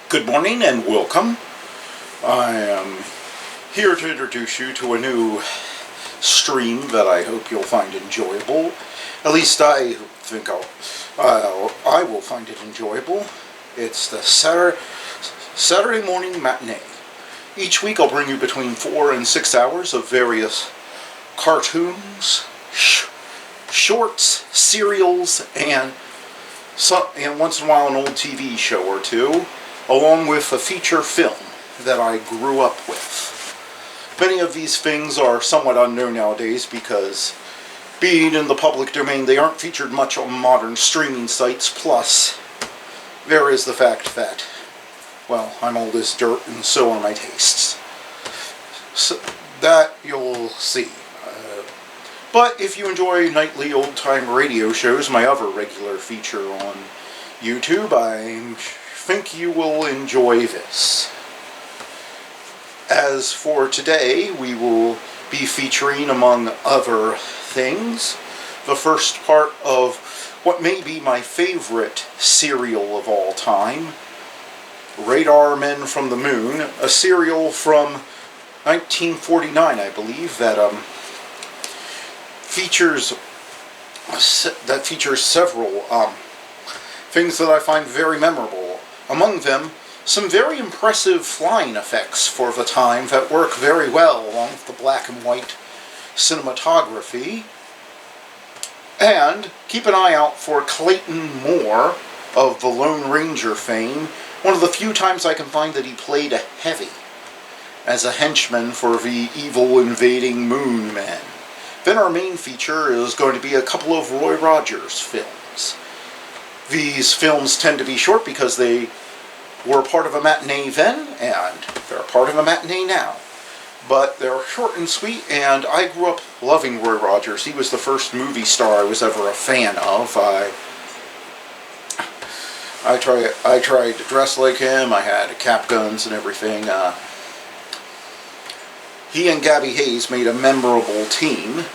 Good morning and welcome. I am here to introduce you to a new stream that I hope you'll find enjoyable. At least I think I will find it enjoyable. It's the Saturday morning matinee. Each week I'll bring you between 4 and 6 hours of various cartoons, shorts, serials, and once in a while an old TV show or two, along with a feature film that I grew up with. Many of these things are somewhat unknown nowadays because, being in the public domain, they aren't featured much on modern streaming sites. Plus, there is the fact that, well, I'm old as dirt and so are my tastes. So, that you'll see. But if you enjoy nightly old-time radio shows, my other regular feature on YouTube, I think you will enjoy this. As for today, we will be featuring, among other things, the first part of what may be my favorite serial of all time, Radar Men from the Moon, a serial from 1949, I believe, that features several things that I find very memorable. Among them, some very impressive flying effects for the time that work very well along with the black and white cinematography. And keep an eye out for Clayton Moore of the Lone Ranger fame, one of the few times I can find that he played a heavy as a henchman for the evil invading Moon Men. Then our main feature is going to be a couple of Roy Rogers films. These films tend to be short because they were part of a matinee then, and they're part of a matinee now. But they're short and sweet, and I grew up loving Roy Rogers. He was the first movie star I was ever a fan of. I tried to dress like him. I had cap guns and everything. He and Gabby Hayes made a memorable team.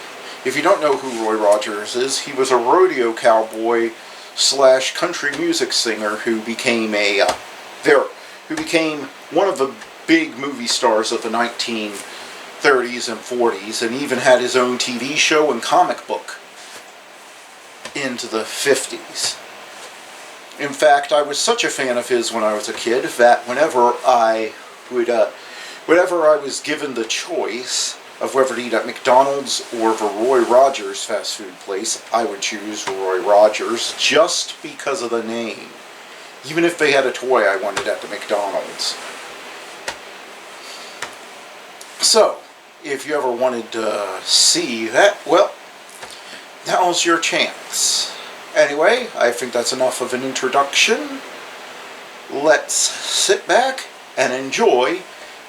If you don't know who Roy Rogers is, he was a rodeo cowboy / country music singer who became one of the big movie stars of the 1930s and 40s, and even had his own TV show and comic book into the 50s. In fact, I was such a fan of his when I was a kid that whenever I was given the choice of whether to eat at McDonald's or the Roy Rogers fast food place, I would choose Roy Rogers just because of the name. Even if they had a toy I wanted at the McDonald's. So, if you ever wanted to see that, well, now's your chance. Anyway, I think that's enough of an introduction. Let's sit back and enjoy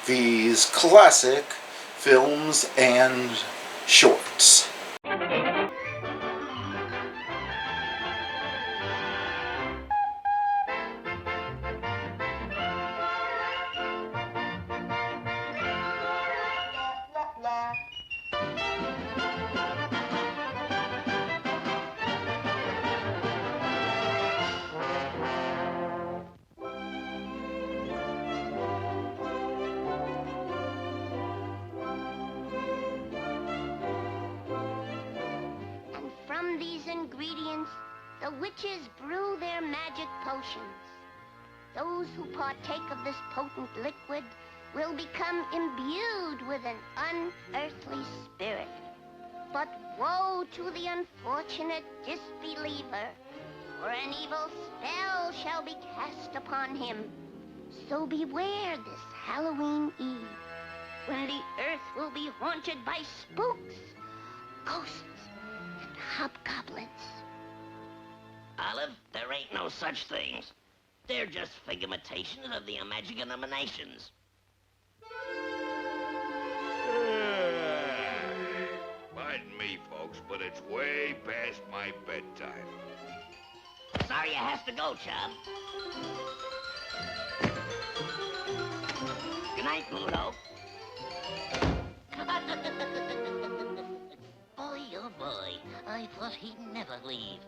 these classic films and shorts. Ingredients, the witches brew their magic potions. Those who partake of this potent liquid will become imbued with an unearthly spirit. But woe to the unfortunate disbeliever, for an evil spell shall be cast upon him. So beware this Halloween Eve, when the earth will be haunted by spooks, ghosts, hobgoblins. Olive, there ain't no such things. They're just figmentations of the magic emanations. Pardon me, folks, but it's way past my bedtime. Sorry you has to go, Chub. Good night, Pluto. Boy, oh boy, I thought he'd never leave.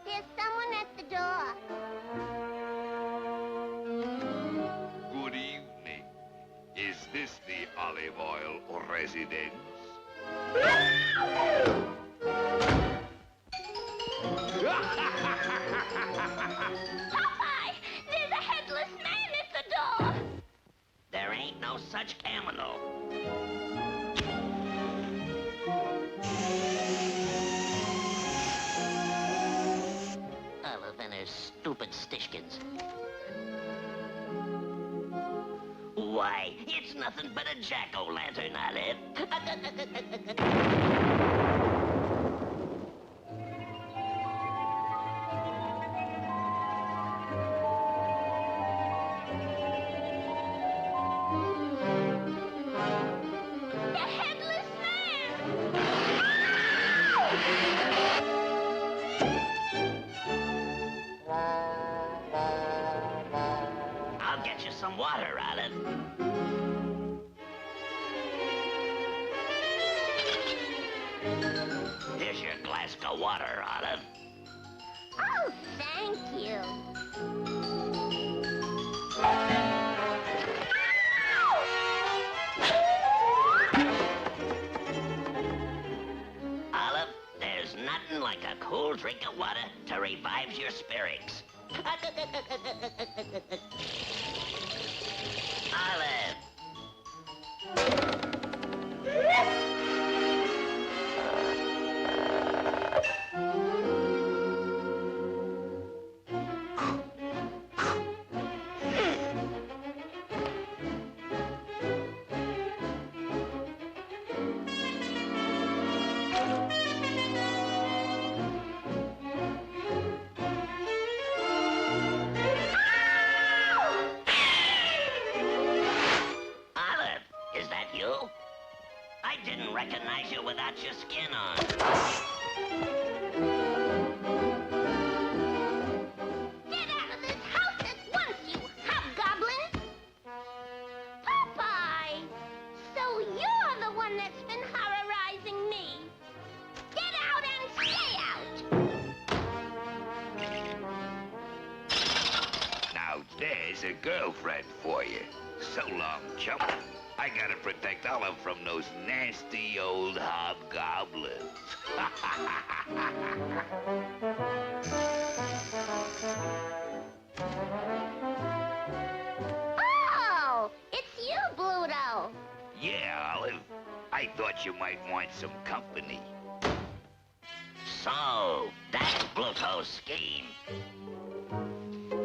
There's someone at the door. Good evening. Is this the olive oil residence? Popeye! There's a headless man at the door! There ain't no such camino. Olive and her stupid stishkins. Why, it's nothing but a jack-o'-lantern, Olive. The headless man! I'll get you some water, Olive. Here's your glass of water, Olive. Oh, thank you. Olive, there's nothing like a cool drink of water to revive your spirits. Olive. Olive, is that you? I didn't recognize you without your skin on. Get out of this house at once, you hobgoblin! Popeye! So you're the one that's been horrorizing me. Get out and stay out! Now there's a girlfriend for you. So long, chump. I gotta protect Olive from those nasty old hobgoblins. Oh! It's you, Bluto! Yeah, Olive. I thought you might want some company. So, that's Bluto's scheme.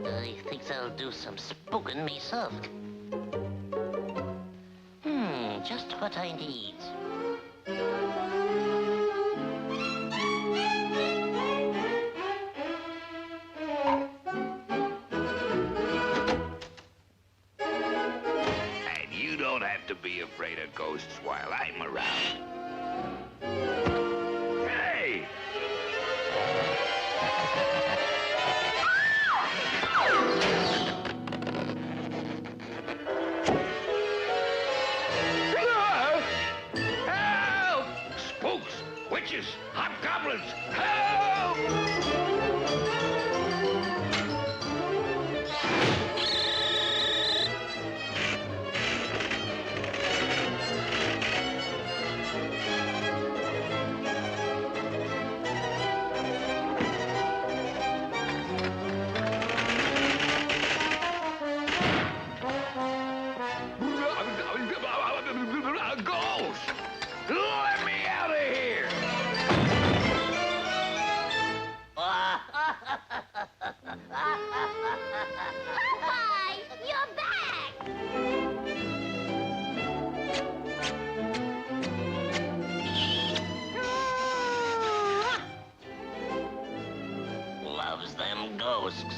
I think I'll do some spooking myself. Just what I need. And you don't have to be afraid of ghosts while I'm around. Hey! Help! Spooks! Witches! Hobgoblins! Help! Ghost! Let me out of here! mollusks.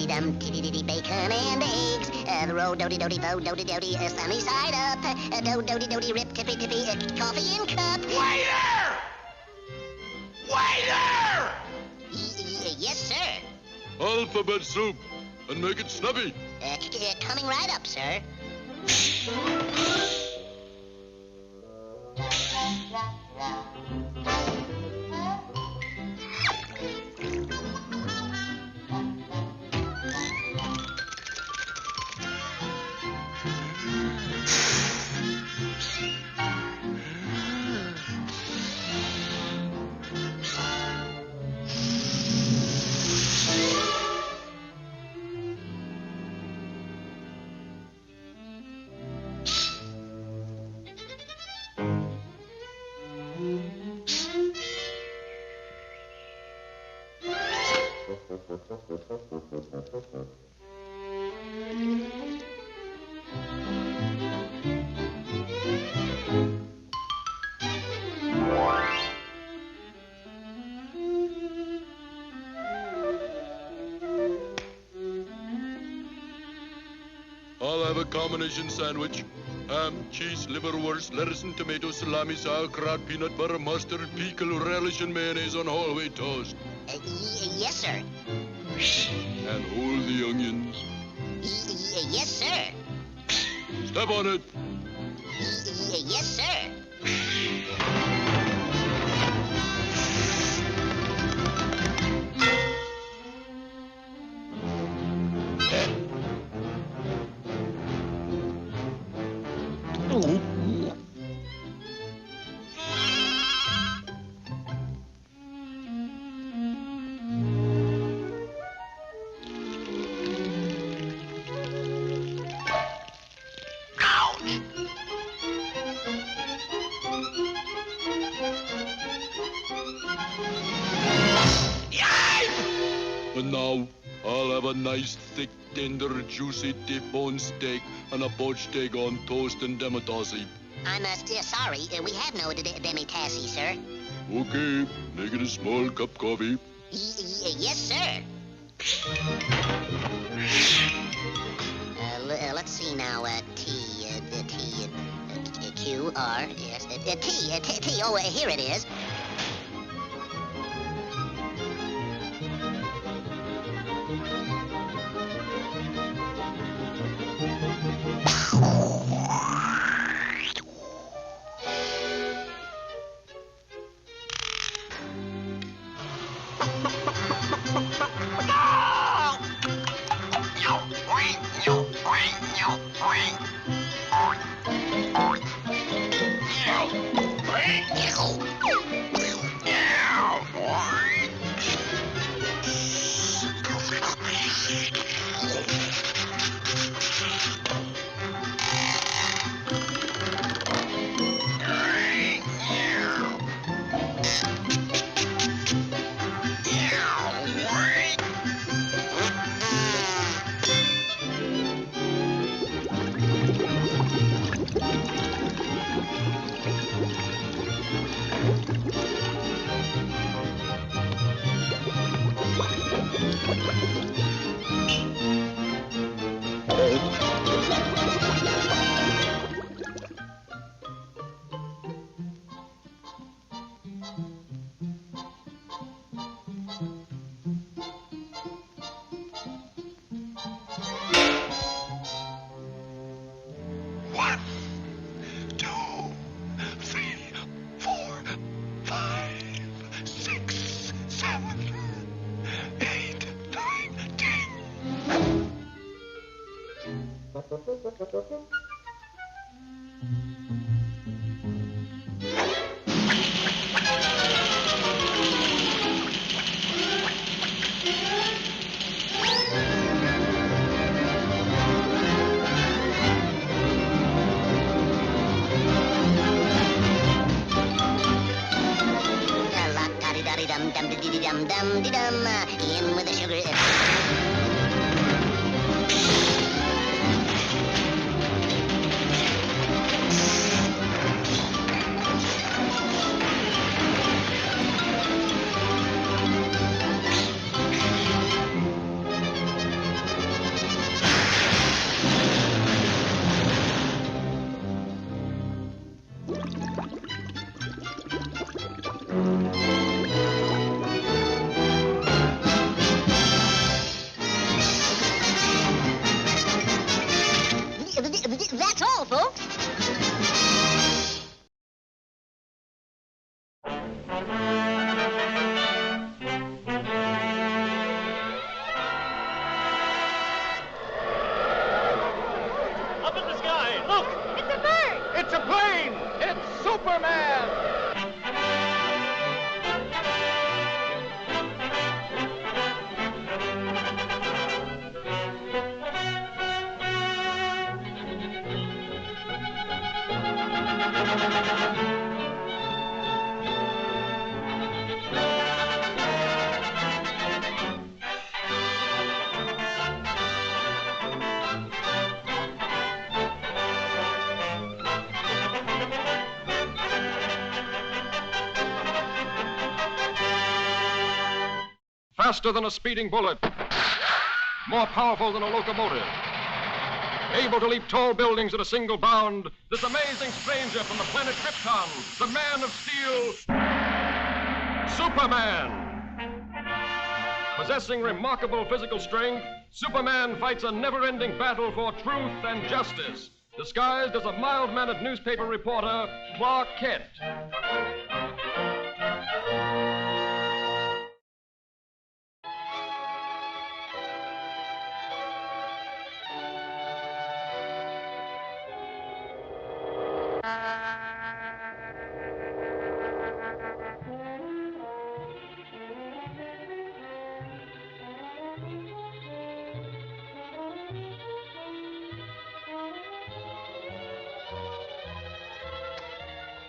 Dum tiddy bacon and eggs. The roll dody dody bo dody dody sunny side up. Dody dody rip tippy tippy coffee in cup. Waiter! Waiter! Yes, sir. Alphabet soup, and make it snappy. Coming right up, sir. I'll have a combination sandwich. Ham, cheese, liverwurst, lettuce and tomato, salami, sauerkraut, peanut butter, mustard, pickle, relish, and mayonnaise on whole wheat toast. Yes, sir. And hold the onions. Yes, sir. Step on it. Yes, sir. And now, I'll have a nice, thick, tender, juicy T-bone steak and a poached egg on toast and demitasse. I'm sorry. We have no demitasse, sir. Okay, make it a small cup coffee. Yes, sir. Let's see now. Q, R, S, T. Oh, here it is. One, two, three, four, five, 6, 7, 8, 9, 10. Dum-dum-dum-dum-dum-dum. In with the sugar. That's all, folks. Up in the sky, look! It's a bird! It's a plane! It's Superman! Faster than a speeding bullet, more powerful than a locomotive, able to leap tall buildings at a single bound, this amazing stranger from the planet Krypton, the Man of Steel, Superman. Possessing remarkable physical strength, Superman fights a never-ending battle for truth and justice, disguised as a mild-mannered newspaper reporter, Clark Kent.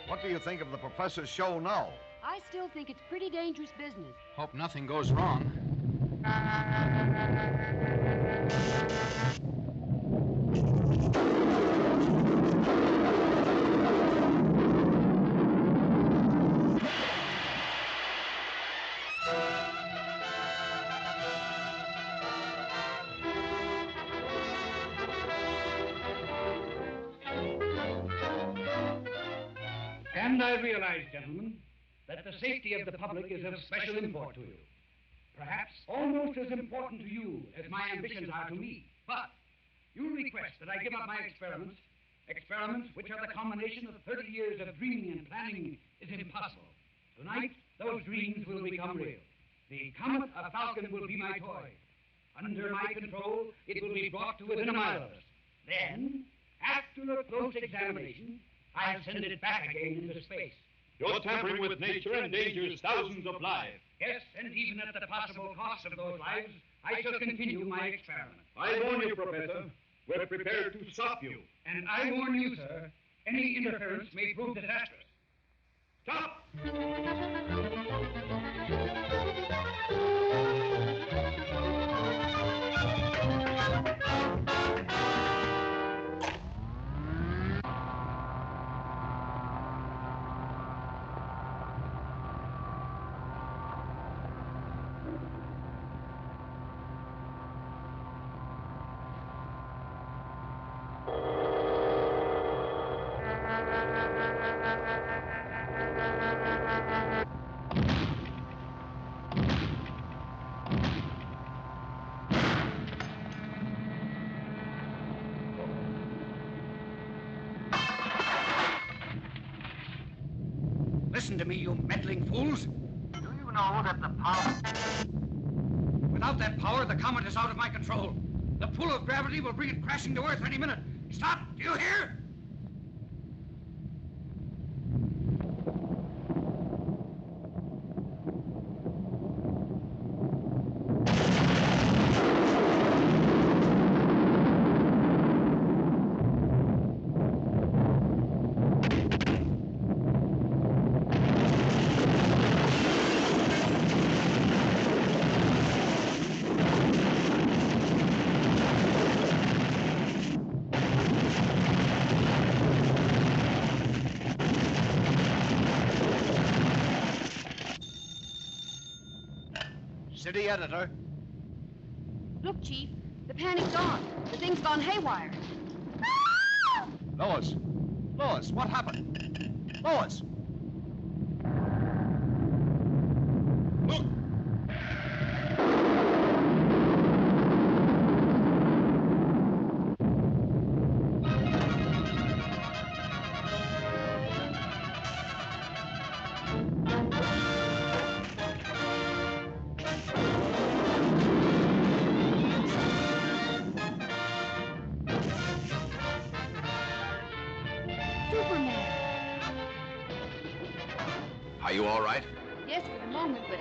What do you think of the professor's show now? I still think it's pretty dangerous business. Hope nothing goes wrong. And I realize, gentlemen, that the safety of the public is of special import to you. Perhaps almost as important to you as my ambitions are to me. But you request that I give up my experiments, experiments which are the combination of 30 years of dreaming and planning is impossible. Tonight, those dreams will become real. The Comet, a Falcon, will be my toy. Under my control, it will be brought to within a mile of us. Then, after a close examination, I'll send it back again into space. You're tampering with nature endangers thousands of lives. Yes, and even at the possible cost of those lives, I shall continue my experiment. I warn you, Professor, we're prepared to stop you. And I warn you, sir, any interference may prove disastrous. Stop! listen to me, you meddling fools. Do you know that the power... Without that power, the comet is out of my control. The pull of gravity will bring it crashing to Earth any minute. Stop! Do you hear? City editor. Look, Chief, the panic's on. The thing's gone haywire. Lois. Lois, what happened? Lois! Look! Are you all right? Yes, for the moment, but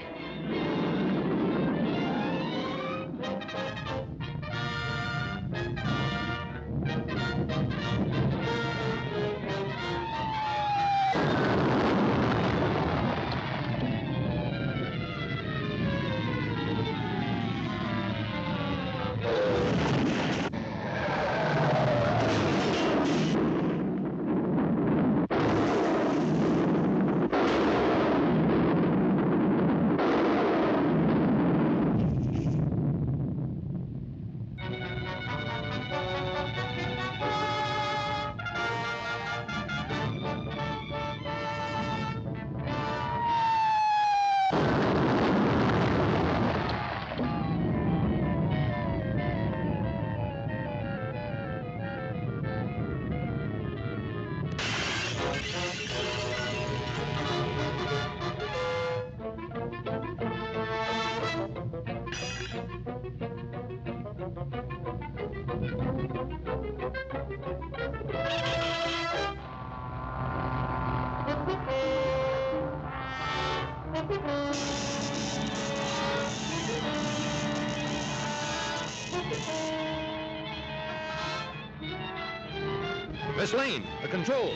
Miss Lane, the control.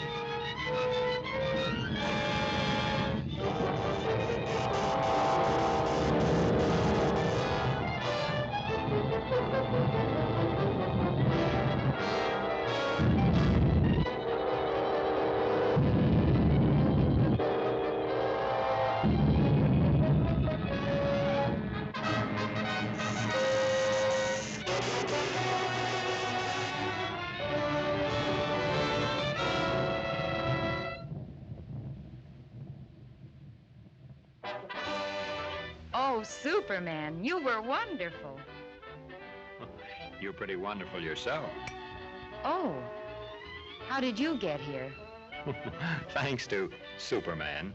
Oh, Superman, you were wonderful. You're pretty wonderful yourself. Oh, how did you get here? Thanks to Superman.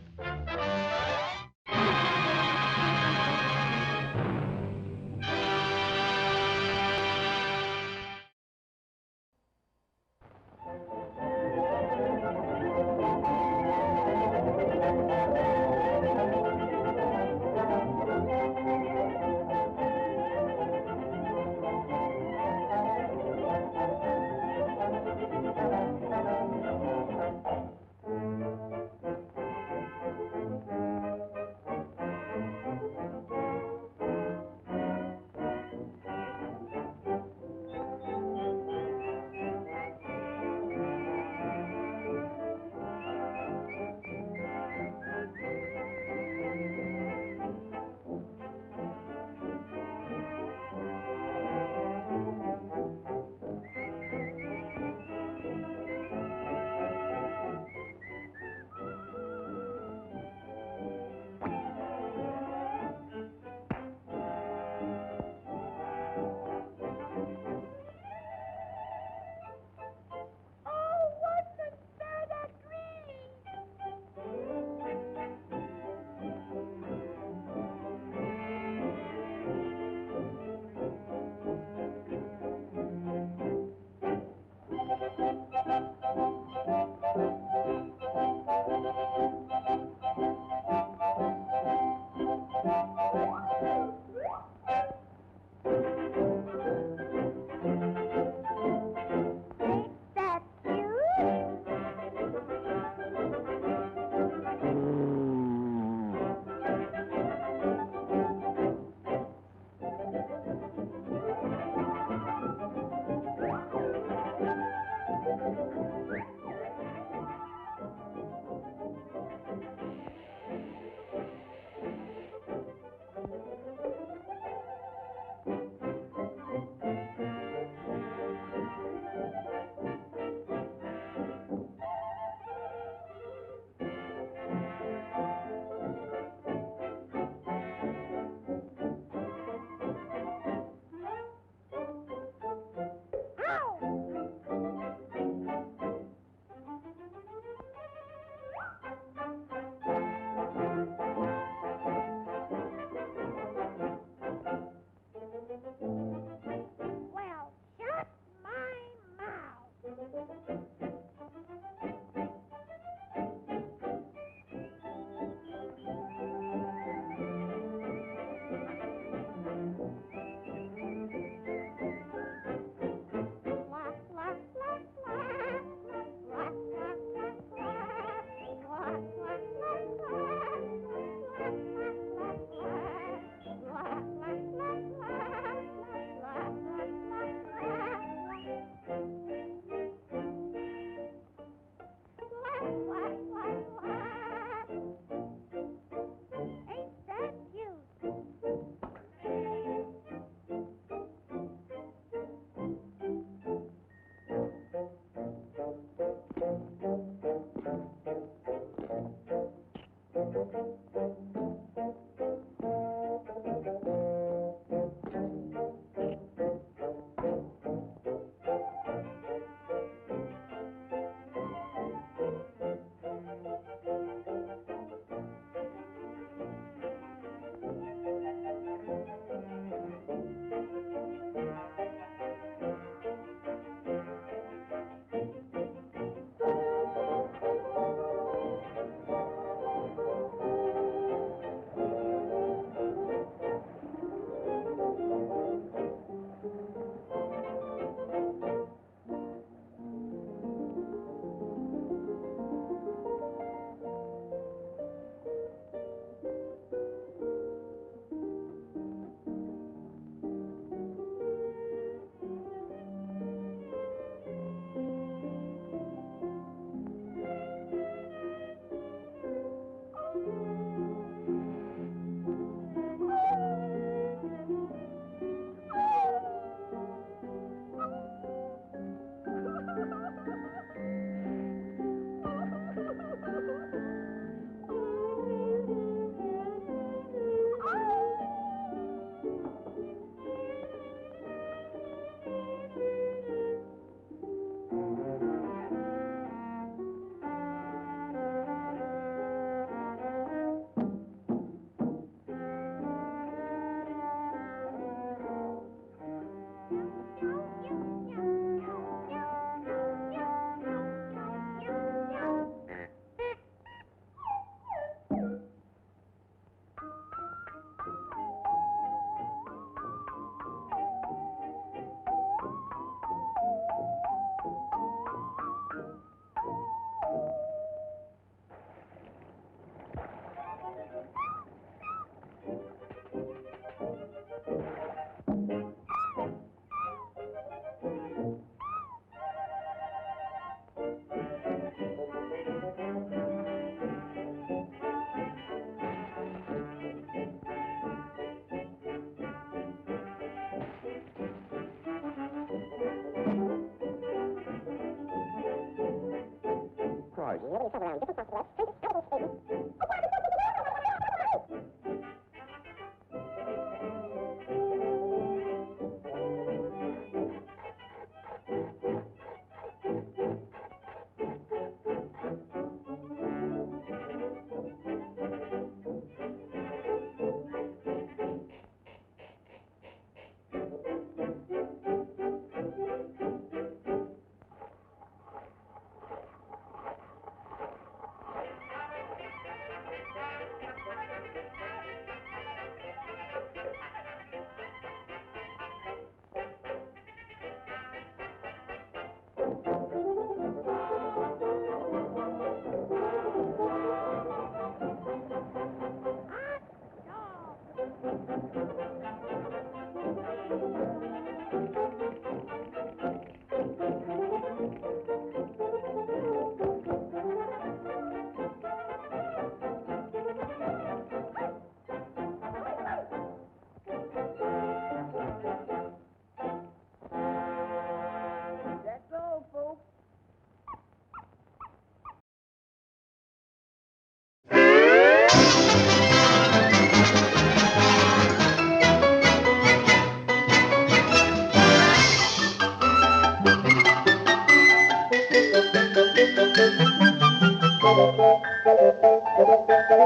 How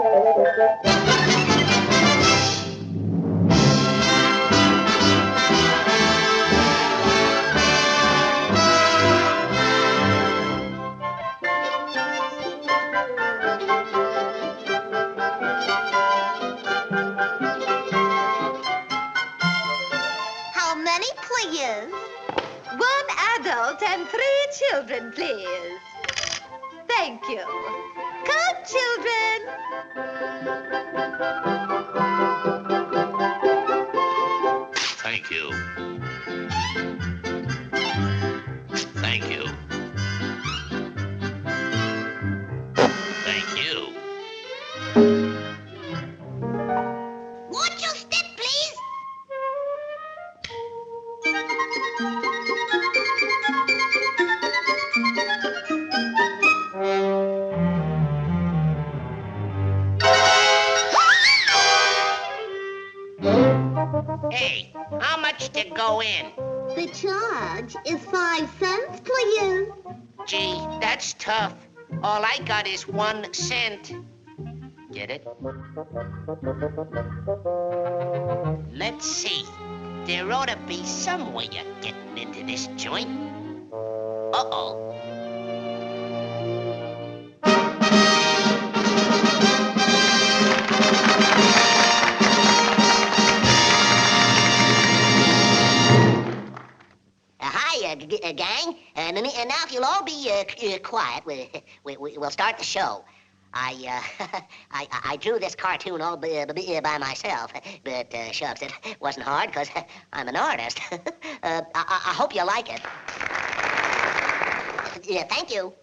many, please? 1 adult and 3 children, please. Thank you. Come, children. Thank you. Thank you. Thank you. Watch your step, please. Hey, how much to go in? The charge is 5 cents, please. Gee, that's tough. All I got is 1 cent. Get it? Let's see. There ought to be some way of getting into this joint. Uh-oh. Hi, gang. And now if you'll all be quiet, we'll start the show. I drew this cartoon all by myself, but shucks, it wasn't hard because I'm an artist. I hope you like it. Yeah, thank you.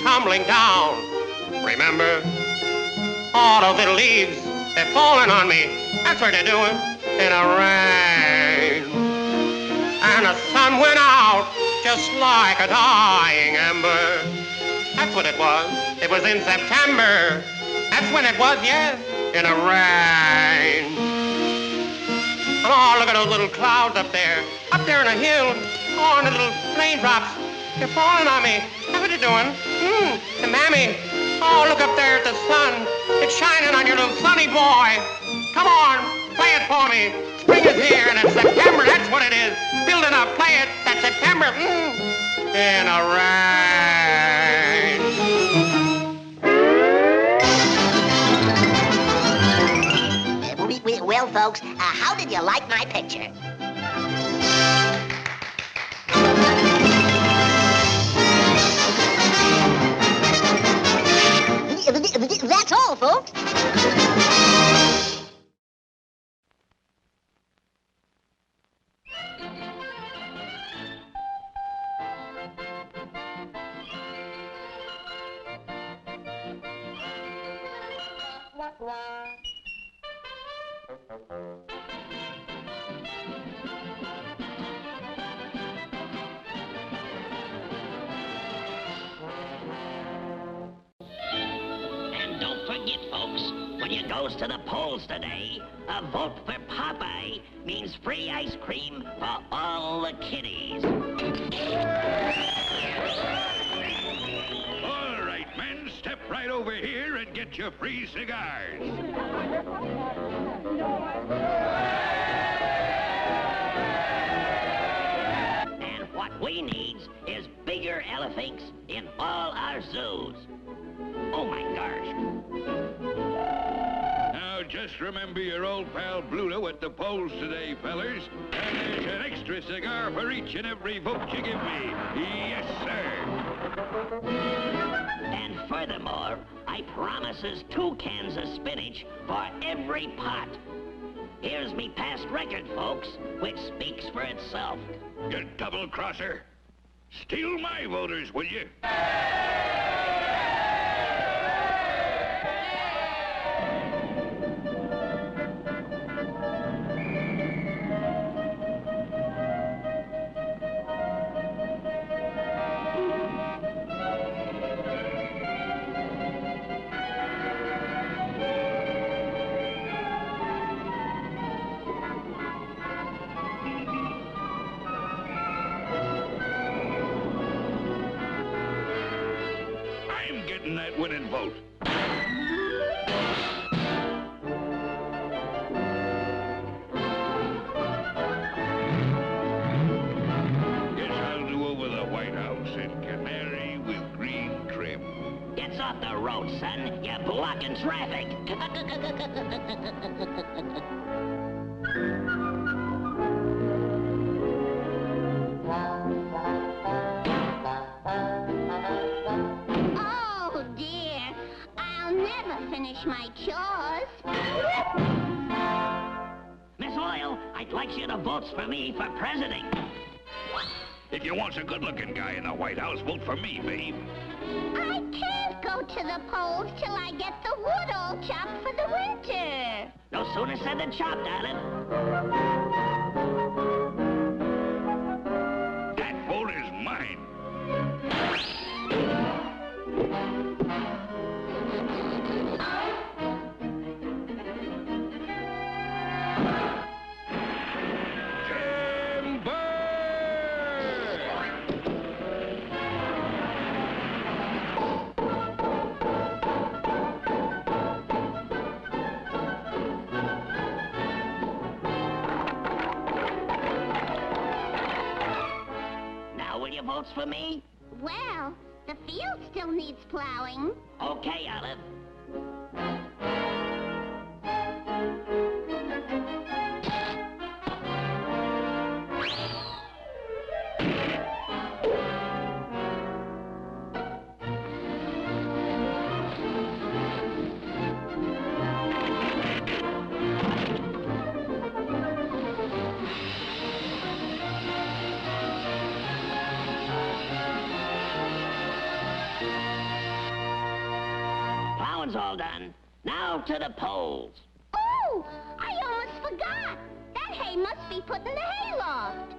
tumbling down. Remember? All those little leaves, they're falling on me. That's what they're doing in a rain. And the sun went out just like a dying ember. That's what it was. It was in September. That's when it was, yes, in a rain. And oh, look at those little clouds up there in a hill. Oh, and the little raindrops, they're falling on me. That's what they're doing. And Mammy, oh, look up there at the sun. It's shining on your little sunny boy. Come on, play it for me. Spring is here, and it's September. That's what it is. Build it up, play it. That's September. In a rain. Well, folks, how did you like my picture? That's all, folks. And don't forget, folks, when you goes to the polls today, a vote for Popeye means free ice cream for all the kiddies. All right, men, step right over here and get your free cigars. And what we needs is bigger elephants in all our zoos. Oh, my gosh. Now, just remember your old pal Bluto at the polls today, fellers. And there's an extra cigar for each and every vote you give me. Yes, sir. And furthermore, I promises 2 cans of spinach for every pot. Here's me past record, folks, which speaks for itself. You double-crosser. Steal my voters, will you? That winning vote. Guess I'll do over the White House in canary with green trim. Get off the road, son. You're blocking traffic. Finish my chores. Miss Oil, I'd like you to vote for me for president. If you want a good-looking guy in the White House, vote for me, babe. I can't go to the polls till I get the wood all chopped for the winter. No sooner said than chopped, darling. That vote is mine. Votes for me? Well, the field still needs plowing. Okay, Olive. ground's all done. Now to the polls. Oh, I almost forgot. That hay must be put in the hayloft.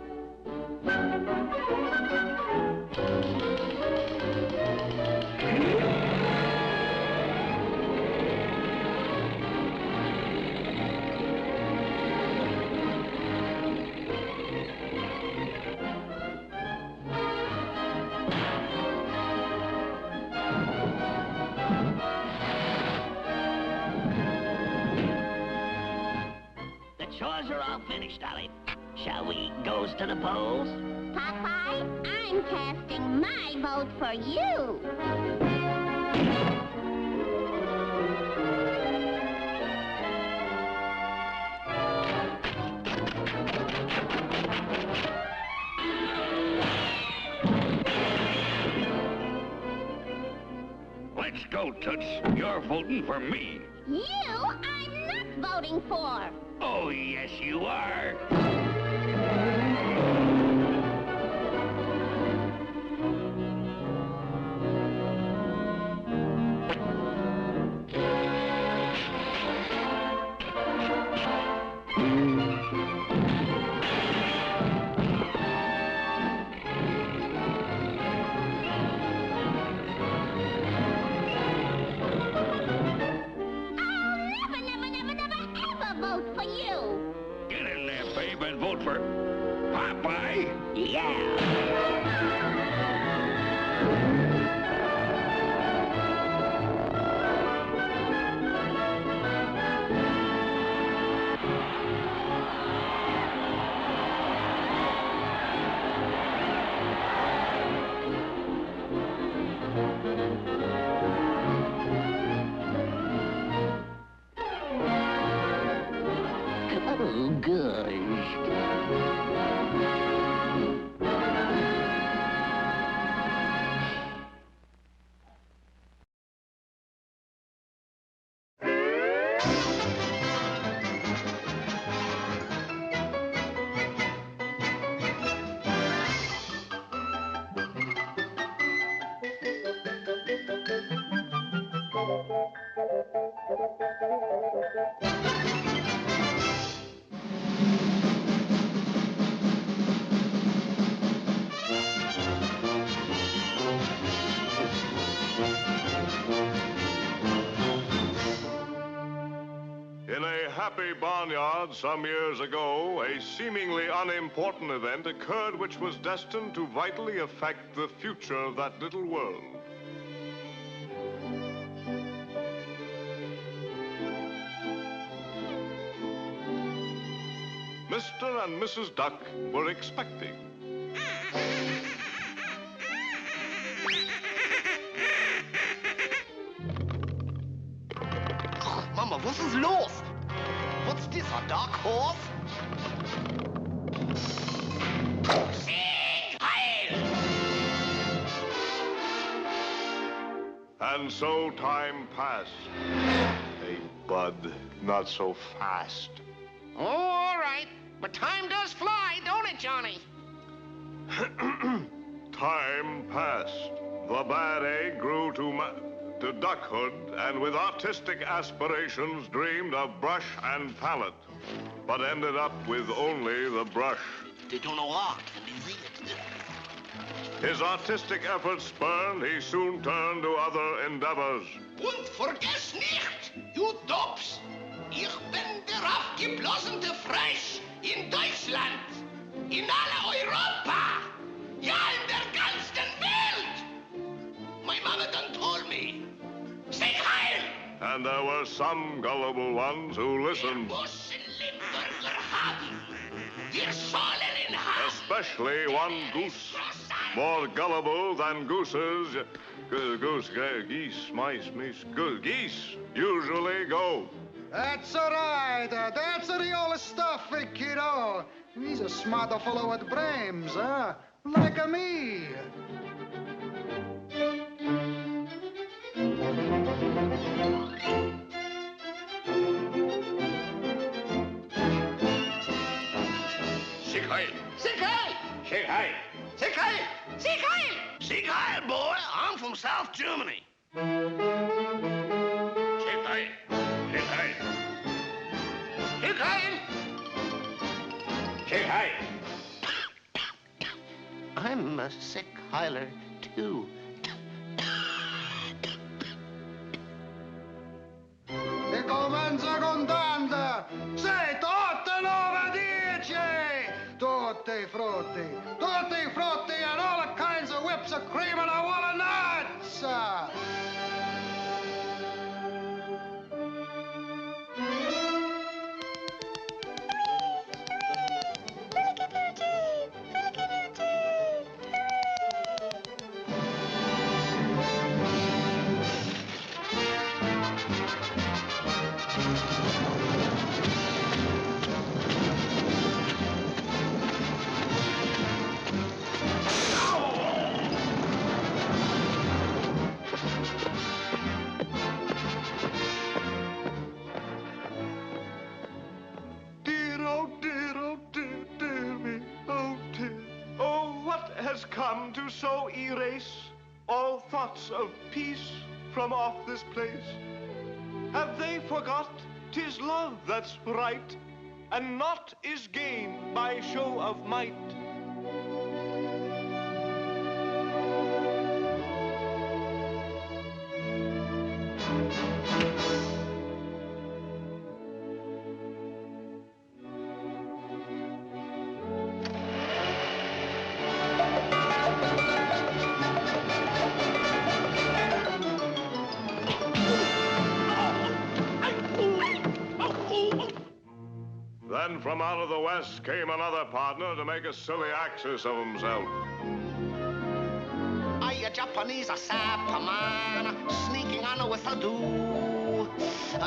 The chores are all finished, Dolly. Shall we goes to the polls? Popeye, I'm casting my vote for you. Let's go, Toots. You're voting for me. You, I'm not voting for. Oh, yes, you are. Vote for you. Get in there, babe, and vote for Popeye. Yeah. Oh, gosh. In a happy barnyard some years ago, a seemingly unimportant event occurred which was destined to vitally affect the future of that little world. Mr. and Mrs. Duck were expecting. Mama, was ist los? What's this, a dark horse? And so time passed. Hey, Bud, not so fast. Oh, all right. But time does fly, don't it, Johnny? Time passed. The bad egg grew to duckhood, and with artistic aspirations dreamed of brush and palette, but ended up with only the brush. They don't know art, and they see it. His artistic efforts spurned, he soon turned to other endeavors. Und vergiss nicht, you dopes, ich bin der aufgeblasene Fresh in Deutschland, in alle Europa, ja, in der ganzen Welt. My mama done told me. Say Heil! And there were some gullible ones who listened. Especially one goose, more gullible than gooses. Geese usually go. That's all right. That's the old stuff, kiddo. He's a smarter fellow with brains, huh? Like me. Sieg Heil! Sieg Heil! Sieg Heil! Sieg Heil! Sieg Heil! Sieg Heil, boy! I'm from South Germany. I'm a sick hiler, too. E comincia contante! Sei tutte 9:10! Tutti frutti, and all kinds of whips of cream and a wall of nuts! Dear me, oh dear. Oh, what has come to so erase all thoughts of peace from off this place? Have they forgot 'tis love that's right, and naught is gained by show of might? Then from out of the west came another partner to make a silly axis of himself. A Japanese, a sapper man, sneaking on with a do.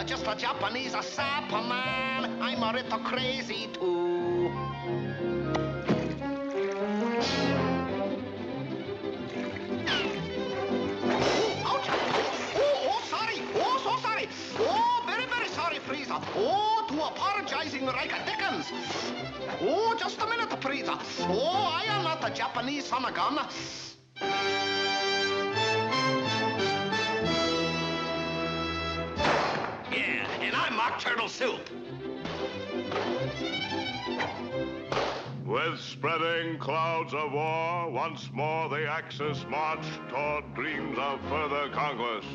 Just a Japanese, a sapper man, I'm a little crazy too. Ouch! Oh, sorry. Oh, so sorry. Oh, very, very sorry, Frieza. Oh, to apologizing like a Dickens. Oh, just a minute, Frieza. Oh, I am not a Japanese son of gun. Yeah, and I'm Mock Turtle Soup. With spreading clouds of war, once more the Axis marched toward dreams of further conquest.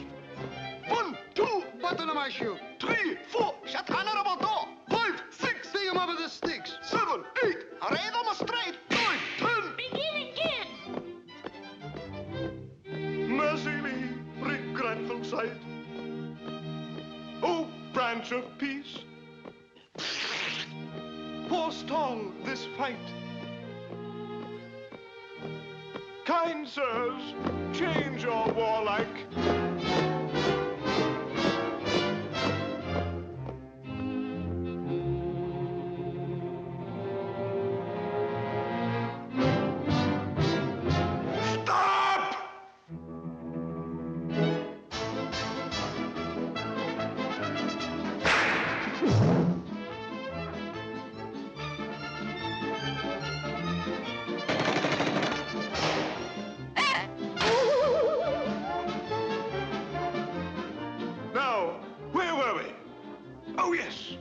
1, 2, button of my shoe. 3, 4, shut honorable door. 5, 6, see him over the sticks. 7, 8, array them straight. 9, 10. Begin again. Mercy me, regretful sight. O branch of peace, forestall this fight. Kind sirs, change your warlike. Now, where were we? Oh, yes.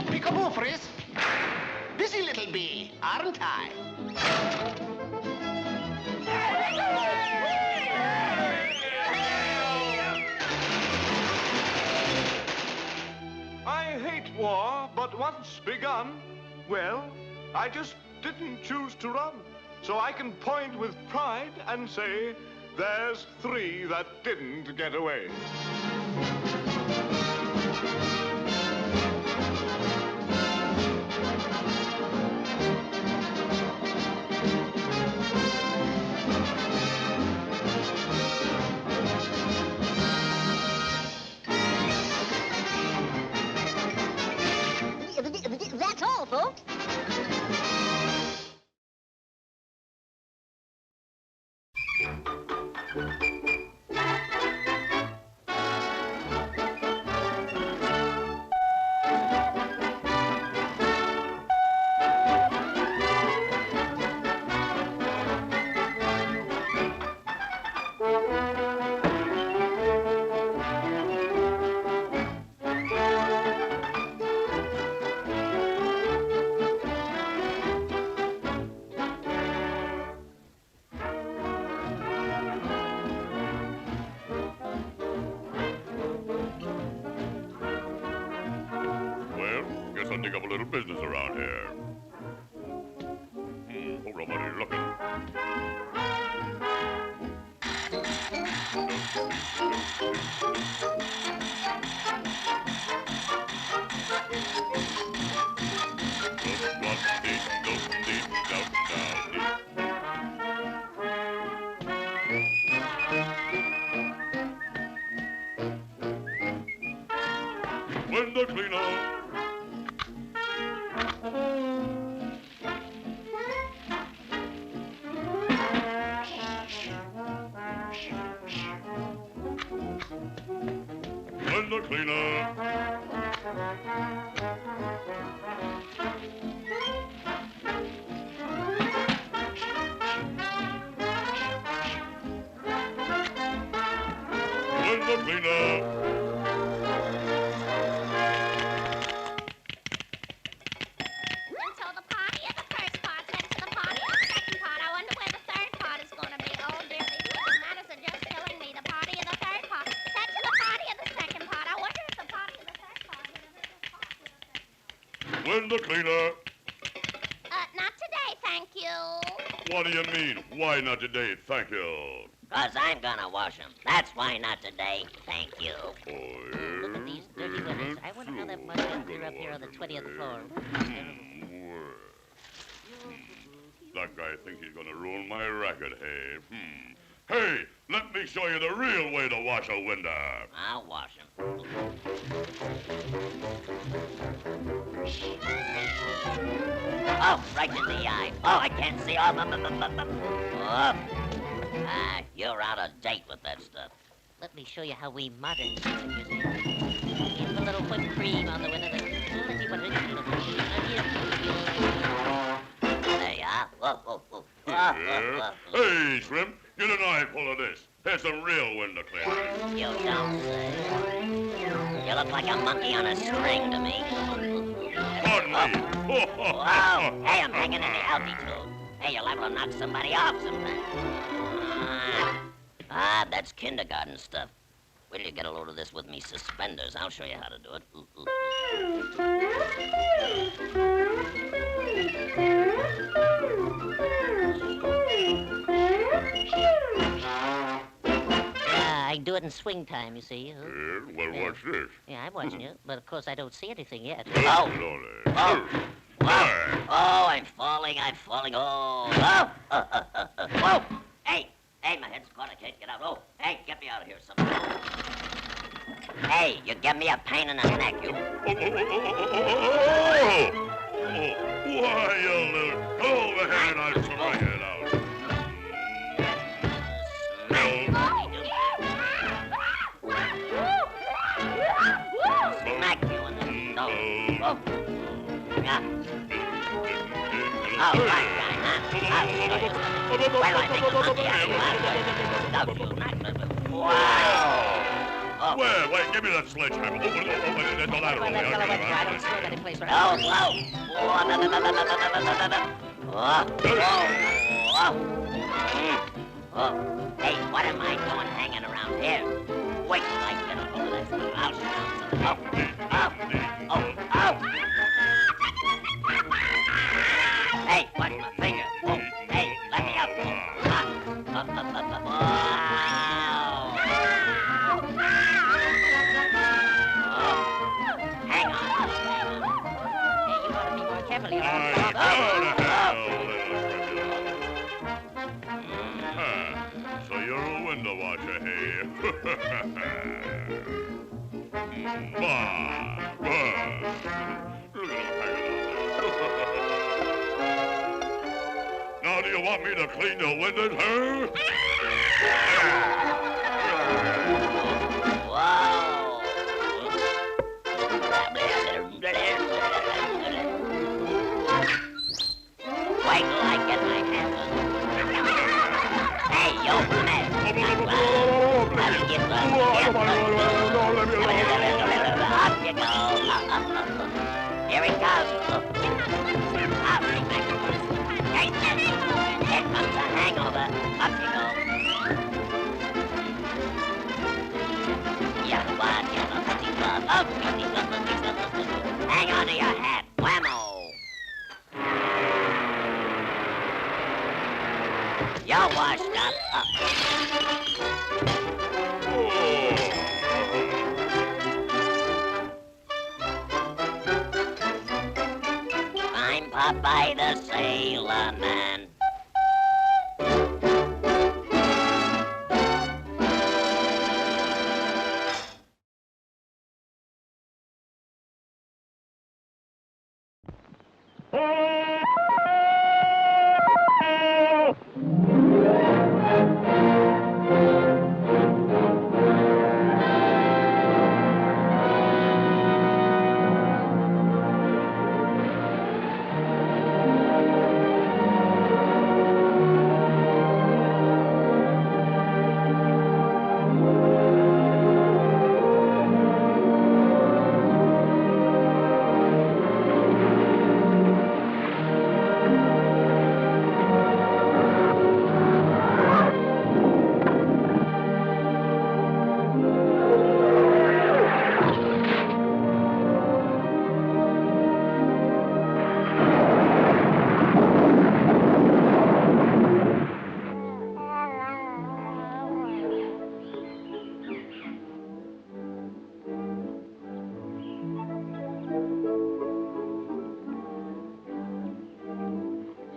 Peekaboo, Frizz. Busy little bee, aren't I? I hate war, but once begun, well, I just didn't choose to run. So I can point with pride and say, there's 3 that didn't get away. That's all, folks. nobody's looking. Window cleaner. Window cleaner. Window cleaner. Window cleaner. Not today, thank you. What do you mean? Why not today? Thank you. 'Cause I'm gonna wash them. That's why not today. Thank you. Look at these dirty windows. I wonder how that mud got clear up here on the 20th floor. That guy thinks he's gonna ruin my racket, hey? Hey, let me show you the real way to wash a window. I'll wash them. Oh, right in the eye. Oh, I can't see. You're out of date with that stuff. Let me show you how we modern fix it, you see. Give a little whipped cream on the window. There you are. Whoa. Yeah. Hey, Shrimp, get an eyeful of this. Here's some real window cleaner. You don't say. You look like a monkey on a string to me. Pardon me. Whoa. Hey, I'm hanging in the altitude. Hey, you're liable to knock somebody off sometime. That's kindergarten stuff. Wait till you get a load of this with me suspenders. I'll show you how to do it. I do it in swing time, you see. Well, watch this. Yeah, I'm watching you, but of course I don't see anything yet. Oh, I'm falling. Oh. Whoa. Hey, my head's caught. I can't get out. Oh, hey, get me out of here sometime. Hey, you give me a pain in the neck, you. Why, you little... Go over here and I'll try it out. Smack you in the nose. Yeah. Oh, right, huh? I'll show you. Well, I think a monkey out of you. Wow. Oh. Well, wait, give me that sledgehammer. There's a ladder over there. Hey, what am I doing hanging around here? Wait till I get a hold of that stuff. I'll show you. Hey, watch my finger. Oh, hey, let me up. Hang on. Hey, you ought to be more careful. So you're a window watcher, hey? Now do you want me to clean your windows, huh? Wow. Wait till I get my hands on it. Hey, you man. Let me get up you go. Here it goes. I'll bring back the police. Hey, here comes the hangover. Up you go. Hang on to your hat. Whammo. You're washed up. I'm Popeye the Sailor Man.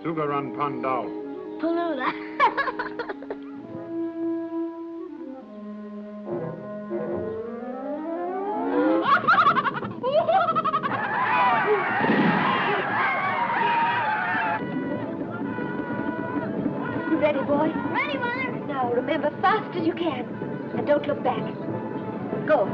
Sugaran Pandal. Palula. You ready, boy? Ready, Mother. Now, remember, fast as you can. And don't look back. Go.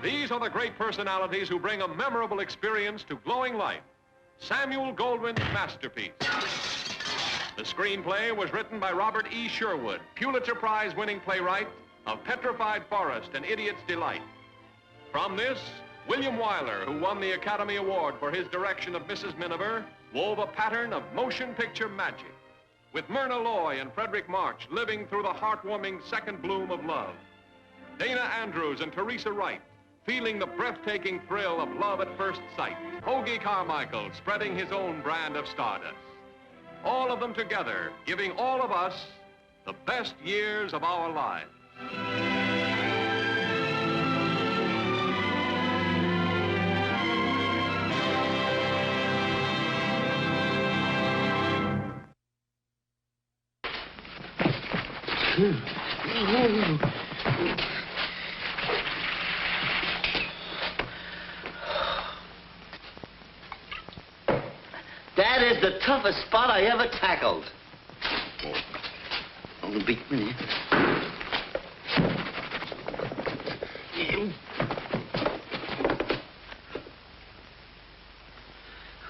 These are the great personalities who bring a memorable experience to glowing life. Samuel Goldwyn's masterpiece. The screenplay was written by Robert E. Sherwood, Pulitzer Prize-winning playwright of Petrified Forest and Idiot's Delight. From this, William Wyler, who won the Academy Award for his direction of Mrs. Miniver, wove a pattern of motion picture magic, with Myrna Loy and Frederick March living through the heartwarming second bloom of love. Dana Andrews and Teresa Wright feeling the breathtaking thrill of love at first sight. Hoagie Carmichael spreading his own brand of stardust. All of them together, giving all of us the best years of our lives. That is the toughest spot I ever tackled. Only beat me.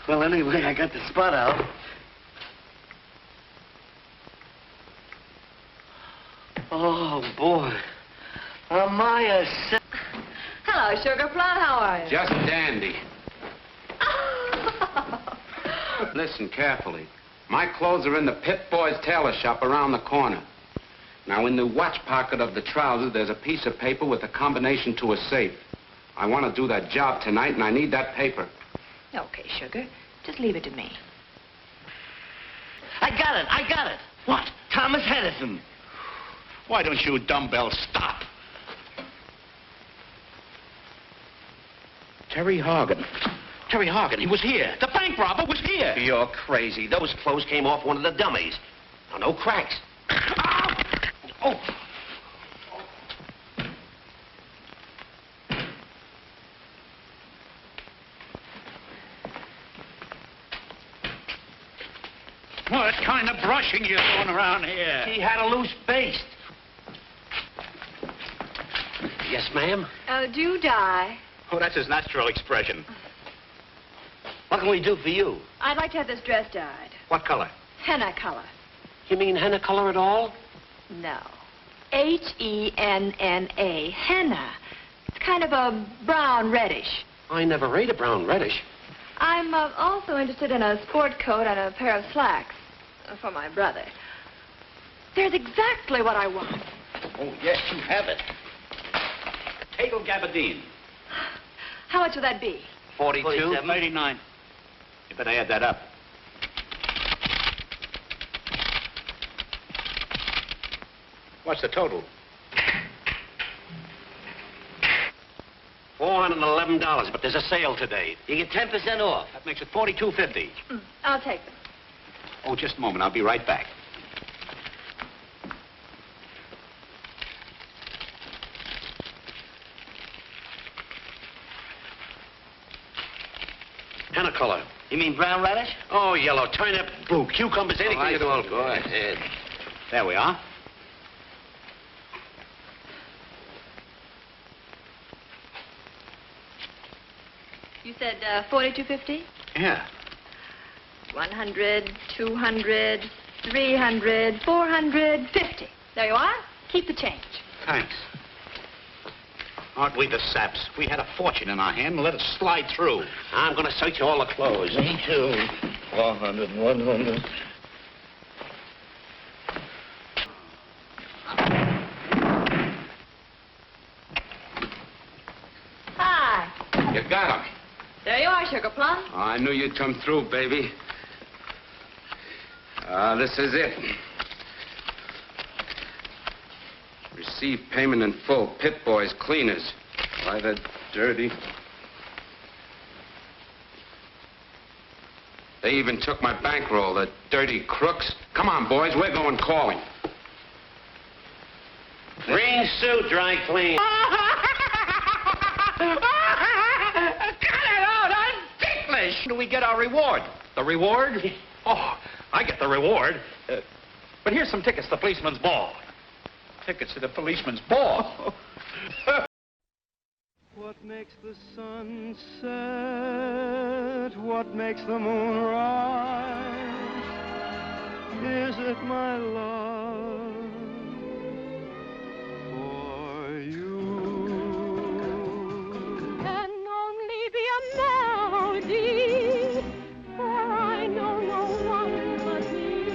Well, anyway, I got the spot out. Oh, boy. Am I a... Hello, Sugar Plum. How are you? Just dandy. Listen carefully. My clothes are in the Pit Boys tailor shop around the corner. Now, in the watch pocket of the trousers, there's a piece of paper with a combination to a safe. I want to do that job tonight, and I need that paper. Okay, Sugar. Just leave it to me. I got it. What? Thomas Hedison. Why don't you dumbbells stop? Terry Horgan. Terry Horgan, he was here. The bank robber was here. You're crazy. Those clothes came off one of the dummies. Now, no cracks. Oh. What kind of brushing you doing around here? He had a loose baste. Yes, ma'am? Do die. Oh, that's his natural expression. What can we do for you? I'd like to have this dress dyed. What color? Henna color. You mean henna color at all? No. H-E-N-N-A. Henna. It's kind of a brown reddish. I never ate a brown reddish. I'm also interested in a sport coat and a pair of slacks for my brother. There's exactly what I want. Oh, yes, you have it. Hagel gabardine. How much would that be? 42? 39. You better add that up. What's the total? $411, but there's a sale today. You get 10% off. That makes it $42.50. I'll take them. Oh, just a moment. I'll be right back. Henna color. You mean brown radish? Oh, yellow, turnip, blue, cucumbers, anything at all. Go ahead. There we are. You said $42.50? Yeah. 100, 200, 300, 450. There you are. Keep the change. Thanks. Aren't we the saps? We had a fortune in our hand and let it slide through. I'm going to search all the clothes. Me too. 400, 100. You got him. There you are, Sugar Plum. Oh, I knew you'd come through, baby. This is it. Receive payment in full. Pit Boys, cleaners. Why, the dirty... They even took my bankroll, the dirty crooks. Come on, boys, we're going calling. Green suit, dry clean. Cut it out! I'm ticklish! Do we get our reward? The reward? Oh, I get the reward. But here's some tickets to the policeman's ball. Tickets to the policeman's ball? What makes the sun set? What makes the moon rise? Is it my love for you? Can only be a melody, for I know no one but thee.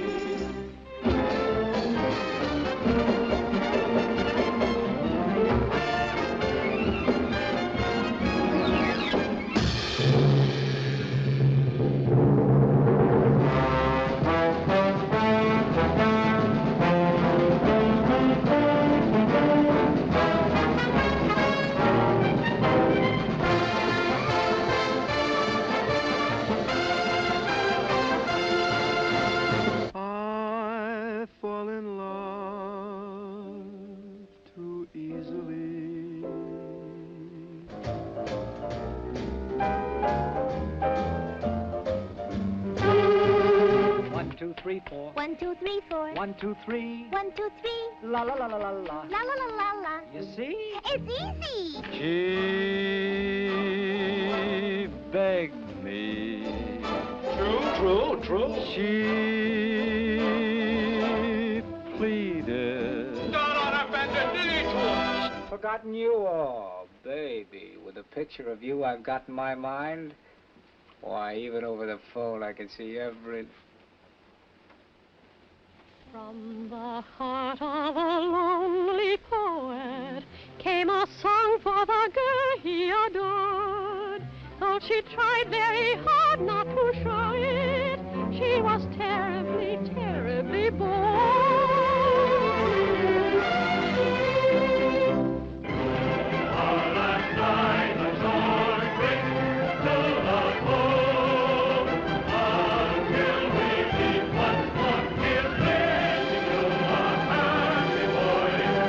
I fall in love too easily. 1, 2, 3, 4. 1, 2, 3, 4. 1, 2, 3. 1, 2, 3. La la la la la la. La la la la la. You see? It's easy. She begged me. True. She pleaded. Forgotten you all, baby. With a picture of you I've got in my mind. Why, even over the phone I can see every... From the heart of a lonely poet came a song for the girl he adored. Though she tried very hard not to show it, she was terribly, terribly bored. Last night I saw her quick to the bone, until we meet once more. Here's wishing you a happy boy's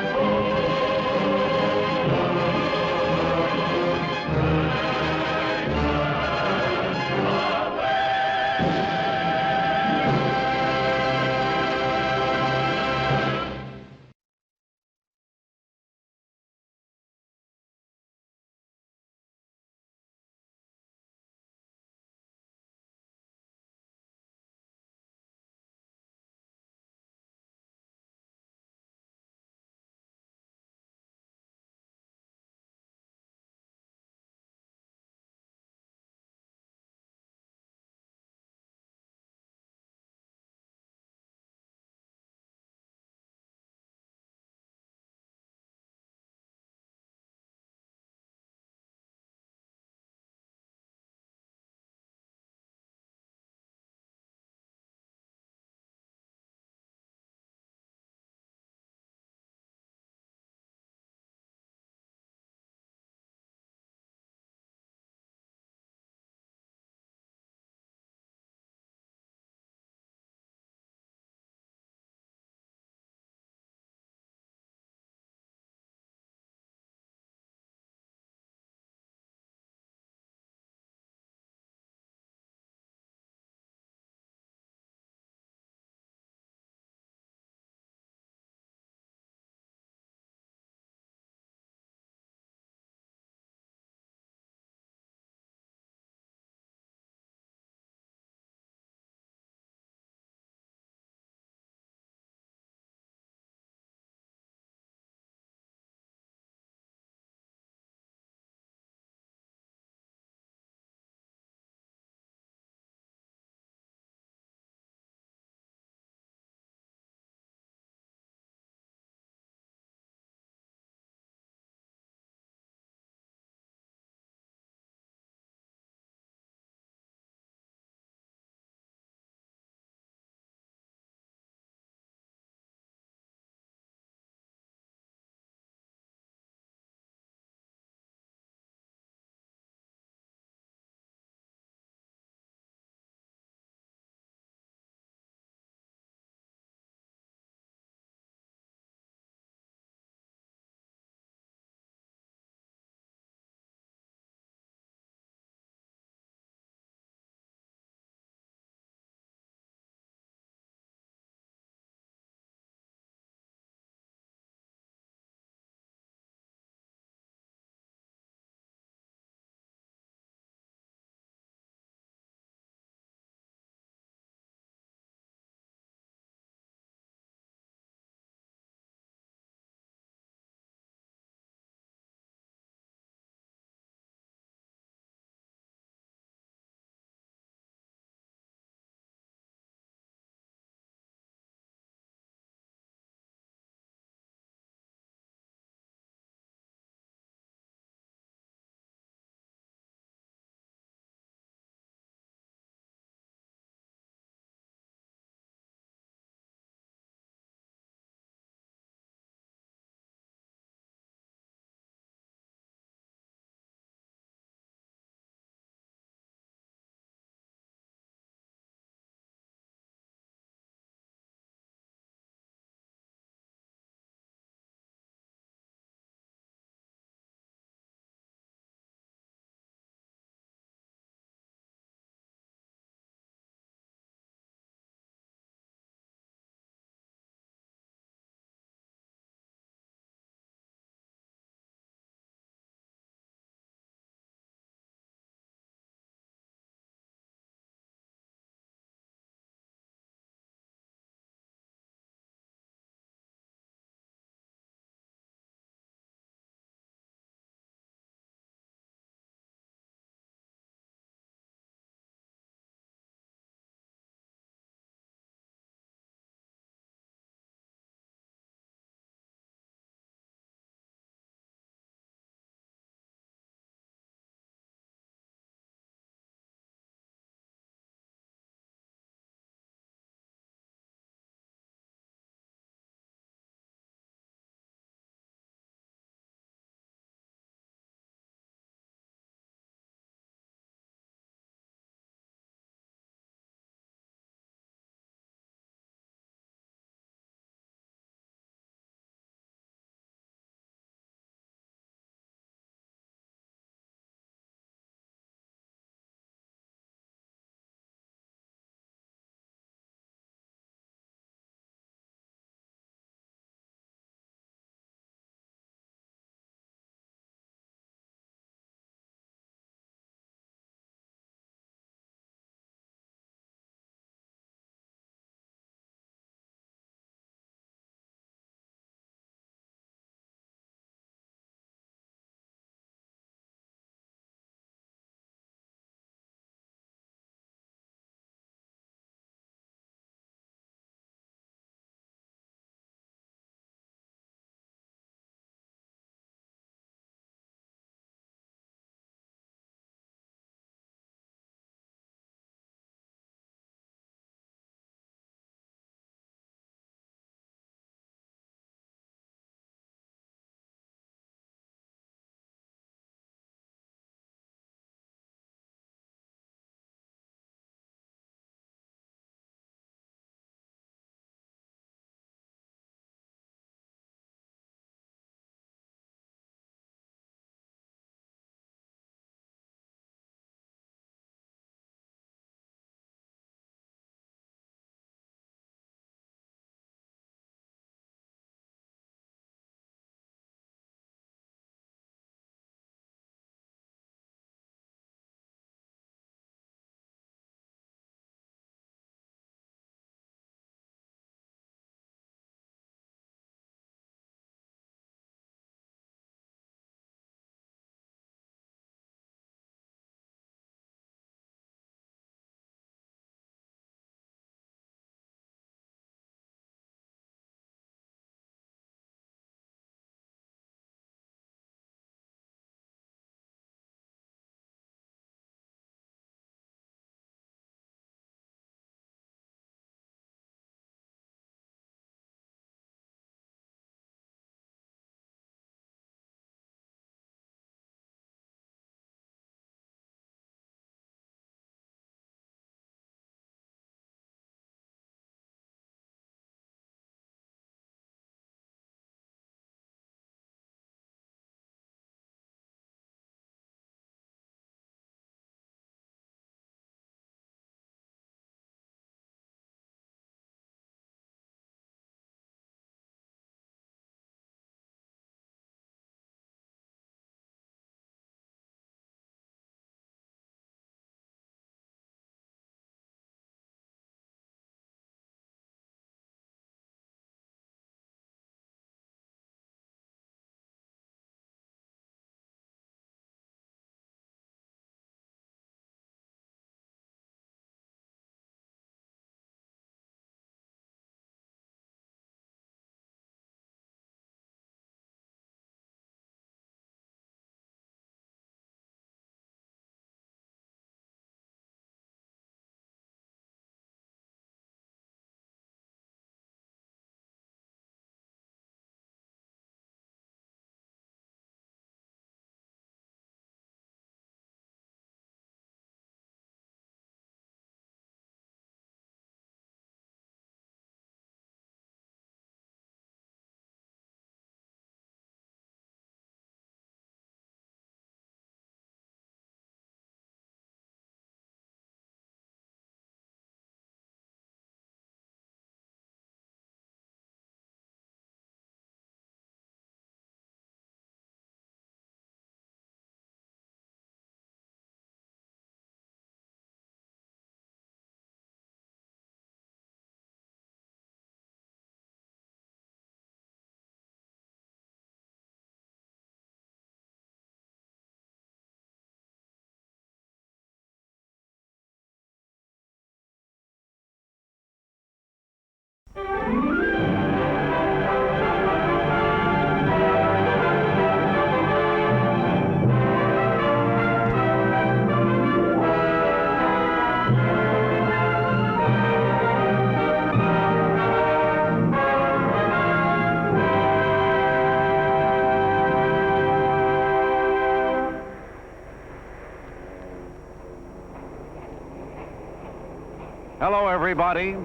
Hello, everybody.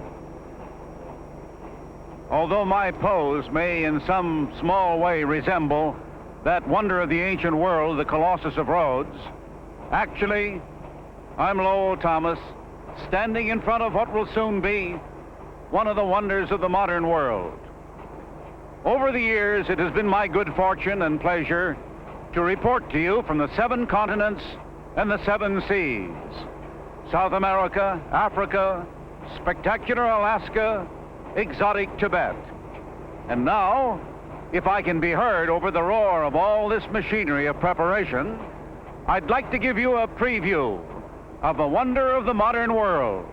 Although my pose may in some small way resemble that wonder of the ancient world, the Colossus of Rhodes, actually, I'm Lowell Thomas, standing in front of what will soon be one of the wonders of the modern world. Over the years, it has been my good fortune and pleasure to report to you from the 7 continents and the 7 seas. South America, Africa, spectacular Alaska, exotic Tibet. And now, if I can be heard over the roar of all this machinery of preparation, I'd like to give you a preview of the wonder of the modern world.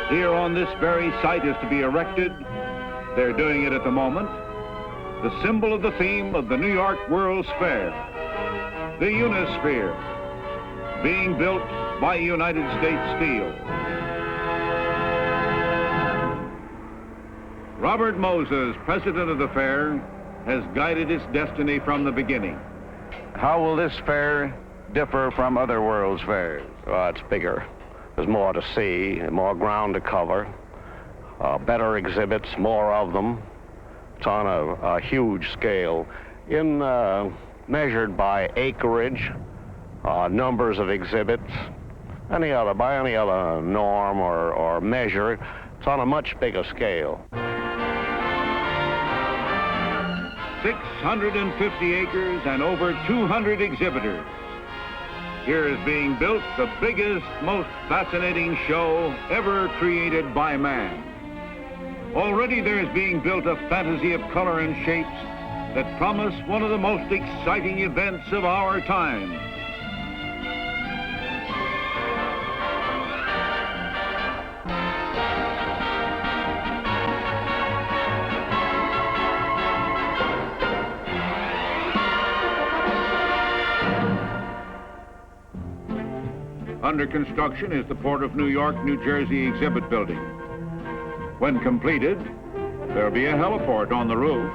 Here on this very site is to be erected, they're doing it at the moment, the symbol of the theme of the New York World's Fair, the Unisphere, being built by United States Steel. Robert Moses, president of the fair, has guided its destiny from the beginning. How will this fair differ from other world's fairs? Well, it's bigger. There's more to see, more ground to cover, better exhibits, more of them. It's on a huge scale. Measured by acreage, numbers of exhibits, by any other norm or measure, it's on a much bigger scale. 650 acres and over 200 exhibitors. Here is being built the biggest, most fascinating show ever created by man. Already there is being built a fantasy of color and shapes that promise one of the most exciting events of our time. Under construction is the Port of New York, New Jersey exhibit building. When completed, there'll be a heliport on the roof,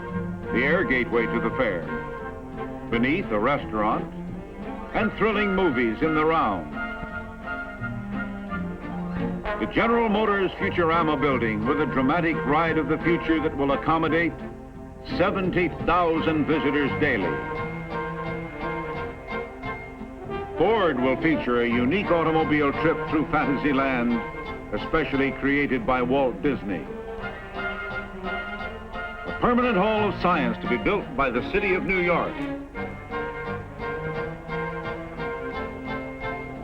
the air gateway to the fair. Beneath, a restaurant, and thrilling movies in the round. The General Motors Futurama building with a dramatic ride of the future that will accommodate 70,000 visitors daily. Ford will feature a unique automobile trip through Fantasyland, especially created by Walt Disney. Permanent Hall of Science to be built by the City of New York.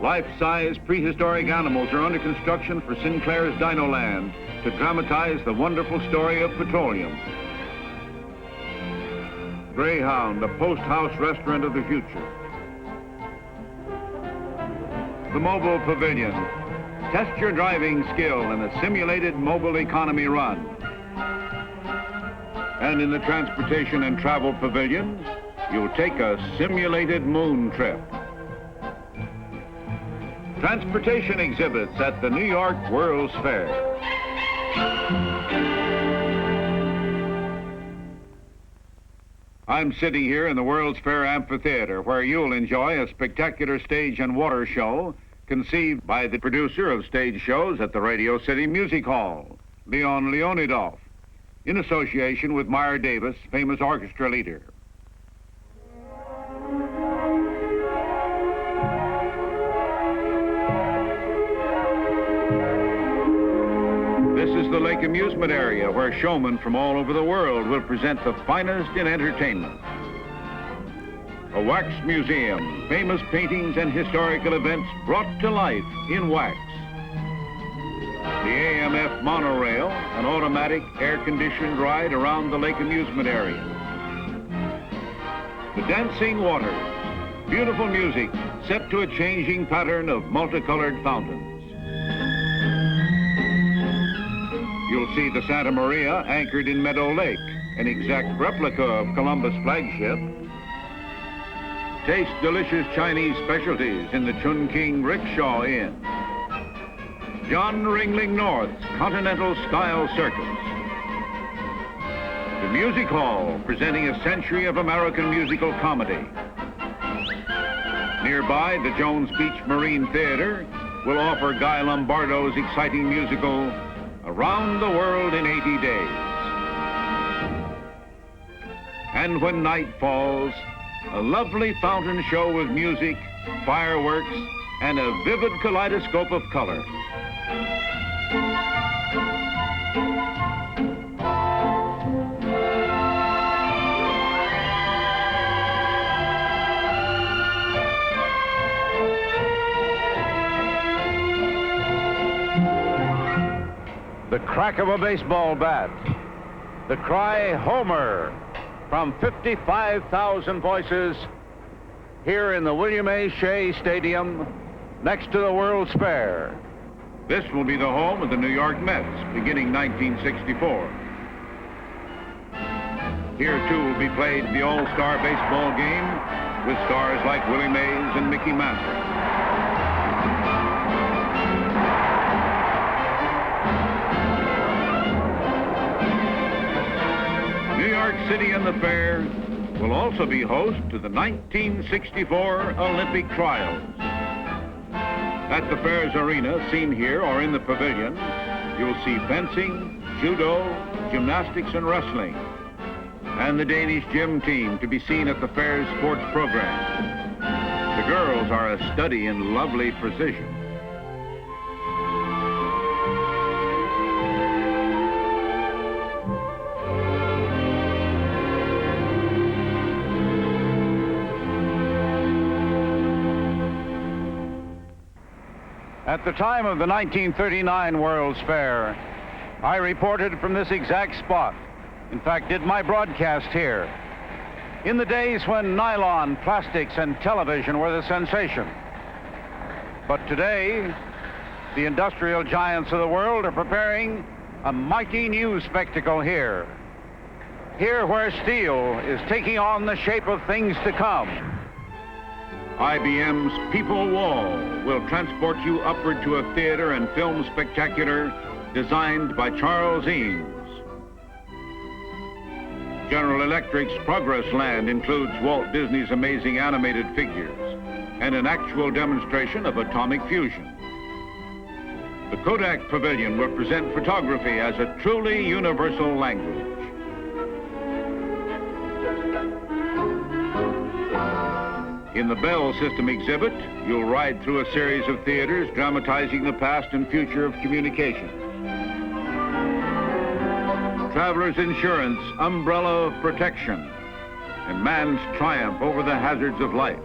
Life-size prehistoric animals are under construction for Sinclair's Dinoland to dramatize the wonderful story of petroleum. Greyhound, a post-house restaurant of the future. The Mobile Pavilion. Test your driving skill in a simulated mobile economy run. And in the Transportation and Travel Pavilion, you'll take a simulated moon trip. Transportation exhibits at the New York World's Fair. I'm sitting here in the World's Fair Amphitheater, where you'll enjoy a spectacular stage and water show conceived by the producer of stage shows at the Radio City Music Hall, Leon Leonidoff, in association with Meyer Davis, famous orchestra leader. This is the Lake Amusement Area, where showmen from all over the world will present the finest in entertainment. A wax museum, famous paintings and historical events brought to life in wax. The AMF monorail, an automatic air-conditioned ride around the Lake Amusement Area. The dancing waters, beautiful music set to a changing pattern of multicolored fountains. You'll see the Santa Maria anchored in Meadow Lake, an exact replica of Columbus' flagship. Taste delicious Chinese specialties in the Chunking Rickshaw Inn. John Ringling North's Continental-style Circus. The Music Hall, presenting a century of American musical comedy. Nearby, the Jones Beach Marine Theater will offer Guy Lombardo's exciting musical, Around the World in 80 Days. And when night falls, a lovely fountain show with music, fireworks, and a vivid kaleidoscope of color. The crack of a baseball bat, the cry, Homer, from 55,000 voices here in the William A. Shea Stadium next to the World's Fair. This will be the home of the New York Mets beginning 1964. Here, too, will be played the All-Star Baseball game with stars like Willie Mays and Mickey Mantle. New York City and the Fair will also be host to the 1964 Olympic Trials. At the Fair's arena, seen here or in the pavilion, you'll see fencing, judo, gymnastics, and wrestling, and the Danish gym team to be seen at the Fair's sports program. The girls are a study in lovely precision. At the time of the 1939 World's Fair, I reported from this exact spot. In fact, did my broadcast here. In the days when nylon, plastics, and television were the sensation. But today, the industrial giants of the world are preparing a mighty new spectacle here. Here where steel is taking on the shape of things to come. IBM's People Wall will transport you upward to a theater and film spectacular designed by Charles Eames. General Electric's Progress Land includes Walt Disney's amazing animated figures and an actual demonstration of atomic fusion. The Kodak Pavilion will present photography as a truly universal language. In the Bell System exhibit, you'll ride through a series of theaters dramatizing the past and future of communication. Traveler's Insurance, umbrella of protection, and man's triumph over the hazards of life.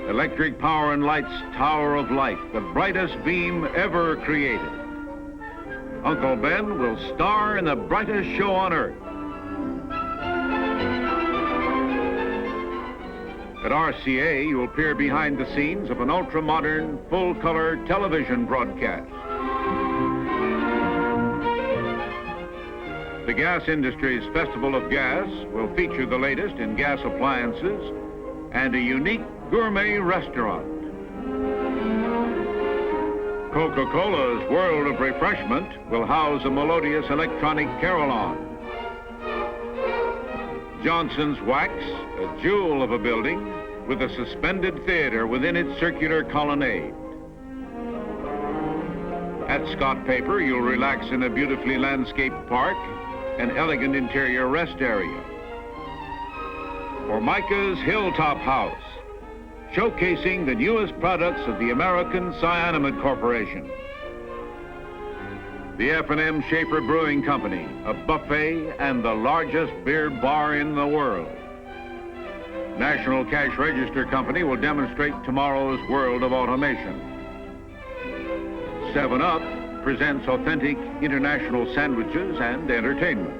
Electric Power and Light's Tower of Light, the brightest beam ever created. Uncle Ben will star in the brightest show on earth. At RCA, you'll peer behind the scenes of an ultra-modern, full-color television broadcast. The gas industry's Festival of Gas will feature the latest in gas appliances and a unique gourmet restaurant. Coca-Cola's World of Refreshment will house a melodious electronic carillon. Johnson's Wax, a jewel of a building with a suspended theater within its circular colonnade. At Scott Paper, you'll relax in a beautifully landscaped park, an elegant interior rest area. Formica's Hilltop House, showcasing the newest products of the American Cyanamide Corporation. The F&M Schaefer Brewing Company, a buffet and the largest beer bar in the world. National Cash Register Company will demonstrate tomorrow's world of automation. 7-Up presents authentic international sandwiches and entertainment.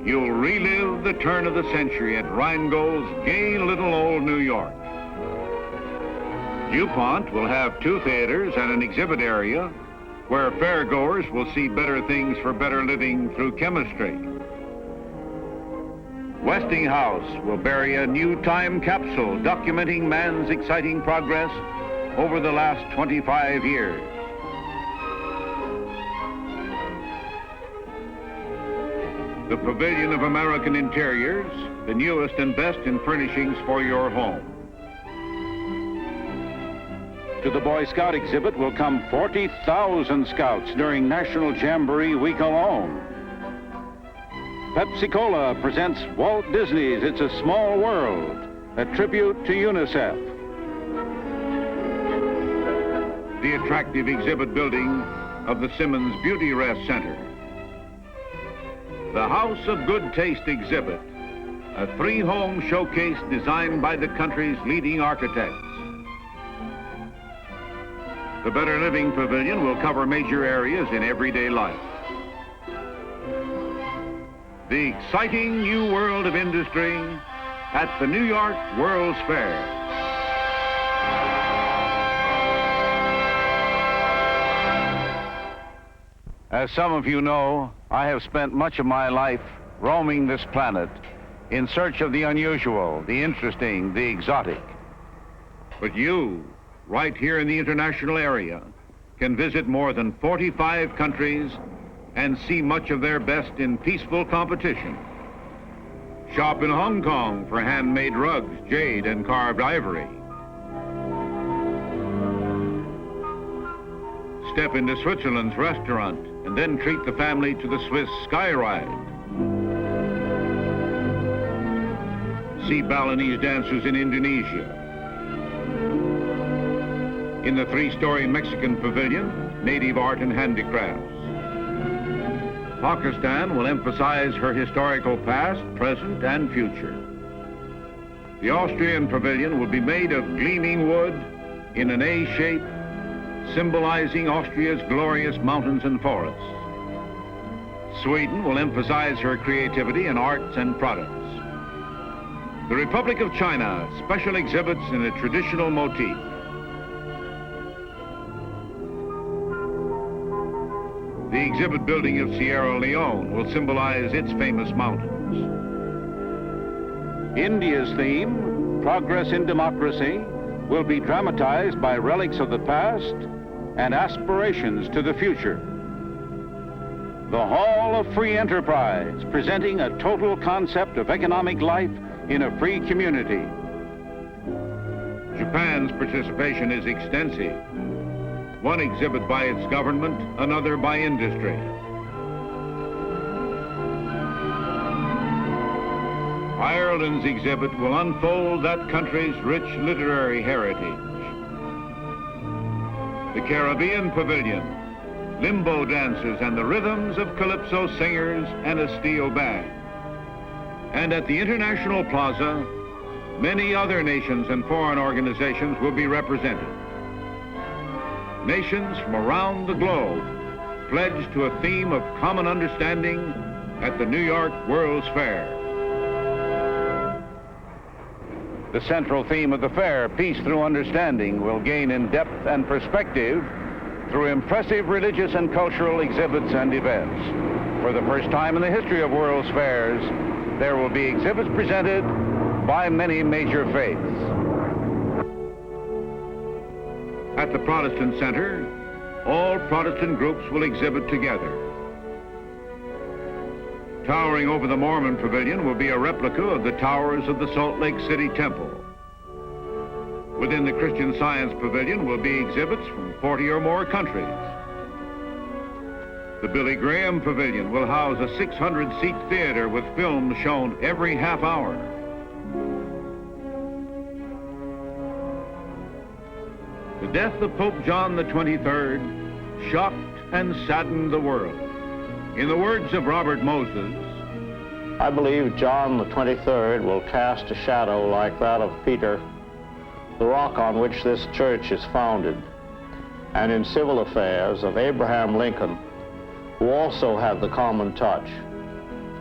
You'll relive the turn of the century at Rheingold's gay little old New York. DuPont will have 2 theaters and an exhibit area where fairgoers will see better things for better living through chemistry. Westinghouse will bury a new time capsule documenting man's exciting progress over the last 25 years. The Pavilion of American Interiors, the newest and best in furnishings for your home. To the Boy Scout exhibit will come 40,000 Scouts during National Jamboree Week alone. Pepsi-Cola presents Walt Disney's It's a Small World, a tribute to UNICEF. The attractive exhibit building of the Simmons Beauty Rest Center. The House of Good Taste exhibit, a 3-home showcase designed by the country's leading architects. The Better Living Pavilion will cover major areas in everyday life. The exciting new world of industry at the New York World's Fair. As some of you know, I have spent much of my life roaming this planet in search of the unusual, the interesting, the exotic. But you, right here in the international area, can visit more than 45 countries and see much of their best in peaceful competition. Shop in Hong Kong for handmade rugs, jade, and carved ivory. Step into Switzerland's restaurant and then treat the family to the Swiss Sky Ride. See Balinese dancers in Indonesia. In the 3-story Mexican pavilion, native art and handicrafts. Pakistan will emphasize her historical past, present, and future. The Austrian pavilion will be made of gleaming wood in an A shape, symbolizing Austria's glorious mountains and forests. Sweden will emphasize her creativity in arts and products. The Republic of China, special exhibits in a traditional motif. The exhibit building of Sierra Leone will symbolize its famous mountains. India's theme, Progress in Democracy, will be dramatized by relics of the past and aspirations to the future. The Hall of Free Enterprise, presenting a total concept of economic life in a free community. Japan's participation is extensive. One exhibit by its government, another by industry. Ireland's exhibit will unfold that country's rich literary heritage. The Caribbean Pavilion, limbo dancers and the rhythms of calypso singers and a steel band. And at the International Plaza, many other nations and foreign organizations will be represented. Nations from around the globe pledged to a theme of common understanding at the New York World's Fair. The central theme of the fair, Peace Through Understanding, will gain in depth and perspective through impressive religious and cultural exhibits and events. For the first time in the history of World's Fairs, there will be exhibits presented by many major faiths. At the Protestant Center, all Protestant groups will exhibit together. Towering over the Mormon Pavilion will be a replica of the towers of the Salt Lake City Temple. Within the Christian Science Pavilion will be exhibits from 40 or more countries. The Billy Graham Pavilion will house a 600-seat theater with films shown every half hour. The death of Pope John XXIII shocked and saddened the world. In the words of Robert Moses, I believe John the 23rd will cast a shadow like that of Peter, the rock on which this church is founded, and in civil affairs of Abraham Lincoln, who also had the common touch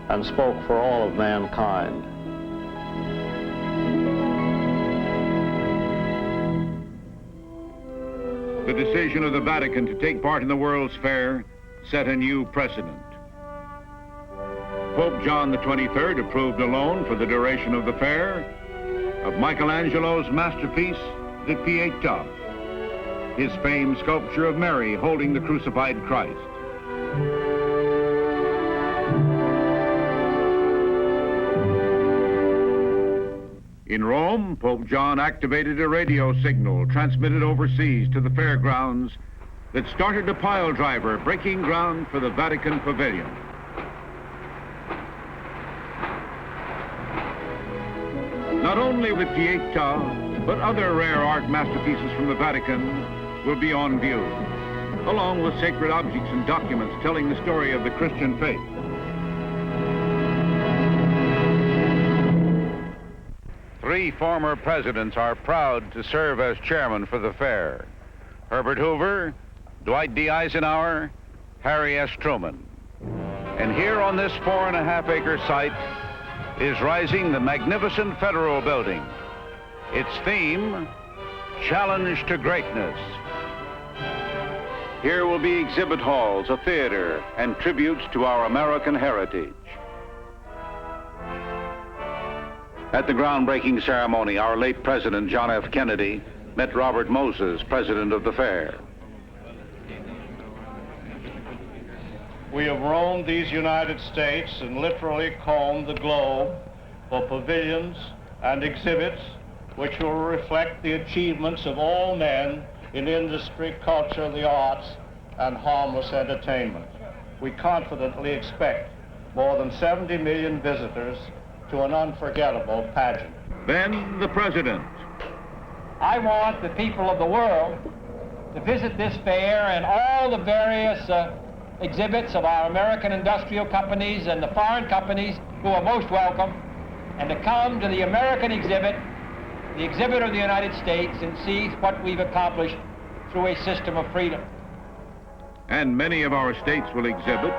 and spoke for all of mankind. The decision of the Vatican to take part in the World's Fair set a new precedent. Pope John the 23rd approved a loan for the duration of the fair of Michelangelo's masterpiece, the Pietà, his famed sculpture of Mary holding the crucified Christ. In Rome, Pope John activated a radio signal transmitted overseas to the fairgrounds that started a pile driver breaking ground for the Vatican Pavilion. Not only with Pietà, but other rare art masterpieces from the Vatican will be on view, along with sacred objects and documents telling the story of the Christian faith. Three former presidents are proud to serve as chairman for the fair: Herbert Hoover, Dwight D. Eisenhower, Harry S. Truman. And here on this 4.5-acre site is rising the magnificent Federal Building. Its theme, Challenge to Greatness. Here will be exhibit halls, a theater, and tributes to our American heritage. At the groundbreaking ceremony, our late President John F. Kennedy met Robert Moses, president of the fair. We have roamed these United States and literally combed the globe for pavilions and exhibits which will reflect the achievements of all men in industry, culture, the arts, and harmless entertainment. We confidently expect more than 70 million visitors to an unforgettable pageant. Then the president. I want the people of the world to visit this fair and all the various exhibits of our American industrial companies and the foreign companies who are most welcome, and to come to the American exhibit, the exhibit of the United States, and see what we've accomplished through a system of freedom. And many of our states will exhibit.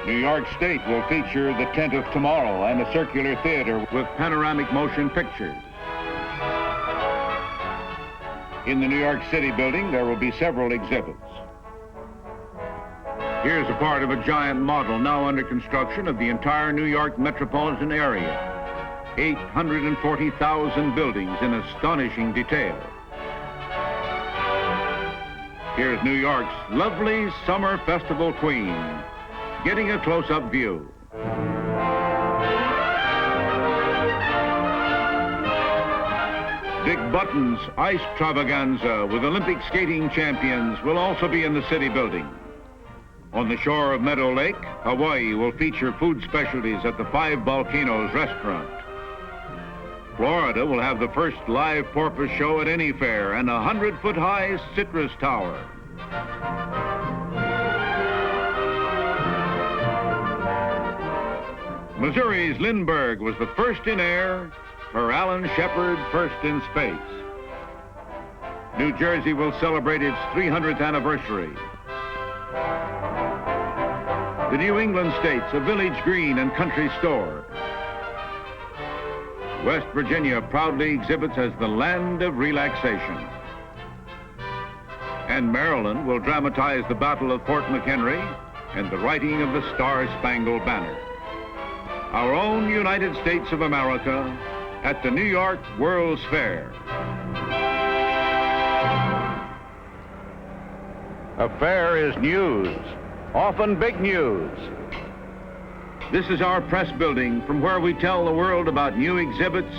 New York State will feature the Tent of Tomorrow and a circular theater with panoramic motion pictures. In the New York City building, there will be several exhibits. Here's a part of a giant model now under construction of the entire New York metropolitan area. 840,000 buildings in astonishing detail. Here's New York's lovely summer festival queen, getting a close-up view. Dick Button's Ice Travaganza with Olympic skating champions will also be in the city building. On the shore of Meadow Lake, Hawaii will feature food specialties at the Five Volcanoes restaurant. Florida will have the first live porpoise show at any fair and a 100-foot-high citrus tower. Missouri's Lindbergh was the first in air, her Alan Shepard first in space. New Jersey will celebrate its 300th anniversary. The New England states, a village green and country store. West Virginia proudly exhibits as the land of relaxation. And Maryland will dramatize the Battle of Fort McHenry and the writing of the Star-Spangled Banner. Our own United States of America at the New York World's Fair. A fair is news, often big news. This is our press building from where we tell the world about new exhibits,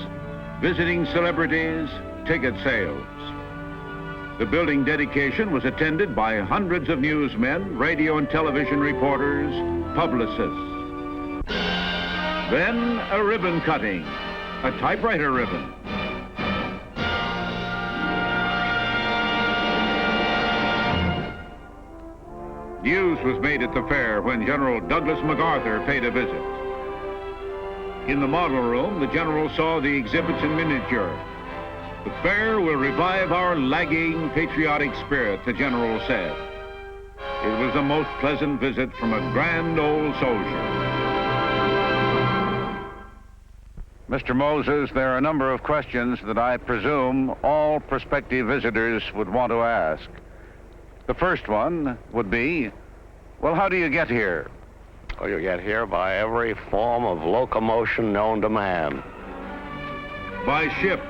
visiting celebrities, ticket sales. The building dedication was attended by hundreds of newsmen, radio and television reporters, publicists. Then a ribbon cutting, a typewriter ribbon. News was made at the fair when General Douglas MacArthur paid a visit. In the model room, the general saw the exhibits in miniature. The fair will revive our lagging patriotic spirit, the general said. It was a most pleasant visit from a grand old soldier. Mr. Moses, there are a number of questions that I presume all prospective visitors would want to ask. The first one would be, well, how do you get here? Well, you get here by every form of locomotion known to man. By ship,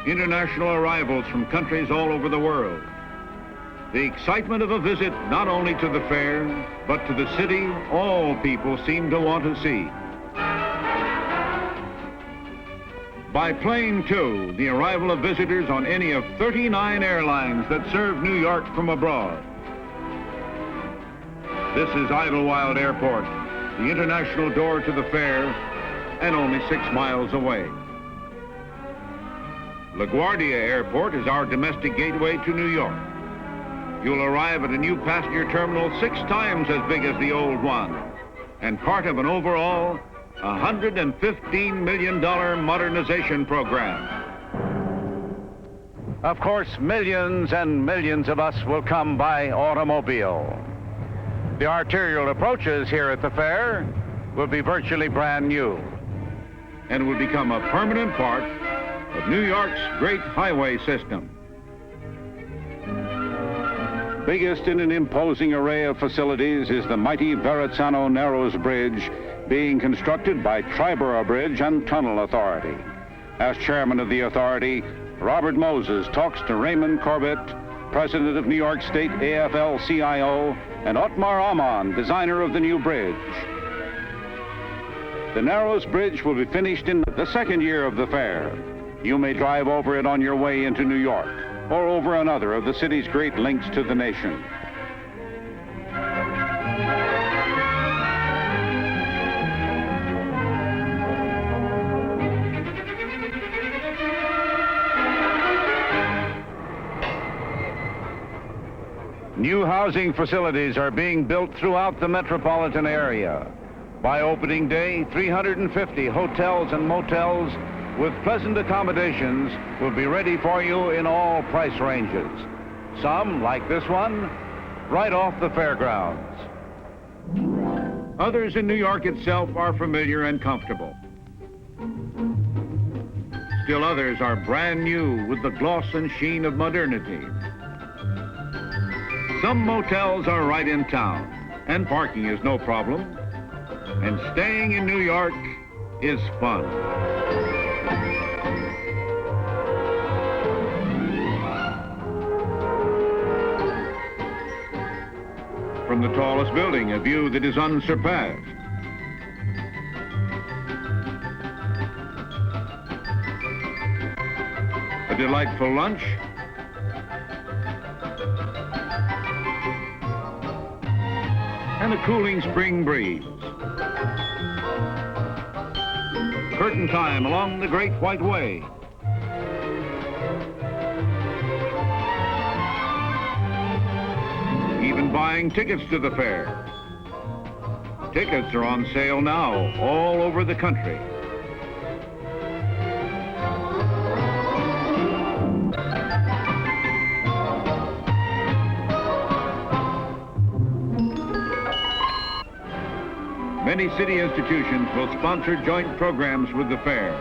international arrivals from countries all over the world. The excitement of a visit not only to the fair, but to the city all people seem to want to see. By plane, too, the arrival of visitors on any of 39 airlines that serve New York from abroad. This is Idlewild Airport, the international door to the fair, and only 6 miles away. LaGuardia Airport is our domestic gateway to New York. You'll arrive at a new passenger terminal 6 times as big as the old one, and part of an overall $115 million modernization program. Of course, millions and millions of us will come by automobile. The arterial approaches here at the fair will be virtually brand new and will become a permanent part of New York's great highway system. Biggest in an imposing array of facilities is the mighty Verrazzano Narrows Bridge, being constructed by Triborough Bridge and Tunnel Authority. As chairman of the authority, Robert Moses talks to Raymond Corbett, president of New York State AFL-CIO, and Otmar Ammann, designer of the new bridge. The Narrows Bridge will be finished in the 2nd year of the fair. You may drive over it on your way into New York, or over another of the city's great links to the nation. New housing facilities are being built throughout the metropolitan area. By opening day, 350 hotels and motels with pleasant accommodations will be ready for you in all price ranges. Some, like this one, right off the fairgrounds. Others in New York itself are familiar and comfortable. Still others are brand new with the gloss and sheen of modernity. Some motels are right in town, and parking is no problem. And staying in New York is fun. From the tallest building, a view that is unsurpassed. A delightful lunch. And a cooling spring breeze. Curtain time along the Great White Way. Even buying tickets to the fair. Tickets are on sale now all over the country. Many city institutions will sponsor joint programs with the fair.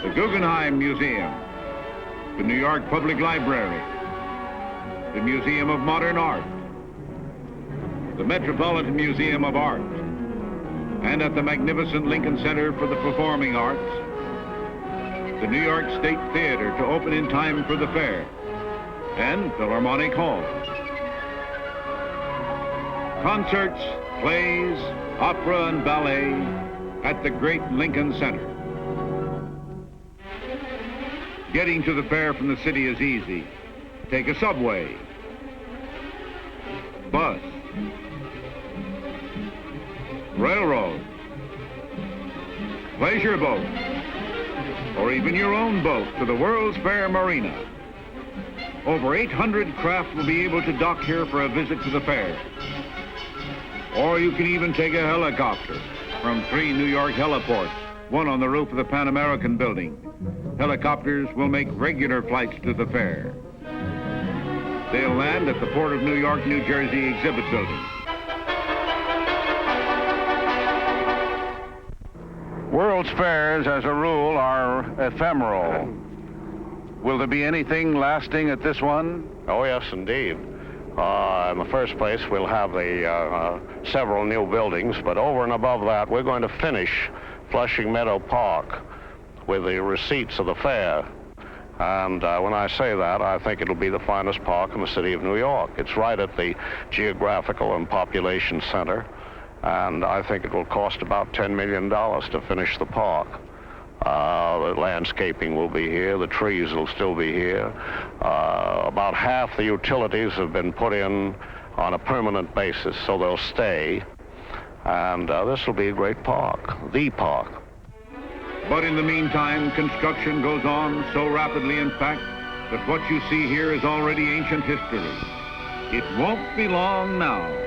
The Guggenheim Museum, the New York Public Library, the Museum of Modern Art, the Metropolitan Museum of Art, and at the magnificent Lincoln Center for the Performing Arts, the New York State Theater to open in time for the fair, and Philharmonic Hall. Concerts, plays, opera and ballet at the great Lincoln Center. Getting to the fair from the city is easy. Take a subway, bus, railroad, pleasure boat, or even your own boat to the World's Fair Marina. Over 800 craft will be able to dock here for a visit to the fair. Or you can even take a helicopter from 3 New York heliports, one on the roof of the Pan American building. Helicopters will make regular flights to the fair. They'll land at the Port of New York, New Jersey exhibit building. World's fairs, as a rule, are ephemeral. Will there be anything lasting at this one? Oh, yes, indeed. In the first place, we'll have several new buildings, but over and above that, we're going to finish Flushing Meadow Park with the receipts of the fair. And when I say that, I think it'll be the finest park in the city of New York. It's right at the geographical and population center, and I think it will cost about $10 million to finish the park. The landscaping will be here, the trees will still be here. About half the utilities have been put in on a permanent basis, so they'll stay. And this will be a great park, the park. But in the meantime, construction goes on so rapidly, in fact, that what you see here is already ancient history. It won't be long now.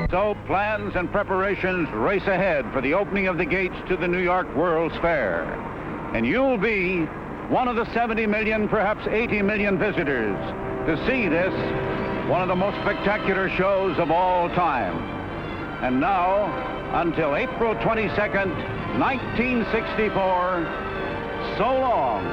So plans and preparations race ahead for the opening of the gates to the New York World's Fair. And you'll be one of the 70 million, perhaps 80 million visitors to see this, one of the most spectacular shows of all time. And now, until April 22nd, 1964, so long.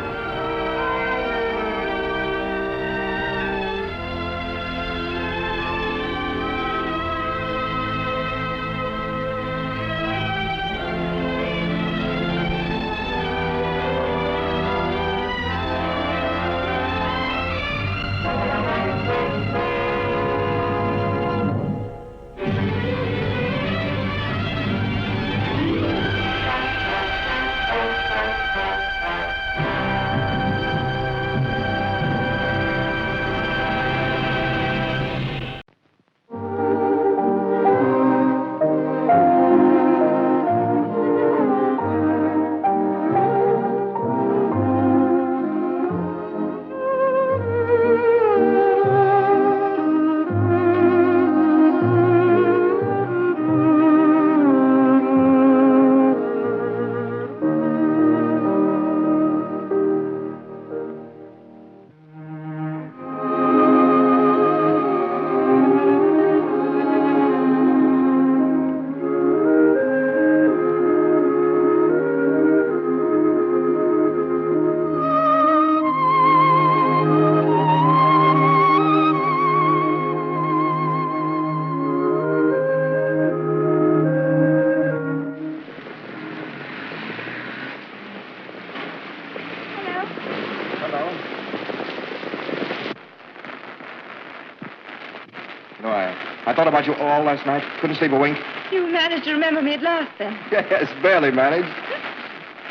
I thought about you all last night. Couldn't sleep a wink. You managed to remember me at last, then. Yes, barely managed.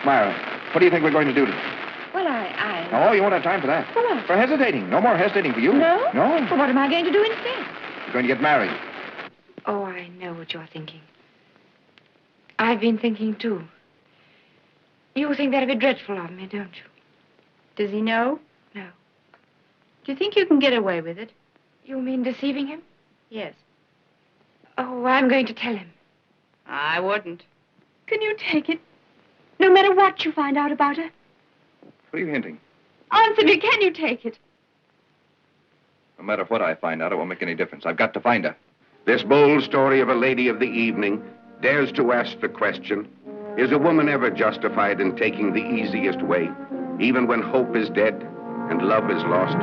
Myra, what do you think we're going to do today? Well, Oh, you won't have time for that. For what? For hesitating. No more hesitating for you. No? No. Well, what am I going to do instead? You're going to get married. Oh, I know what you're thinking. I've been thinking, too. You think that'd be dreadful of me, don't you? Does he know? No. Do you think you can get away with it? You mean deceiving him? Yes. Oh, I'm going to tell him. I wouldn't. Can you take it? No matter what you find out about her? What are you hinting? Answer me, can you take it? No matter what I find out, it won't make any difference. I've got to find her. This bold story of a lady of the evening dares to ask the question, is a woman ever justified in taking the easiest way, even when hope is dead and love is lost?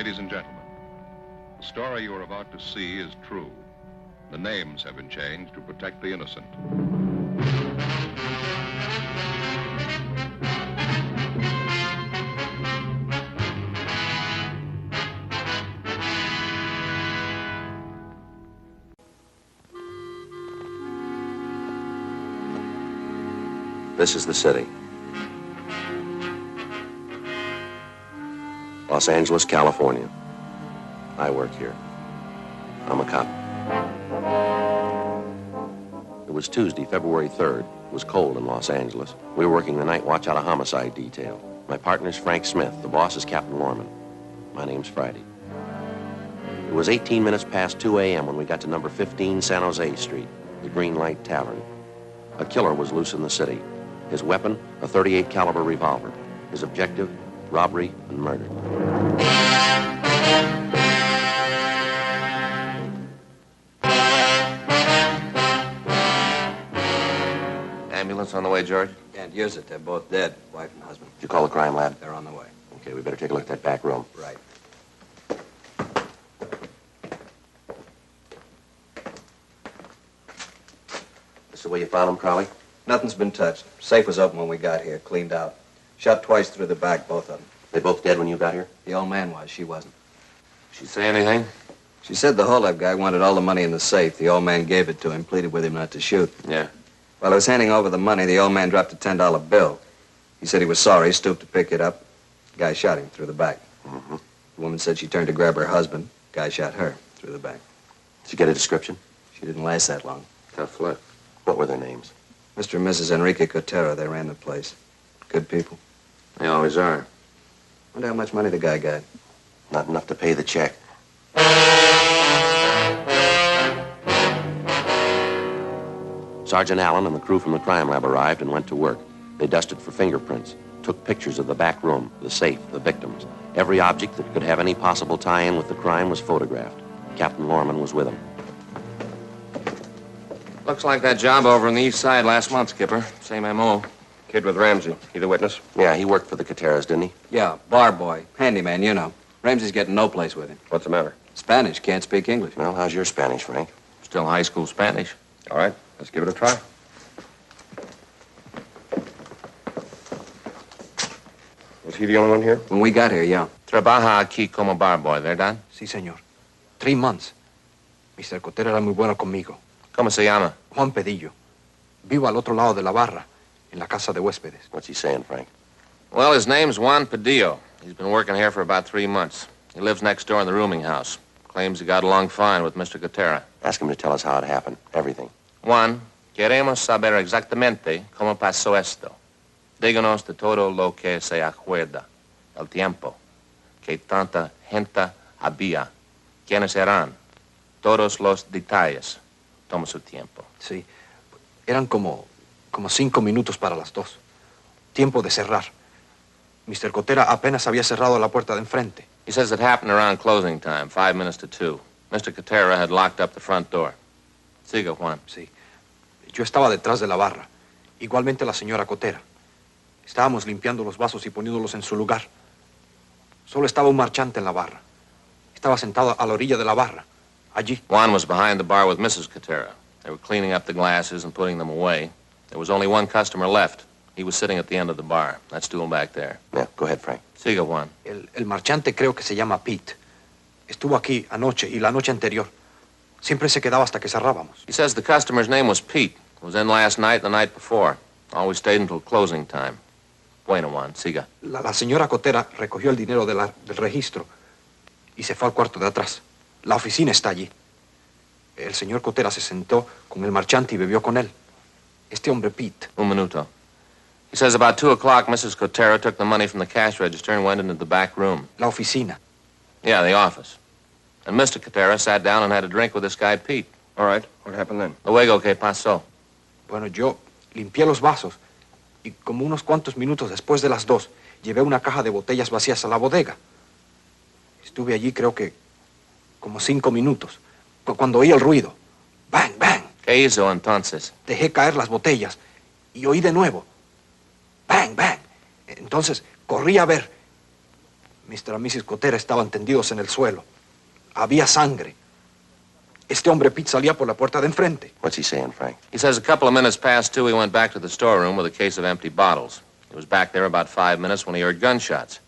Ladies and gentlemen, the story you are about to see is true. The names have been changed to protect the innocent. This is the city. Los Angeles, California. I work here. I'm a cop. It was Tuesday, February 3rd. It was cold in Los Angeles. We were working the night watch out of homicide detail. My partner's Frank Smith. The boss is Captain Lorman. My name's Friday. It was 18 minutes past 2 a.m. when we got to number 15 San Jose Street, the Green Light Tavern. A killer was loose in the city. His weapon, a .38 caliber revolver. His objective, robbery and murder. Ambulance on the way, George? Can't use it. They're both dead, wife and husband. Did you call the crime lab? They're on the way. Okay, we better take a look at that back room. Right. This the way you found him, Crowley? Nothing's been touched. Safe was open when we got here, cleaned out. Shot twice through the back, both of them. They both dead when you got here? The old man was. She wasn't. She say anything? She said the holdup guy wanted all the money in the safe. The old man gave it to him, pleaded with him not to shoot. Yeah. While he was handing over the money, the old man dropped a $10 bill. He said he was sorry, stooped to pick it up. The guy shot him through the back. Mm-hmm. The woman said she turned to grab her husband. The guy shot her through the back. Did you get a description? She didn't last that long. Tough luck. What were their names? Mr. and Mrs. Enrique Cotero. They ran the place. Good people. They always are. Wonder how much money the guy got. Not enough to pay the check. Sergeant Allen and the crew from the crime lab arrived and went to work. They dusted for fingerprints, took pictures of the back room, the safe, the victims. Every object that could have any possible tie-in with the crime was photographed. Captain Lorman was with them. Looks like that job over on the east side last month, Skipper. Same M.O. Kid with Ramsey. He the witness? Yeah, he worked for the Cateras, didn't he? Yeah, bar boy, handyman, you know. Ramsey's getting no place with him. What's the matter? Spanish, can't speak English. Well, how's your Spanish, Frank? Still high school Spanish. All right, let's give it a try. Was he the only one here? When we got here, yeah. Trabaja aquí como bar boy, ¿verdad? Sí, señor. 3 months. Mr. Cotero era muy bueno conmigo. ¿Cómo se llama? Juan Pedillo. Vivo al otro lado de la barra, en la casa de huéspedes. What's he saying, Frank? Well, his name's Juan Pedillo. He's been working here for about 3 months. He lives next door in the rooming house. Claims he got along fine with Mr. Cotera. Ask him to tell us how it happened. Everything. Juan, queremos saber exactamente cómo pasó esto. Díganos de todo lo que se acuerda. El tiempo. Que tanta gente había. ¿Quiénes eran? Todos los detalles. Toma su tiempo. Sí. Eran como 5 minutos para las 2. Tiempo de cerrar. Mr. Cotera apenas había cerrado la puerta de enfrente. He says it happened around closing time, 5 minutes to 2. Mr. Cotera had locked up the front door. Siga, Juan. Sí. Yo estaba detrás de la barra. Igualmente la señora Cotera. Estábamos limpiando los vasos y poniéndolos en su lugar. Solo estaba un marchante en la barra. Estaba sentado a la orilla de la barra. Allí. Juan was behind the bar with Mrs. Cotera. They were cleaning up the glasses and putting them away. There was only one customer left. He was sitting at the end of the bar. That stool back there. Yeah, go ahead, Frank. Siga, Juan. El marchante creo que se llama Pete. Estuvo aquí anoche y la noche anterior. Siempre se quedaba hasta que cerrábamos. He says the customer's name was Pete. Was in last night and the night before. Always stayed until closing time. Bueno, Juan, siga. La señora Cotera recogió el dinero del registro y se fue al cuarto de atrás. La oficina está allí. El señor Cotera se sentó con el marchante y bebió con él. Este hombre, Pete. Un minuto. He says about 2 o'clock, Mrs. Cotera took the money from the cash register and went into the back room. La oficina. Yeah, the office. And Mr. Cotera sat down and had a drink with this guy, Pete. All right. What happened then? Luego, ¿qué pasó? Bueno, yo limpié los vasos y como unos cuantos minutos después de las 2, llevé una caja de botellas vacías a la bodega. Estuve allí creo que como 5 minutos, cuando oí el ruido. ¡Bang, bang! ¿Qué hizo entonces? Dejé caer las botellas y oí de nuevo. ¡Bang, bang! Entonces corrí a ver. Mr. and Mrs. Cotera estaban tendidos en el suelo. Había sangre. Este hombre Pete salía por la puerta de enfrente. What's he saying, Frank? He says a couple of minutes past 2, he went back to the storeroom with a case of empty bottles. He was back there about 5 minutes when he heard gunshots.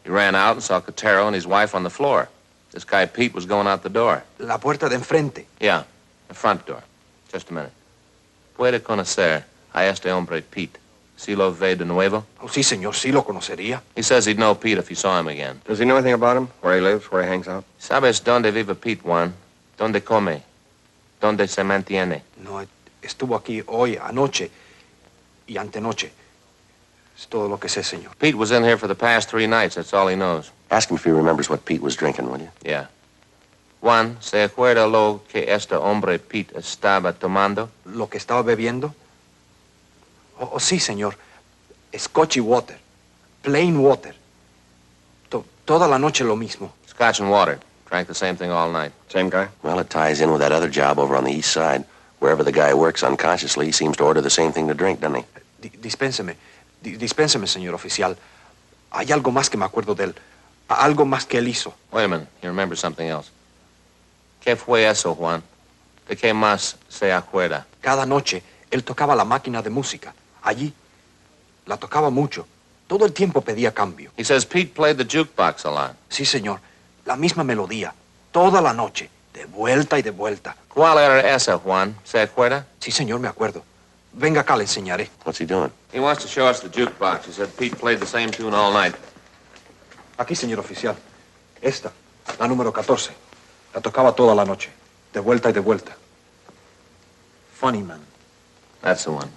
He ran out and saw Cotero and his wife on the floor. This guy Pete was going out the door. La puerta de enfrente. Yeah, the front door. Just a minute. ¿Puede conocer a este hombre Pete? ¿Sí lo ve de nuevo? Oh, sí, señor, sí lo conocería. He says he'd know Pete if he saw him again. Does he know anything about him? Where he lives, where he hangs out? ¿Sabes dónde vive Pete, Juan? ¿Dónde come? ¿Dónde se mantiene? No, estuvo aquí hoy, anoche y antenoche. Es todo lo que sé, señor. Pete was in here for the past 3 nights. That's all he knows. Ask him if he remembers what Pete was drinking, will you? Yeah. Juan, ¿se acuerda lo que este hombre Pete estaba tomando? ¿Lo que estaba bebiendo? Oh, sí, señor. Scotch y water. Plain water. Toda la noche lo mismo. Scotch and water. Drank the same thing all night. Same guy? Well, it ties in with that other job over on the east side. Wherever the guy works unconsciously, he seems to order the same thing to drink, doesn't he? Dispénseme, señor oficial. Hay algo más que me acuerdo de él. Algo más que él hizo. Wait a minute. He remembers something else. ¿Qué fue eso, Juan? ¿De qué más se acuerda? Cada noche, él tocaba la máquina de música. Allí. La tocaba mucho. Todo el tiempo pedía cambio. He says Pete played the jukebox a lot. Sí, señor. La misma melodía. Toda la noche. De vuelta y de vuelta. ¿Cuál era esa, Juan? ¿Se acuerda? Sí, señor, me acuerdo. Venga acá, le enseñaré. What's he doing? He wants to show us the jukebox. He said Pete played the same tune all night. Aquí, señor oficial. Esta, la número 14. La tocaba toda la noche. De vuelta y de vuelta. Funny Man. That's the one.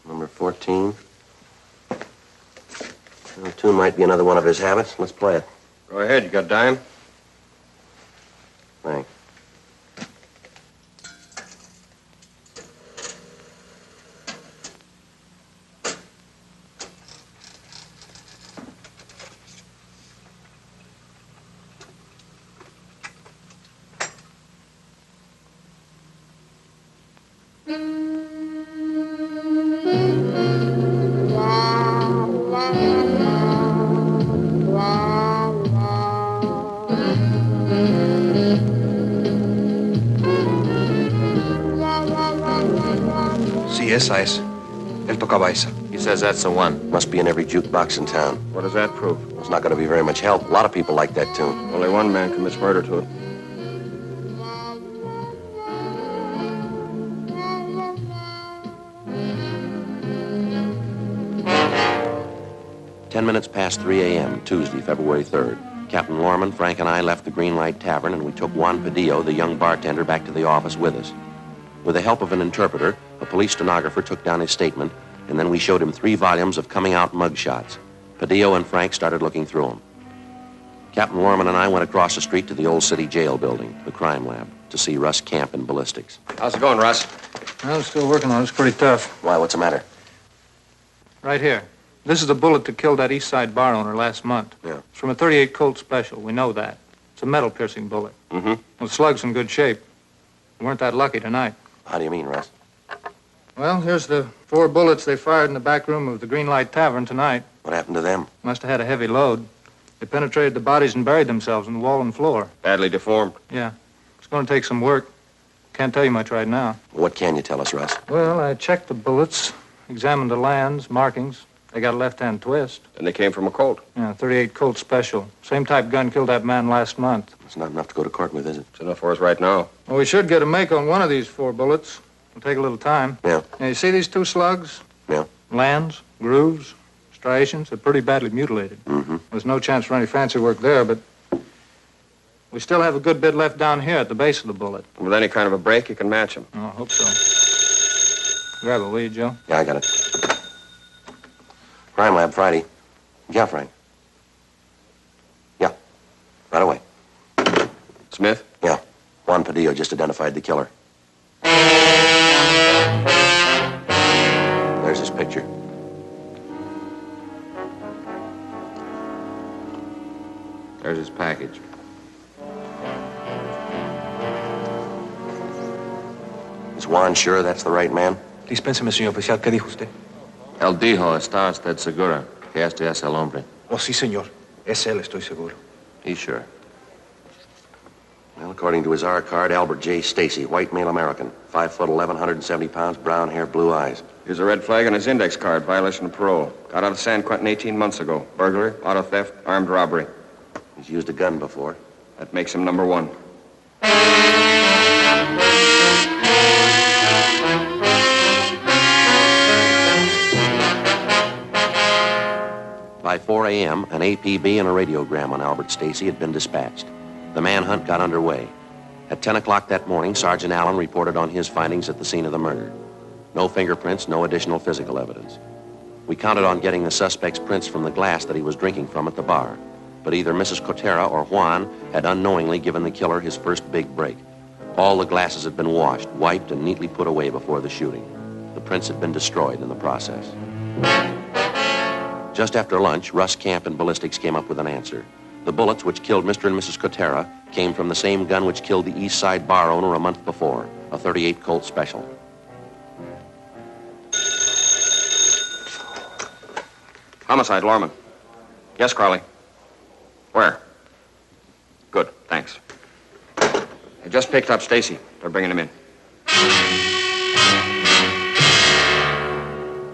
Number 14. The tune might be another one of his habits. Let's play it. Go ahead. You got dime? Thanks. Sí, esa es. Él tocaba esa. He says that's the one. Must be in every jukebox in town. What does that prove? It's not going to be very much help. A lot of people like that tune. Only one man commits murder to it. Ten minutes past 3 a.m., Tuesday, February 3rd. Captain Lorman, Frank, and I left the Green Light Tavern, and we took Juan Padillo, the young bartender, back to the office with us. With the help of an interpreter, a police stenographer took down his statement, and then we showed him 3 volumes of coming-out mugshots. Padillo and Frank started looking through them. Captain Lorman and I went across the street to the old city jail building, the crime lab, to see Russ Camp in ballistics. How's it going, Russ? I'm still working on it. It's pretty tough. Why, what's the matter? Right here. This is the bullet that killed that East Side bar owner last month. Yeah. It's from a .38 Colt Special. We know that. It's a metal-piercing bullet. Mm-hmm. The slug's in good shape. We weren't that lucky tonight. How do you mean, Russ? Well, here's the 4 bullets they fired in the back room of the Green Light Tavern tonight. What happened to them? Must have had a heavy load. They penetrated the bodies and buried themselves in the wall and floor. Badly deformed. Yeah. It's going to take some work. Can't tell you much right now. What can you tell us, Russ? Well, I checked the bullets, examined the lands, markings. They got a left-hand twist. And they came from a Colt. Yeah, .38 Colt Special. Same type gun killed that man last month. It's not enough to go to court with, is it? It's enough for us right now. Well, we should get a make on one of these 4 bullets. It'll take a little time. Yeah. Now, you see these 2 slugs? Yeah. Lands, grooves, striations. They're pretty badly mutilated. Mm-hmm. There's no chance for any fancy work there, but we still have a good bit left down here at the base of the bullet. With any kind of a break, you can match them. Oh, I hope so. Grab it, will you, Joe? Yeah, I got it. Crime lab, Friday. Yeah, Frank. Yeah. Right away. Smith? Yeah. Juan Padillo just identified the killer. There's his picture. There's his package. Is Juan sure that's the right man? Dispénseme, señor oficial. ¿Qué dijo usted? Él dijo, está usted segura que este es el hombre. Oh, sí, señor. Es él, estoy seguro. He's sure. Well, according to his R card, Albert J. Stacy, white male American, 5'11", 170 pounds, brown hair, blue eyes. Here's a red flag on his index card, violation of parole. Got out of San Quentin 18 months ago. Burglary, auto theft, armed robbery. He's used a gun before. That makes him number one. By 4 a.m., an APB and a radiogram on Albert Stacy had been dispatched. The manhunt got underway. At 10 o'clock that morning, Sergeant Allen reported on his findings at the scene of the murder. No fingerprints, no additional physical evidence. We counted on getting the suspect's prints from the glass that he was drinking from at the bar. But either Mrs. Cotera or Juan had unknowingly given the killer his first big break. All the glasses had been washed, wiped, and neatly put away before the shooting. The prints had been destroyed in the process. Just after lunch, Russ Camp and ballistics came up with an answer. The bullets which killed Mr. and Mrs. Cotera came from the same gun which killed the East Side bar owner a month before, a .38 Colt Special. Homicide, Lorman. Yes, Crowley. Where? Good, thanks. I just picked up Stacy. They're bringing him in.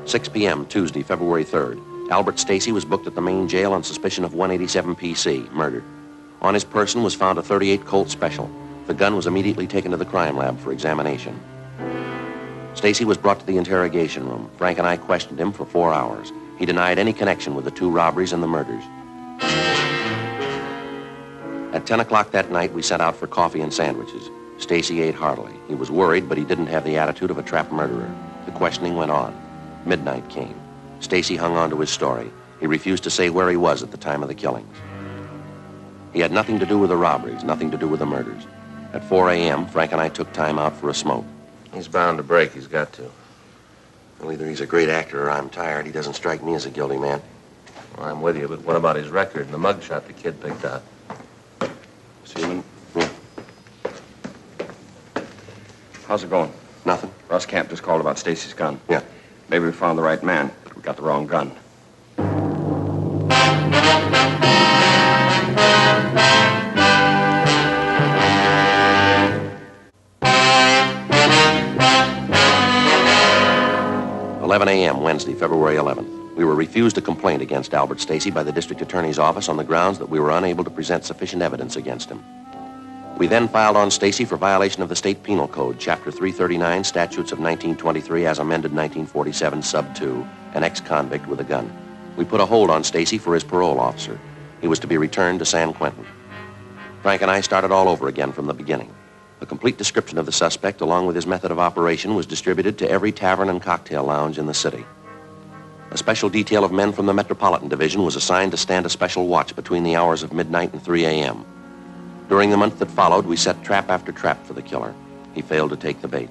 6 p.m., Tuesday, February 3rd. Albert Stacy was booked at the main jail on suspicion of 187 PC, murder. On his person was found a .38 Colt Special. The gun was immediately taken to the crime lab for examination. Stacy was brought to the interrogation room. Frank and I questioned him for 4 hours. He denied any connection with the two robberies and the murders. At 10 o'clock that night, we set out for coffee and sandwiches. Stacy ate heartily. He was worried, but he didn't have the attitude of a trapped murderer. The questioning went on. Midnight came. Stacy hung on to his story. He refused to say where he was at the time of the killings. He had nothing to do with the robberies, nothing to do with the murders. At 4 a.m., Frank and I took time out for a smoke. He's bound to break. He's got to. Well, either he's a great actor or I'm tired. He doesn't strike me as a guilty man. Well, I'm with you, but what about his record and the mugshot the kid picked out? See him? Yeah. How's it going? Nothing. Russ Camp just called about Stacy's gun. Yeah. Maybe we found the right man, but we got the wrong gun. .11 a.m., Wednesday, February 11th. We were refused a complaint against Albert Stacy by the district attorney's office on the grounds that we were unable to present sufficient evidence against him. We then filed on Stacy for violation of the State Penal Code, Chapter 339, Statutes of 1923, as amended 1947, Sub 2, an ex-convict with a gun. We put a hold on Stacy for his parole officer. He was to be returned to San Quentin. Frank and I started all over again from the beginning. A complete description of the suspect, along with his method of operation, was distributed to every tavern and cocktail lounge in the city. A special detail of men from the Metropolitan Division was assigned to stand a special watch between the hours of midnight and 3 a.m. During the month that followed, we set trap after trap for the killer. He failed to take the bait.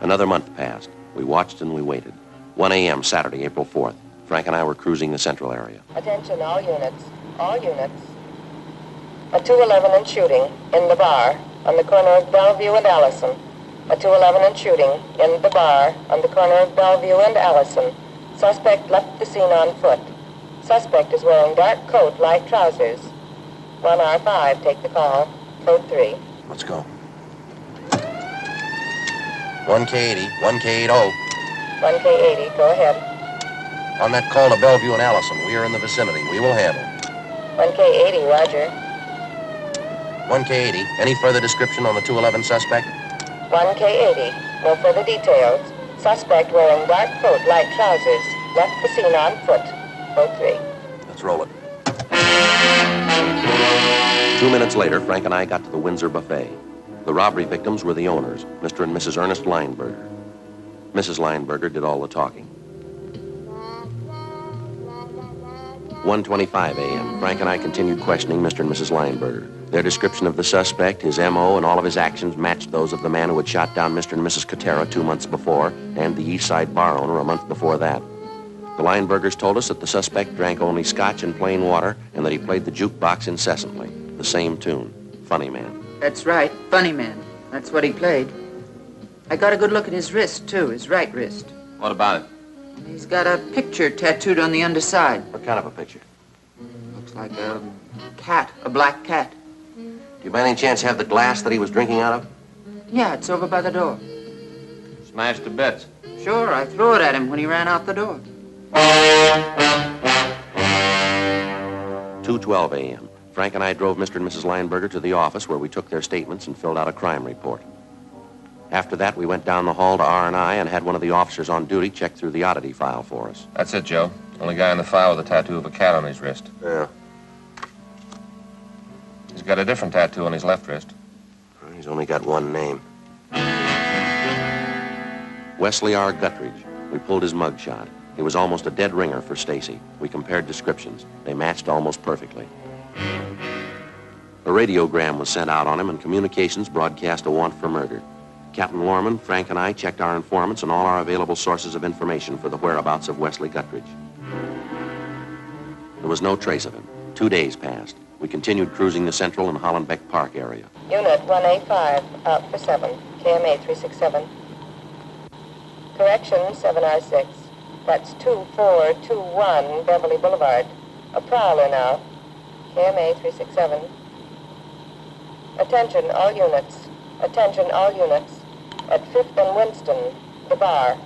Another month passed. We watched and we waited. 1 a.m. Saturday, April 4th. Frank and I were cruising the central area. Attention, all units. All units. A 211 and shooting in the bar on the corner of Bellevue and Allison. A 211 and shooting in the bar on the corner of Bellevue and Allison. Suspect left the scene on foot. Suspect is wearing dark coat, light trousers. 1R5, take the call. Code 3. Let's go. 1K80, 1K80. 1K80, go ahead. On that call to Bellevue and Allison, we are in the vicinity. We will handle. 1K80, roger. 1K80, any further description on the 211 suspect? 1K80, no further details. Suspect wearing dark coat, light trousers. Left the scene on foot. Code 3. Let's roll it. 2 minutes later, Frank and I got to the Windsor Buffet. The robbery victims were the owners, Mr. and Mrs. Ernest Lineberger. Mrs. Lineberger did all the talking. 1:25 a.m. Frank and I continued questioning Mr. and Mrs. Lineberger. Their description of the suspect, his M.O., and all of his actions matched those of the man who had shot down Mr. and Mrs. Cotera 2 months before, and the East Side bar owner a month before that. The Linebergers told us that the suspect drank only scotch and plain water, and that he played the jukebox incessantly. The same tune, Funny Man. That's right, Funny Man. That's what he played. I got a good look at his wrist, too, his right wrist. What about it? He's got a picture tattooed on the underside. What kind of a picture? Looks like a cat, a black cat. Do you by any chance have the glass that he was drinking out of? Yeah, it's over by the door. Smashed to bits. Sure, I threw it at him when he ran out the door. 2:12 a.m. Frank and I drove Mr. and Mrs. Lineberger to the office where we took their statements and filled out a crime report. After that, we went down the hall to R&I and had one of the officers on duty check through the oddity file for us. That's it, Joe. Only guy in the file with a tattoo of a cat on his wrist. Yeah. He's got a different tattoo on his left wrist. He's only got one name. Wesley R. Guttridge. We pulled his mugshot. He was almost a dead ringer for Stacy. We compared descriptions. They matched almost perfectly. A radiogram was sent out on him, and communications broadcast a warrant for murder. Captain Lorman, Frank, and I checked our informants and all our available sources of information for the whereabouts of Wesley Guttridge. There was no trace of him. 2 days passed. We continued cruising the Central and Hollenbeck Park area. Unit 1A5, out for 7, KMA 367. Correction, 7R6. That's 2421 Beverly Boulevard. A prowler now, KMA 367. Attention all units. Attention all units. At 5th and Winston, the bar,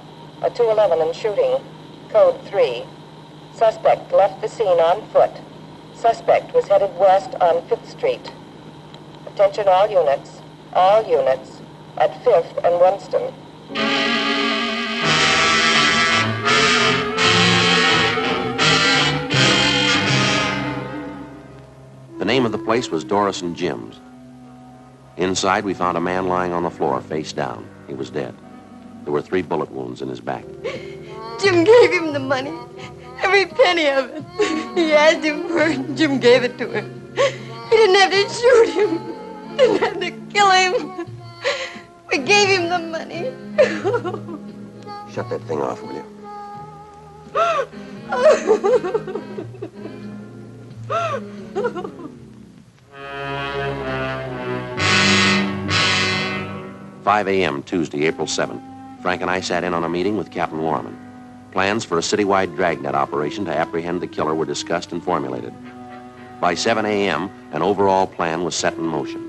a 211 and shooting, code 3. Suspect left the scene on foot. Suspect was headed west on 5th Street. Attention all units, at 5th and Winston. The name of the place was Doris and Jim's. Inside, we found a man lying on the floor, face down. He was dead. There were 3 bullet wounds in his back. Jim gave him the money. Every penny of it. He asked him for it. Jim gave it to him. He didn't have to shoot him. Didn't have to kill him. We gave him the money. Shut that thing off, will you? 5 a.m. Tuesday, April 7th. Frank and I sat in on a meeting with Captain Lorman. Plans for a citywide Dragnet operation to apprehend the killer were discussed and formulated. By 7 a.m., an overall plan was set in motion.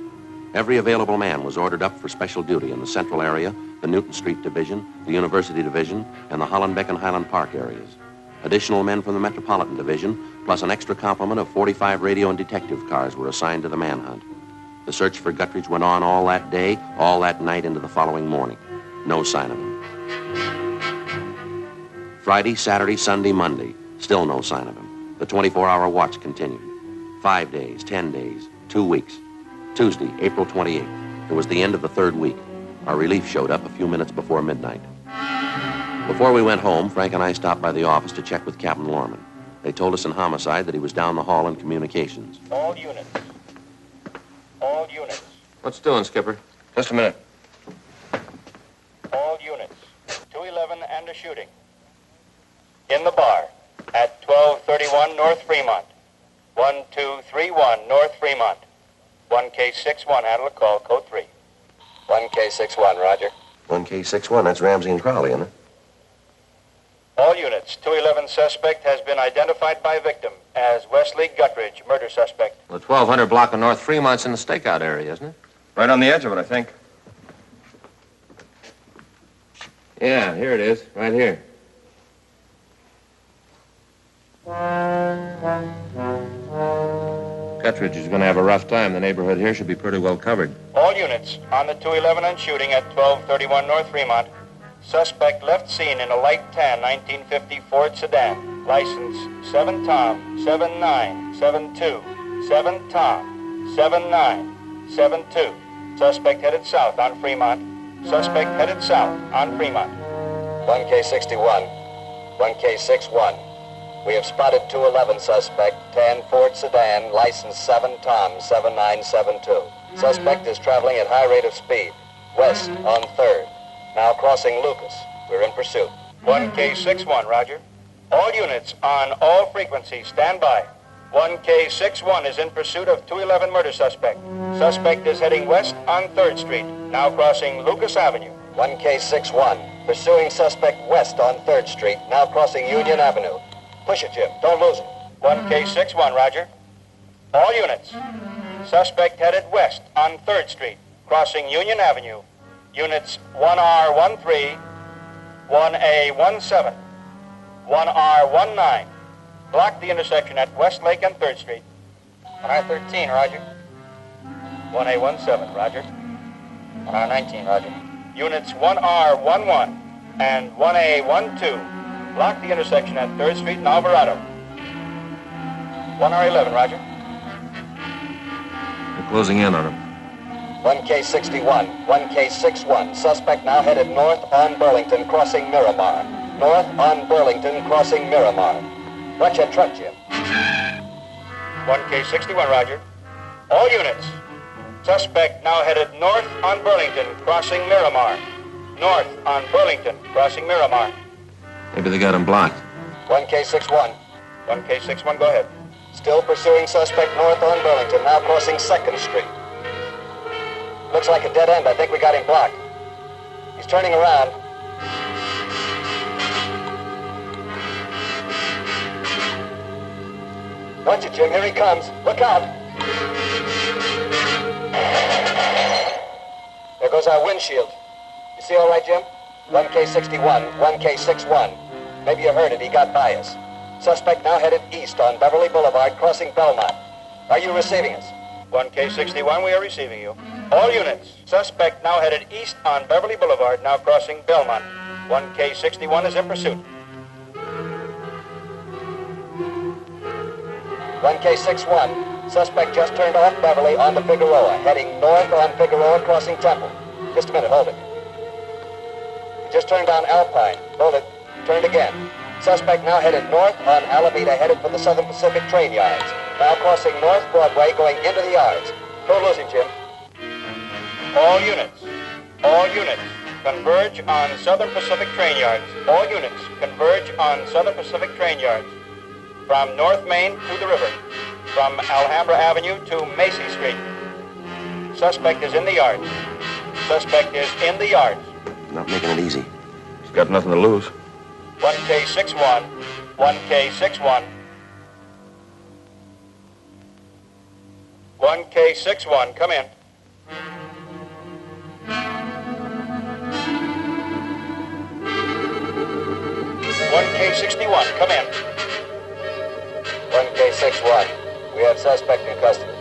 Every available man was ordered up for special duty in the Central area, the Newton Street Division, the University Division, and the Hollenbeck and Highland Park areas. Additional men from the Metropolitan Division, plus an extra complement of 45 radio and detective cars were assigned to the manhunt. The search for Guttridge went on all that day, all that night into the following morning. No sign of him. Friday, Saturday, Sunday, Monday. Still no sign of him. The 24-hour watch continued. 5 days, 10 days, 2 weeks. Tuesday, April 28th. It was the end of the 3rd week. Our relief showed up a few minutes before midnight. Before we went home, Frank and I stopped by the office to check with Captain Lorman. They told us in homicide that he was down the hall in communications. All units. All units. What's doing, Skipper? Just a minute. All units. 211 and a shooting. In the bar at 1231 North Fremont. 1231 North Fremont. 1K61, handle a call, code 3. 1K61, roger. 1K61, that's Ramsey and Crowley, isn't it? All units, 211 suspect has been identified by victim as Wesley Guttridge, murder suspect. The 1200 block of North Fremont's in the stakeout area, isn't it? Right on the edge of it, I think. Yeah, here it is, right here. Guttridge is going to have a rough time. The neighborhood here should be pretty well covered. All units on the 211 and shooting at 1231 North Fremont. Suspect left scene in a light tan 1950 Ford sedan. License 7 Tom 7972. 7 Tom 7972. Suspect headed south on Fremont. Suspect headed south on Fremont. 1K61. 1K61. We have spotted 211 suspect, tan Ford sedan, license 7 Tom 7972. Suspect is traveling at high rate of speed, west on 3rd. Now crossing Lucas. We're in pursuit. 1K61, roger. All units on all frequencies, stand by. 1K61 is in pursuit of 211 murder suspect. Suspect is heading west on 3rd Street, now crossing Lucas Avenue. 1K61, Pursuing suspect west on 3rd Street, now crossing Union Avenue. Push it, Jim. Don't lose it. 1K61, roger. All units. Suspect headed west on 3rd Street, crossing Union Avenue. Units 1R13, 1A17, 1R19. Block the intersection at Westlake and 3rd Street. 1R13, roger. 1A17, roger. 1R19, roger. Units 1R11 and 1A12. Block the intersection at 3rd Street and Alvarado. 1R11, roger. They're closing in on him. 1K61, 1K61. Suspect now headed north on Burlington, crossing Miramar. North on Burlington, crossing Miramar. Watch that truck, Jim. 1K61, roger. All units. Suspect now headed north on Burlington, crossing Miramar. North on Burlington, crossing Miramar. Maybe they got him blocked. 1K61. 1K61, go ahead. Still pursuing suspect north on Burlington, now crossing 2nd Street. Looks like a dead end. I think we got him blocked. He's turning around. Watch it, Jim. Here he comes. Look out. There goes our windshield. You see all right, Jim? 1K61, 1K61. Maybe you heard it. He got by us. Suspect now headed east on Beverly Boulevard, crossing Belmont. Are you receiving us? 1K61, we are receiving you. All units. Suspect now headed east on Beverly Boulevard, now crossing Belmont. 1K61 is in pursuit. 1K61. Suspect just turned off Beverly onto Figueroa, heading north on Figueroa, crossing Temple. Just a minute, hold it. He just turned down Alpine. Hold it. Turned again. Suspect now headed north on Alameda, headed for the Southern Pacific train yards. Now crossing North Broadway, going into the yards. Don't lose him, Jim. All units. All units. Converge on Southern Pacific train yards. All units. Converge on Southern Pacific train yards. From North Main to the river. From Alhambra Avenue to Macy Street. Suspect is in the yards. Suspect is in the yards. Not making it easy. He's got nothing to lose. 1K61. 1K61. 1K61, come in. .1K61, come in. 1K61. We have suspect in custody.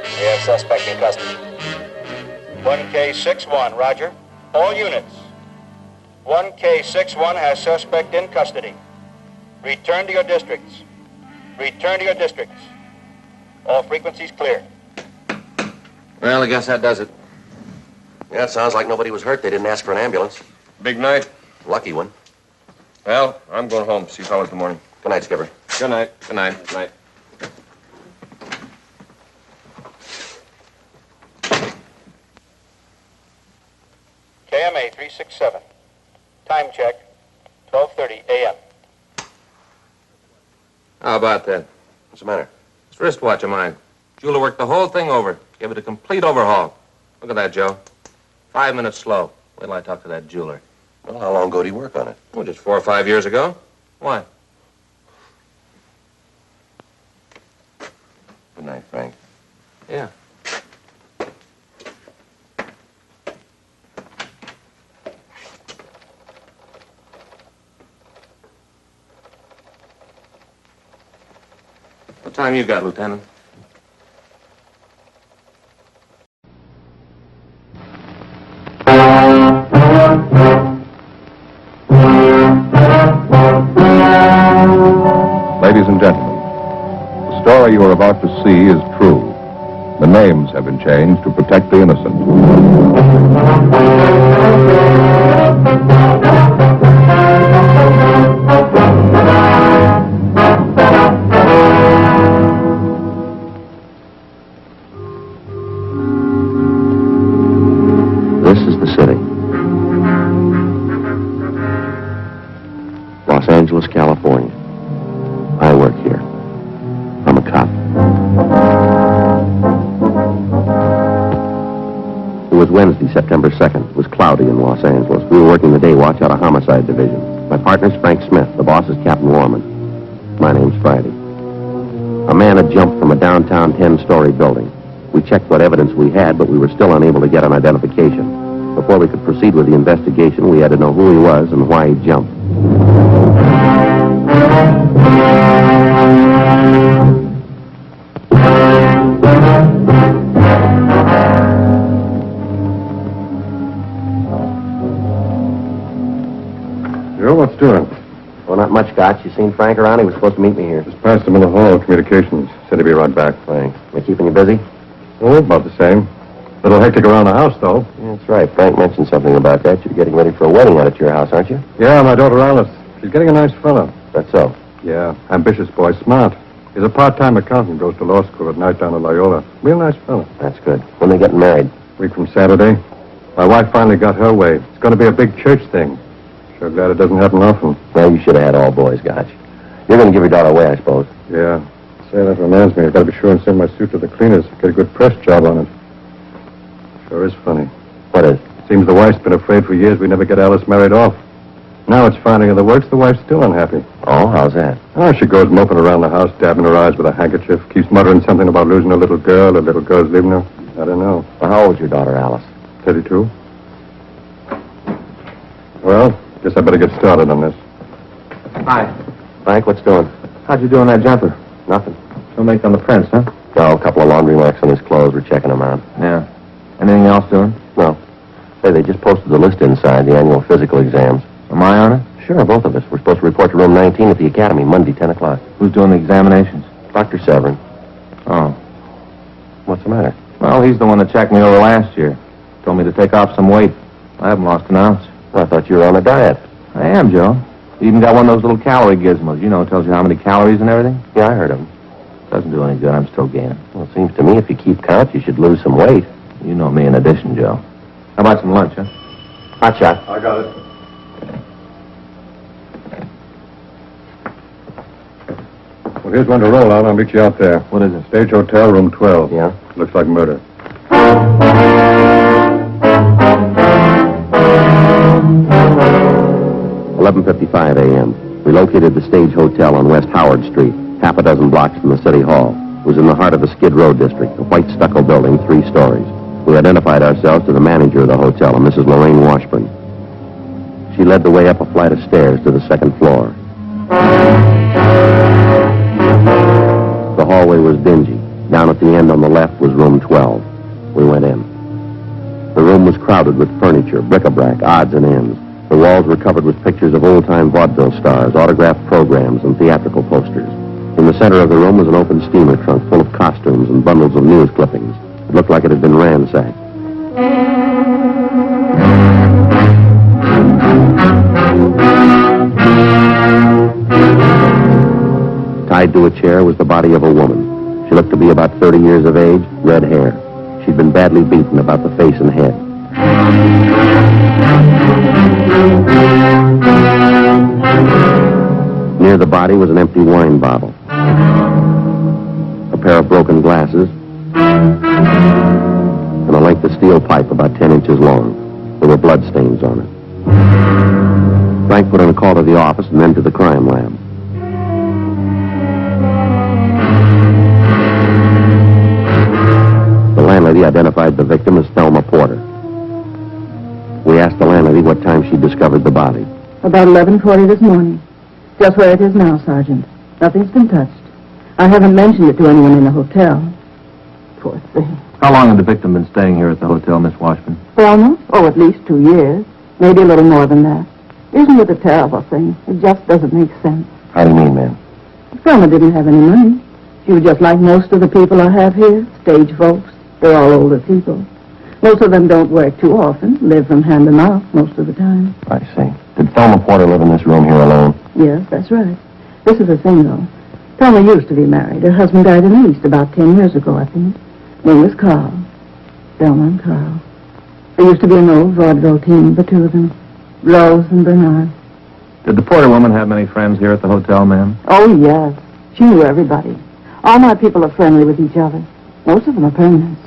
We have suspect in custody. 1K61, roger. All units. 1K61 has suspect in custody. Return to your districts. Return to your districts. All frequencies clear. Well, I guess that does it. Yeah, it sounds like nobody was hurt. They didn't ask for an ambulance. Big night. Lucky one. Well, I'm going home. See you fellas in the morning. Good night, Skipper. Good night. Good night. Good night. KMA 367. Time check, 12:30 a.m. How about that? What's the matter? This wristwatch of mine. Jeweler worked the whole thing over. Gave it a complete overhaul. Look at that, Joe. 5 minutes slow. Wait till I talk to that jeweler. Well, how long ago did he work on it? Oh, just 4 or 5 years ago. Why? Good night, Frank. Yeah. What time you got, Lieutenant? Ladies and gentlemen, the story you are about to see is true. The names have been changed to protect the innocent. This is the city. Los Angeles, California. I work here. I'm a cop. Who was Wednesday, September 2nd. It was cloudy in Los Angeles. We were working the day watch out of Homicide Division. My partner's Frank Smith. The boss is Captain Warman. My name's Friday. A man had jumped from a downtown 10-story building. We checked what evidence we had, but we were still unable to get an identification. Before we could proceed with the investigation, we had to know who he was and why he jumped. Joe, what's doing? Well, not much, Gotch. You seen Frank around? He was supposed to meet me here. Just passed him in the hall, communications. Said he'd be right back. Thanks. They keeping you busy? Oh, about the same. Little hectic around the house, though. Yeah, that's right. Frank mentioned something about that. You're getting ready for a wedding out at your house, aren't you? Yeah, my daughter Alice. She's getting a nice fellow. That's so. Yeah, ambitious boy, smart. He's a part-time accountant, goes to law school at night down at Loyola. Real nice fellow. That's good. When they getting married? Week from Saturday. My wife finally got her way. It's going to be a big church thing. Sure glad it doesn't happen often. Well, you should have had all boys, Gotch. You're going to give your daughter away, I suppose. Yeah. Say, that reminds me. I've got to be sure and send my suit to the cleaners. Get a good press job on it. Sure is funny. What is? Seems the wife's been afraid for years we never get Alice married off. Now it's finally in the works. The wife's still unhappy. Oh, how's that? Oh, she goes moping around the house, dabbing her eyes with a handkerchief, keeps muttering something about losing a little girl. The little girl's leaving her. I don't know. Well, how old's your daughter, Alice? 32. Well, guess I better get started on this. Hi. Frank, what's doing? How'd you do on that jumper? Nothing. No make on the prints, huh? No, a couple of laundry marks on his clothes. We're checking them out. Yeah. Anything else doing? No. Say, they just posted the list inside, the annual physical exams. Am I on it? Sure, both of us. We're supposed to report to room 19 at the academy Monday, 10 o'clock. Who's doing the examinations? Dr. Severin. Oh. What's the matter? Well, he's the one that checked me over last year. Told me to take off some weight. I haven't lost an ounce. Well, I thought you were on a diet. I am, Joe. You even got one of those little calorie gizmos. You know, it tells you how many calories and everything. Yeah, I heard of them. Doesn't do any good. I'm still gaining. Well, it seems to me if you keep count, you should lose some weight. You know me in addition, Joe. How about some lunch, huh? Hot shot. I got it. Well, here's one to roll out. I'll meet you out there. What is it? Stage Hotel, room 12. Yeah? Looks like murder. 11:55 a.m. We located the Stage Hotel on West Howard Street, half a dozen blocks from the City Hall. It was in the heart of the Skid Row district, a white stucco building, 3 stories. We identified ourselves to the manager of the hotel, a Mrs. Lorraine Washburn. She led the way up a flight of stairs to the 2nd floor. The hallway was dingy. Down at the end on the left was room 12. We went in. The room was crowded with furniture, bric-a-brac, odds and ends. The walls were covered with pictures of old-time vaudeville stars, autographed programs, and theatrical posters. In the center of the room was an open steamer trunk full of costumes and bundles of news clippings. It looked like it had been ransacked. Tied to a chair was the body of a woman. She looked to be about 30 years of age, red hair. She'd been badly beaten about the face and head. Near the body was an empty wine bottle, a pair of broken glasses, and a length of steel pipe about 10 inches long. There were bloodstains on it. Frank put in a call to the office and then to the crime lab. The landlady identified the victim as Thelma Porter. We asked the landlady what time she discovered the body. About 11:40 this morning. Just where it is now, Sergeant. Nothing's been touched. I haven't mentioned it to anyone in the hotel. Poor thing. How long had the victim been staying here at the hotel, Miss Washburn? Thelma? Oh, at least 2 years. Maybe a little more than that. Isn't it a terrible thing? It just doesn't make sense. How do you mean, ma'am? Thelma didn't have any money. She was just like most of the people I have here. Stage folks. They're all older people. Most of them don't work too often. Live from hand to mouth most of the time. I see. Did Thelma Porter live in this room here alone? Yes, that's right. This is the thing, though. Thelma used to be married. Her husband died in the East about 10 years ago, I think. Name was Carl. Thelma and Carl. There used to be an old vaudeville team, the two of them. Rose and Bernard. Did the Porter woman have many friends here at the hotel, ma'am? Oh, yes. She knew everybody. All my people are friendly with each other. Most of them are permanents.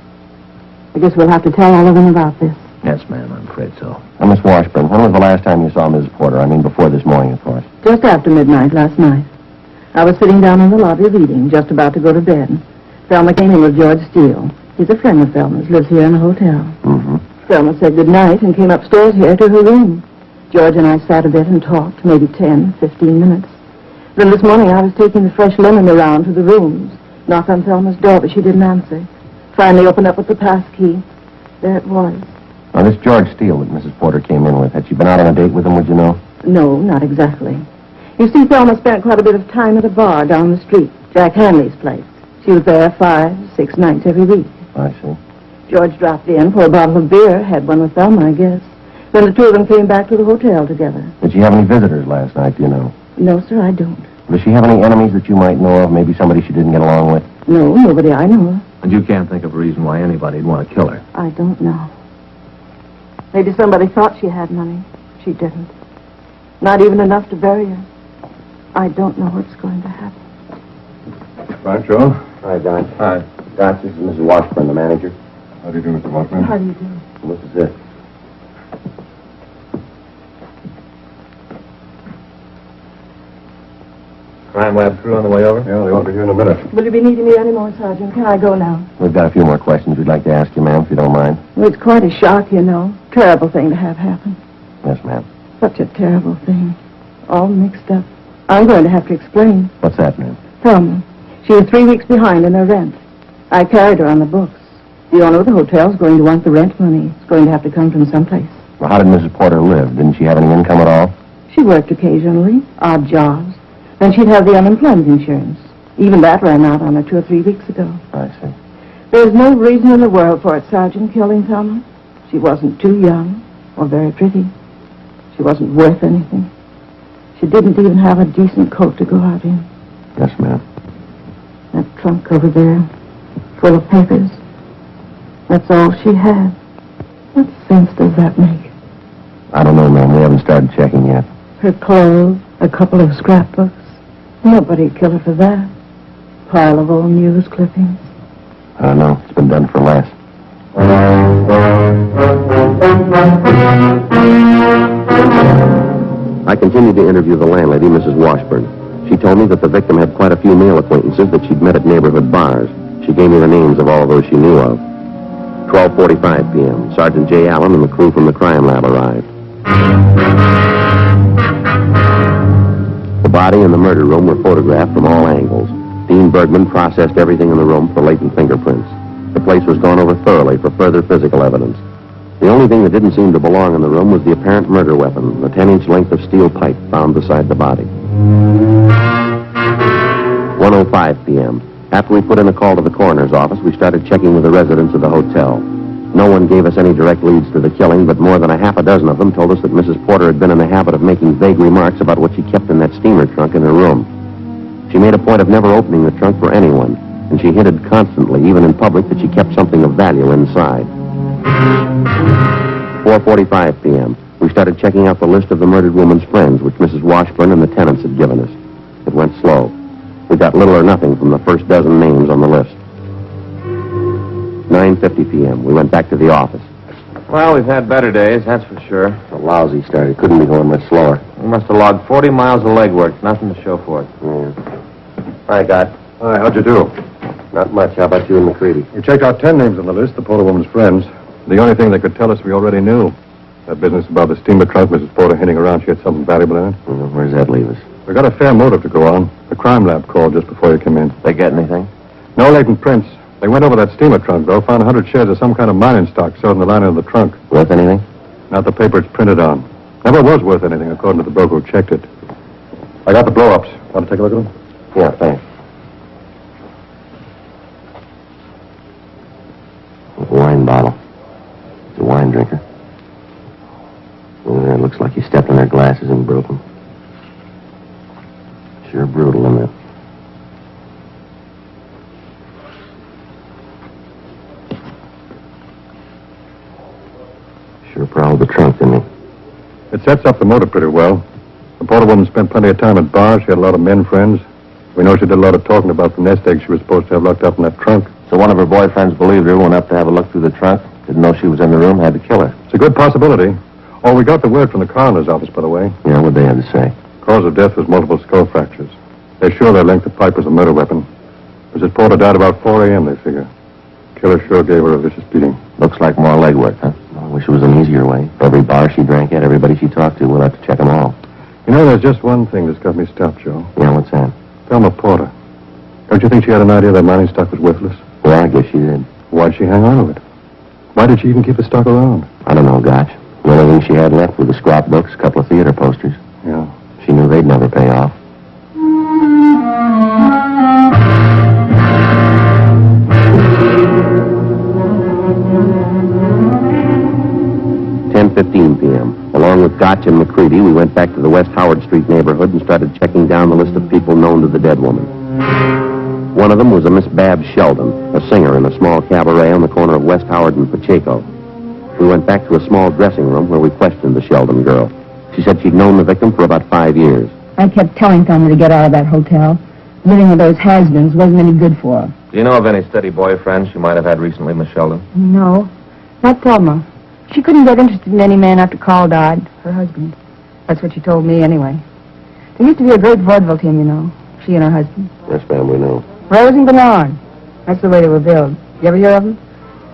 I guess we'll have to tell all of them about this. Yes, ma'am, I'm afraid so. Now, Miss Washburn, when was the last time you saw Mrs. Porter? I mean, before this morning, of course. Just after midnight last night. I was sitting down in the lobby reading, just about to go to bed. Thelma came in with George Steele. He's a friend of Thelma's, lives here in the hotel. Mm-hmm. Thelma said good night and came upstairs here to her room. George and I sat a bit and talked, maybe 10, 15 minutes. Then this morning I was taking the fresh linen around to the rooms. Knocked on Thelma's door, but she didn't answer. Finally opened up with the pass key. There it was. Now, this George Steele that Mrs. Porter came in with, had she been out on a date with him, would you know? No, not exactly. You see, Thelma spent quite a bit of time at a bar down the street, Jack Hanley's place. She was there 5, 6 nights every week. I see. George dropped in for a bottle of beer, had one with Thelma, I guess. Then the two of them came back to the hotel together. Did she have any visitors last night, do you know? No, sir, I don't. Does she have any enemies that you might know of? Maybe somebody she didn't get along with? No, nobody I know of. And you can't think of a reason why anybody'd want to kill her? I don't know. Maybe somebody thought she had money. She didn't. Not even enough to bury her. I don't know what's going to happen. Right, Joe? Hi, Doc. Hi. Doc, this is Mrs. Washburn, the manager. How do you do, Mr. Washburn? How do you do? And this is it. Crime lab crew on the way over? Yeah, they won't be here in a minute. Will you be needing me anymore, Sergeant? Can I go now? We've got a few more questions we'd like to ask you, ma'am, if you don't mind. Well, it's quite a shock, you know. Terrible thing to have happen. Yes, ma'am. Such a terrible thing. All mixed up. I'm going to have to explain. What's that, ma'am? Thelma. She was 3 weeks behind in her rent. I carried her on the books. The owner of the hotel's going to want the rent money. It's going to have to come from someplace. Well, how did Mrs. Porter live? Didn't she have any income at all? She worked occasionally, odd jobs. Then she'd have the unemployment insurance. Even that ran out on her 2 or 3 weeks ago. I see. There's no reason in the world for it, Sergeant, killing Thelma. She wasn't too young or very pretty. She wasn't worth anything. She didn't even have a decent coat to go out in. Yes, ma'am. That trunk over there, full of papers. That's all she had. What sense does that make? I don't know, ma'am. We haven't started checking yet. Her clothes, a couple of scrapbooks. Nobody'd kill her for that. Pile of old news clippings. I don't know. It's been done for less. I continued to interview the landlady, Mrs. Washburn. She told me that the victim had quite a few male acquaintances that she'd met at neighborhood bars. She gave me the names of all those she knew of. 12:45 p.m. Sergeant J. Allen and the crew from the crime lab arrived. The body and the murder room were photographed from all angles. Dean Bergman processed everything in the room for latent fingerprints. The place was gone over thoroughly for further physical evidence. The only thing that didn't seem to belong in the room was the apparent murder weapon, the 10-inch length of steel pipe found beside the body. 1:05 p.m. After we put in a call to the coroner's office, we started checking with the residents of the hotel. No one gave us any direct leads to the killing, but more than a half a dozen of them told us that Mrs. Porter had been in the habit of making vague remarks about what she kept in that steamer trunk in her room. She made a point of never opening the trunk for anyone, and she hinted constantly, even in public, that she kept something of value inside. 4:45 p.m. We started checking out the list of the murdered woman's friends, which Mrs. Washburn and the tenants had given us. It went slow. We got little or nothing from the first dozen names on the list. 9:50 p.m. We went back to the office. Well, we've had better days, that's for sure. A lousy start. It couldn't be going much slower. We must have logged 40 miles of legwork. Nothing to show for it. Yeah. Hi, Doc. Hi, how'd you do? Not much. How about you and McCready? We checked out 10 names on the list, the Porter woman's friends. The only thing they could tell us we already knew. That business about the steamer trunk, Mrs. Porter hinting around she had something valuable in it. Well, where does that leave us? We got a fair motive to go on. The crime lab called just before you came in. They get anything? No latent prints. They went over that steamer trunk, though, found 100 shares of some kind of mining stock sewed in the lining of the trunk. Worth anything? Not the paper it's printed on. Never was worth anything, according to the broker who checked it. I got the blow-ups. Want to take a look at them? Yeah, thanks. A wine bottle. It's a wine drinker. It looks like he stepped on their glasses and broke them. Sure brutal, isn't it? Sure prowled the trunk, didn't he? It sets up the motive pretty well. The Porter woman spent plenty of time at bars. She had a lot of men friends. We know she did a lot of talking about the nest egg she was supposed to have locked up in that trunk. So one of her boyfriends believed her, went up to have a look through the trunk, didn't know she was in the room, had to kill her. It's a good possibility. Oh, we got the word from the coroner's office, by the way. Yeah, what'd they have to say? Cause of death was multiple skull fractures. They're sure they linked the pipe was a murder weapon. Mrs. Porter died about 4 a.m., they figure. Killer sure gave her a vicious beating. Looks like more legwork, huh? I wish it was an easier way. Every bar she drank at, everybody she talked to, we'll have to check them all. You know, there's just one thing that's got me stopped, Joe. Yeah, what's that? Thelma Porter. Don't you think she had an idea that mining stock was worthless? Yeah, I guess she did. Why'd she hang on to it? Why did she even keep the stock around? I don't know, Gotch. The only thing she had left were the scrapbooks, a couple of theater posters. Yeah. She knew they'd never pay off. p.m. Along with Gotch and McCready, we went back to the West Howard Street neighborhood and started checking down the list of people known to the dead woman. One of them was a Miss Babs Sheldon, a singer in a small cabaret on the corner of West Howard and Pacheco. We went back to a small dressing room where we questioned the Sheldon girl. She said she'd known the victim for about 5 years. I kept telling Thelma to get out of that hotel. Living with those has-beens wasn't any good for her. Do you know of any steady boyfriends she might have had recently, Miss Sheldon? No, not Thelma. She couldn't get interested in any man after Carl died, her husband. That's what she told me anyway. There used to be a great vaudeville team, you know, she and her husband. Yes, ma'am, we know. Rose and Bernard. That's the way they were billed. You ever hear of them?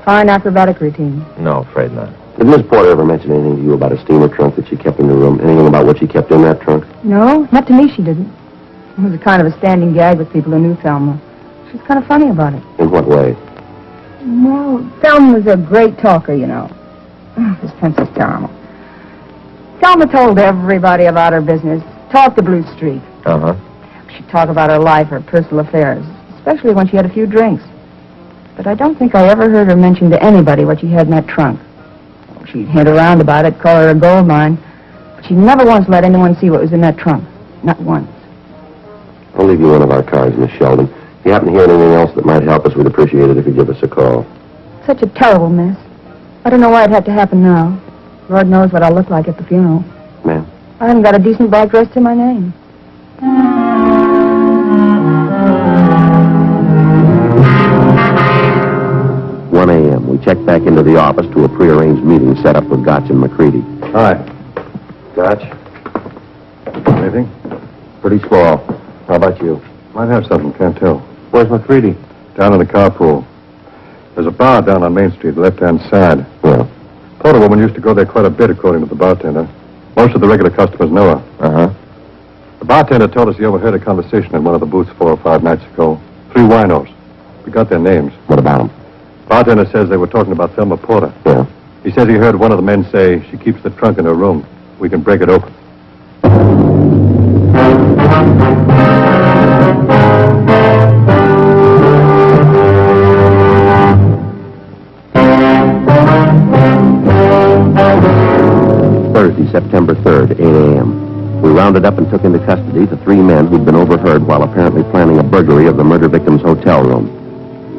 Fine acrobatic routine. No, afraid not. Did Miss Porter ever mention anything to you about a steamer trunk that she kept in the room? Anything about what she kept in that trunk? No, not to me she didn't. It was a kind of a standing gag with people who knew Thelma. She was kind of funny about it. In what way? Well, Thelma was a great talker, you know. Oh, this fence is terrible. Thelma told everybody about her business. Talked to Blue Street. Uh-huh. She'd talk about her life, her personal affairs, especially when she had a few drinks. But I don't think I ever heard her mention to anybody what she had in that trunk. She'd hint around about it, call her a gold mine, but she never once let anyone see what was in that trunk. Not once. I'll leave you one of our cards, Miss Sheldon. If you happen to hear anything else that might help us, we'd appreciate it if you'd give us a call. Such a terrible mess. I don't know why it had to happen now. Lord knows what I'll look like at the funeral. Ma'am? I haven't got a decent black dress to my name. 1 a.m. We checked back into the office to a prearranged meeting set up with Gotch and McCready. Hi. Gotch? Anything? Pretty small. How about you? Might have something, can't tell. Where's McCready? Down in the carpool. There's a bar down on Main Street, left-hand side. Yeah. Porter woman used to go there quite a bit, according to the bartender. Most of the regular customers know her. Uh-huh. The bartender told us he overheard a conversation in one of the booths 4 or 5 nights ago. 3 winos. We got their names. What about them? Bartender says they were talking about Thelma Porter. Yeah. He says he heard one of the men say she keeps the trunk in her room. We can break it open. Thursday, September 3rd, 8 a.m. We rounded up and took into custody the 3 men who'd been overheard while apparently planning a burglary of the murder victim's hotel room.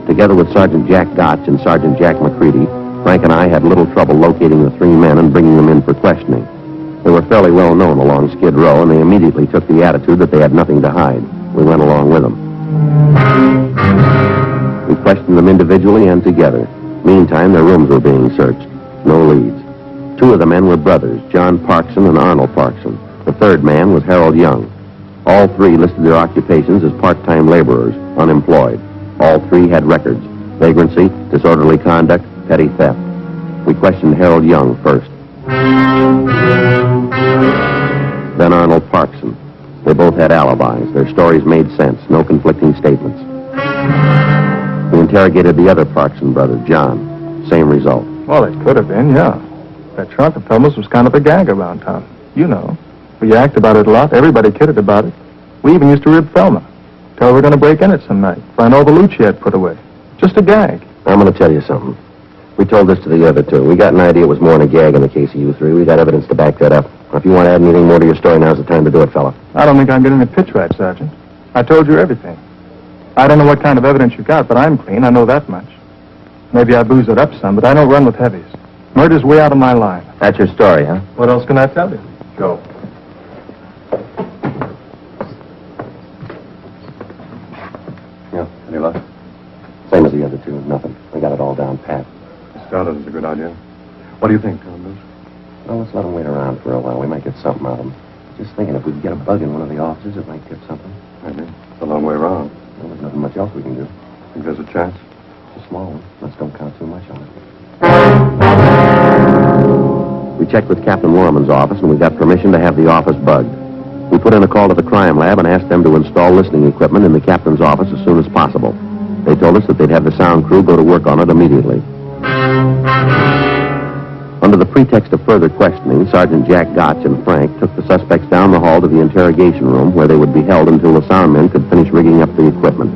Together with Sergeant Jack Gotch and Sergeant Jack McCready, Frank and I had little trouble locating the 3 men and bringing them in for questioning. They were fairly well known along Skid Row, and they immediately took the attitude that they had nothing to hide. We went along with them. We questioned them individually and together. Meantime, their rooms were being searched. No leads. 2 of the men were brothers, John Parkson and Arnold Parkson. The 3rd man was Harold Young. All 3 listed their occupations as part-time laborers, unemployed. All 3 had records: vagrancy, disorderly conduct, petty theft. We questioned Harold Young first. Then Arnold Parkson. They both had alibis. Their stories made sense, no conflicting statements. We interrogated the other Parkson brother, John. Same result. Well, it could have been, yeah. That trunk of Thelma's was kind of a gag around town. You know. We yacked about it a lot. Everybody kidded about it. We even used to rib Thelma. Tell her we're going to break in it some night. Find all the loot she had put away. Just a gag. I'm going to tell you something. We told this to the other 2. We got an idea it was more than a gag in the case of you 3. We got evidence to back that up. If you want to add anything more to your story, now's the time to do it, fella. I don't think I'm getting the pitch right, Sergeant. I told you everything. I don't know what kind of evidence you got, but I'm clean. I know that much. Maybe I booze it up some, but I don't run with heavies. Murder's way out of my line. That's your story, huh? What else can I tell you? Go. Yeah, any luck? Same as the other 2. good idea. What do you think, Mills? Well, let's let them wait around for a while. We might get something out of them. Just thinking, if we could get a bug in one of the offices, it might tip something. Maybe. It's a long way around. Well, there's nothing much else we can do. Think there's a chance? It's a small one. Let's don't count too much on it. We checked with Captain Lorman's office, and we got permission to have the office bugged. We put in a call to the crime lab and asked them to install listening equipment in the captain's office as soon as possible. They told us that they'd have the sound crew go to work on it immediately. Under the pretext of further questioning, Sergeant Jack Gotch and Frank took the suspects down the hall to the interrogation room, where they would be held until the sound men could finish rigging up the equipment.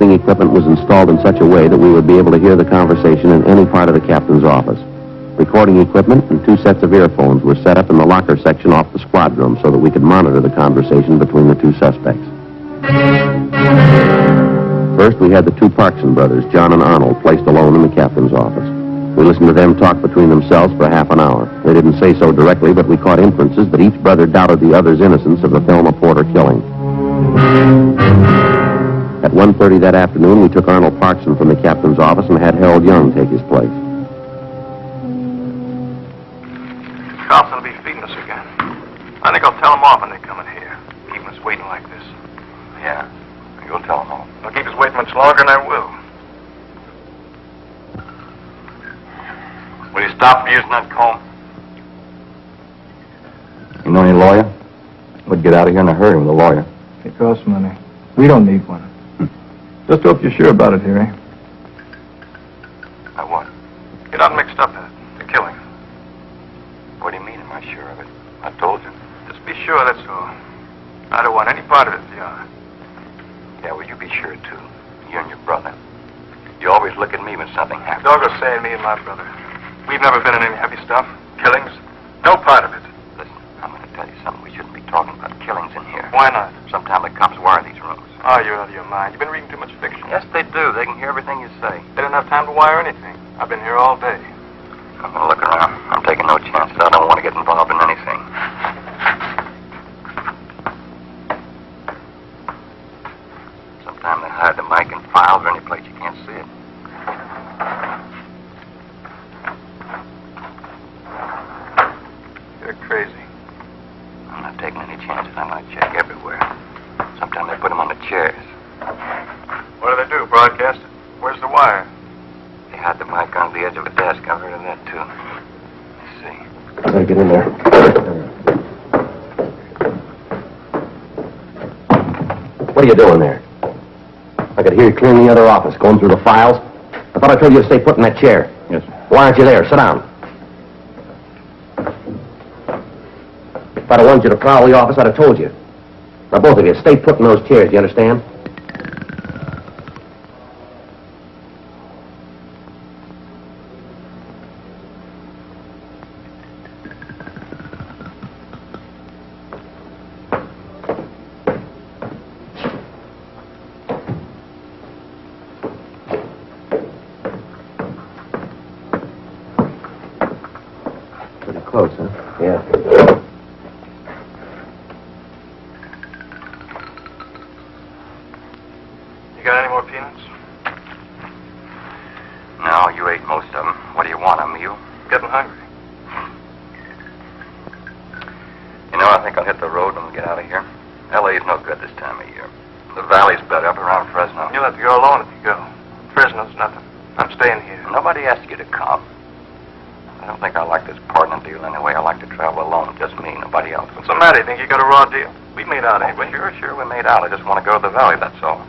Equipment was installed in such a way that we would be able to hear the conversation in any part of the captain's office. Recording equipment and 2 sets of earphones were set up in the locker section off the squad room so that we could monitor the conversation between the 2 suspects. First, we had the 2 Parkson brothers, John and Arnold, placed alone in the captain's office. We listened to them talk between themselves for half an hour. They didn't say so directly, but we caught inferences that each brother doubted the other's innocence of the Thelma Porter killing. At 1:30 that afternoon, we took Arnold Parkson from the captain's office and had Harold Young take his place. Carson will be feeding us again. I think I'll tell him off when they come in here. Keeping us waiting like this. Yeah. You'll tell him off. They'll keep us waiting much longer than I will. Will you stop from using that comb? You know any lawyer? We'd get out of here in a hurry with a lawyer. It costs money. We don't need one. Just hope you're sure about it, Harry. Now what? You're not mixed up in it. The killing. What do you mean, am I sure of it? I told you. Just be sure, that's all. I don't want any part of it if you are. Yeah, well, you be sure, too. You and your brother. You always look at me when something happens. Dogger's saying me and my brother. We've never been in any heavy stuff. Killings. No part of it. Listen, I'm going to tell you something. We shouldn't be talking about killings in here. Why not? Sometime the cops wire these rooms. Oh, you're out of your mind. You've been reading too much fiction. Yes, they do. They can hear everything you say. They didn't have time to wire anything. I've been here all day. I'm going to look around. I'm taking no chances. I don't want to get involved in anything. Sometimes they hide the mic in files or any place you can't see it. You're crazy. I'm not taking any chances. I might check everywhere. Sometimes they put them on the chairs. What do they do, broadcast it? Where's the wire? They hide the mic on the edge of a desk. I've heard of that, too. Let's see. Better get in there. What are you doing there? I could hear you clearing the other office, going through the files. I thought I told you to stay put in that chair. Yes, sir. Why aren't you there? Sit down. If I'd have wanted you to prowl the office, I'd have told you. Now, both of you, stay put in those chairs, do you understand? Pretty close, huh? Yeah. Got any more peanuts? No, you ate most of them. What do you want, a meal? Getting hungry. You know, I think I'll hit the road when we get out of here. L.A.'s no good this time of year. The valley's better up around Fresno. You'll have to go alone if you go. Fresno's nothing. I'm staying here. Nobody asked you to come. I don't think I like this partner deal anyway. I like to travel alone. Just me, nobody else. What's the matter? You think you got a raw deal? We made out anyway. Sure, we made out. I just want to go to the valley, that's all.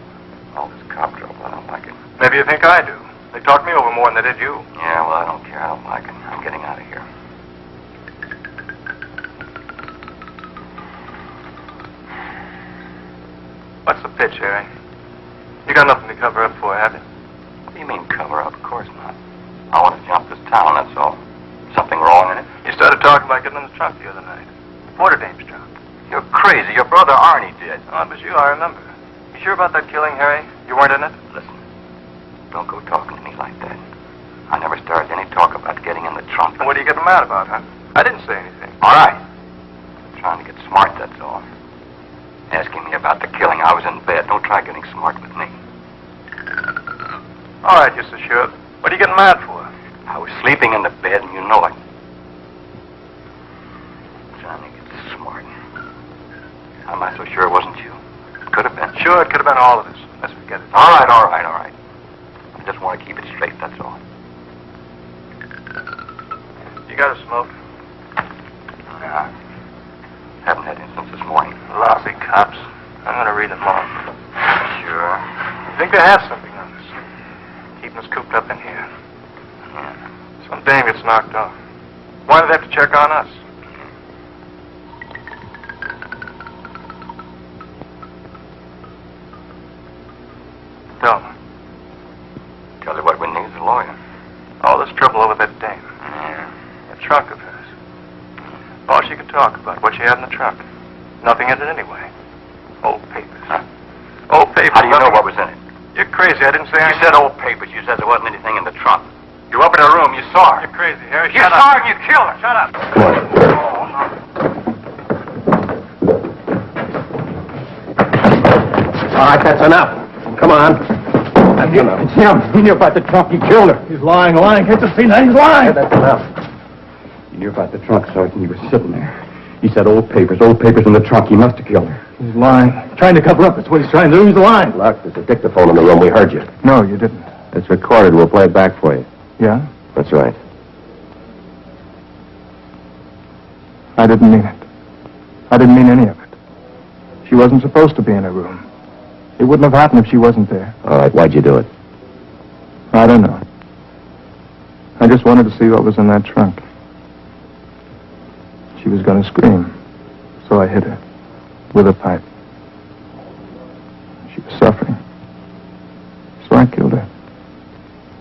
All this cop trouble, I don't like it. Maybe you think I do. They talked me over more than they did you. Yeah, well, I don't care. I don't like it. I'm getting out of here. What's the pitch, Harry? You got nothing to cover up for, have you? What do you mean, cover up? Of course not. I want to jump this town, that's all. Something wrong in it? You started talking about getting in the trunk the other night. Porter dame's trunk. You're crazy. Your brother Arnie did. Oh, it was you, I remember. You sure about that killing, Harry? You weren't in it? Listen, don't go talking to me like that. I never started any talk about getting in the trunk. What are you getting mad about, huh? I didn't say anything. All right. Trying to get smart, that's all. Asking me about the killing. I was in bed. Don't try getting smart with me. All right, you so sure. What are you getting mad for? I was sleeping in the bed, and you know it. Trying to get smart. How am I so sure it wasn't you? It could have been. Sure, it could have been all of us. Let's forget it. All right. I just want to keep it straight, that's all. You got a smoke? Yeah. Haven't had any since this morning. Lousy cops. I'm going to read them all. Sure. I think they have something on us. Keeping us cooped up in here. Yeah. Some dame gets knocked off. Why do they have to check on us? Tell me. Tell you what we need is a lawyer. All this trouble over that dame. Yeah. That trunk of hers. All she could talk about, what she had in the trunk. Nothing in it anyway. Old papers. Huh? Old papers. How do you know what was in it? You're crazy. I didn't say You anything. said old papers. You said there wasn't anything in the trunk. You were up in her room. You saw her. You're crazy, Harry. You saw her and you killed her. Shut up. Come on. All right, that's enough. Come on. That's enough. It's him. He knew about the trunk. He killed her. He's lying. Can't you see that? He's lying. That's enough. He knew about the trunk, Sergeant. He was sitting there. He said old papers in the trunk. He must have killed her. He's lying. Trying to cover up. That's what he's trying to do. He's lying. Look, there's a dictaphone in the room. We heard you. No, you didn't. It's recorded. We'll play it back for you. Yeah? That's right. I didn't mean it. I didn't mean any of it. She wasn't supposed to be in her room. It wouldn't have happened if she wasn't there. All right, why'd you do it? I don't know. I just wanted to see what was in that trunk. She was going to scream, so I hit her with a pipe. She was suffering, so I killed her.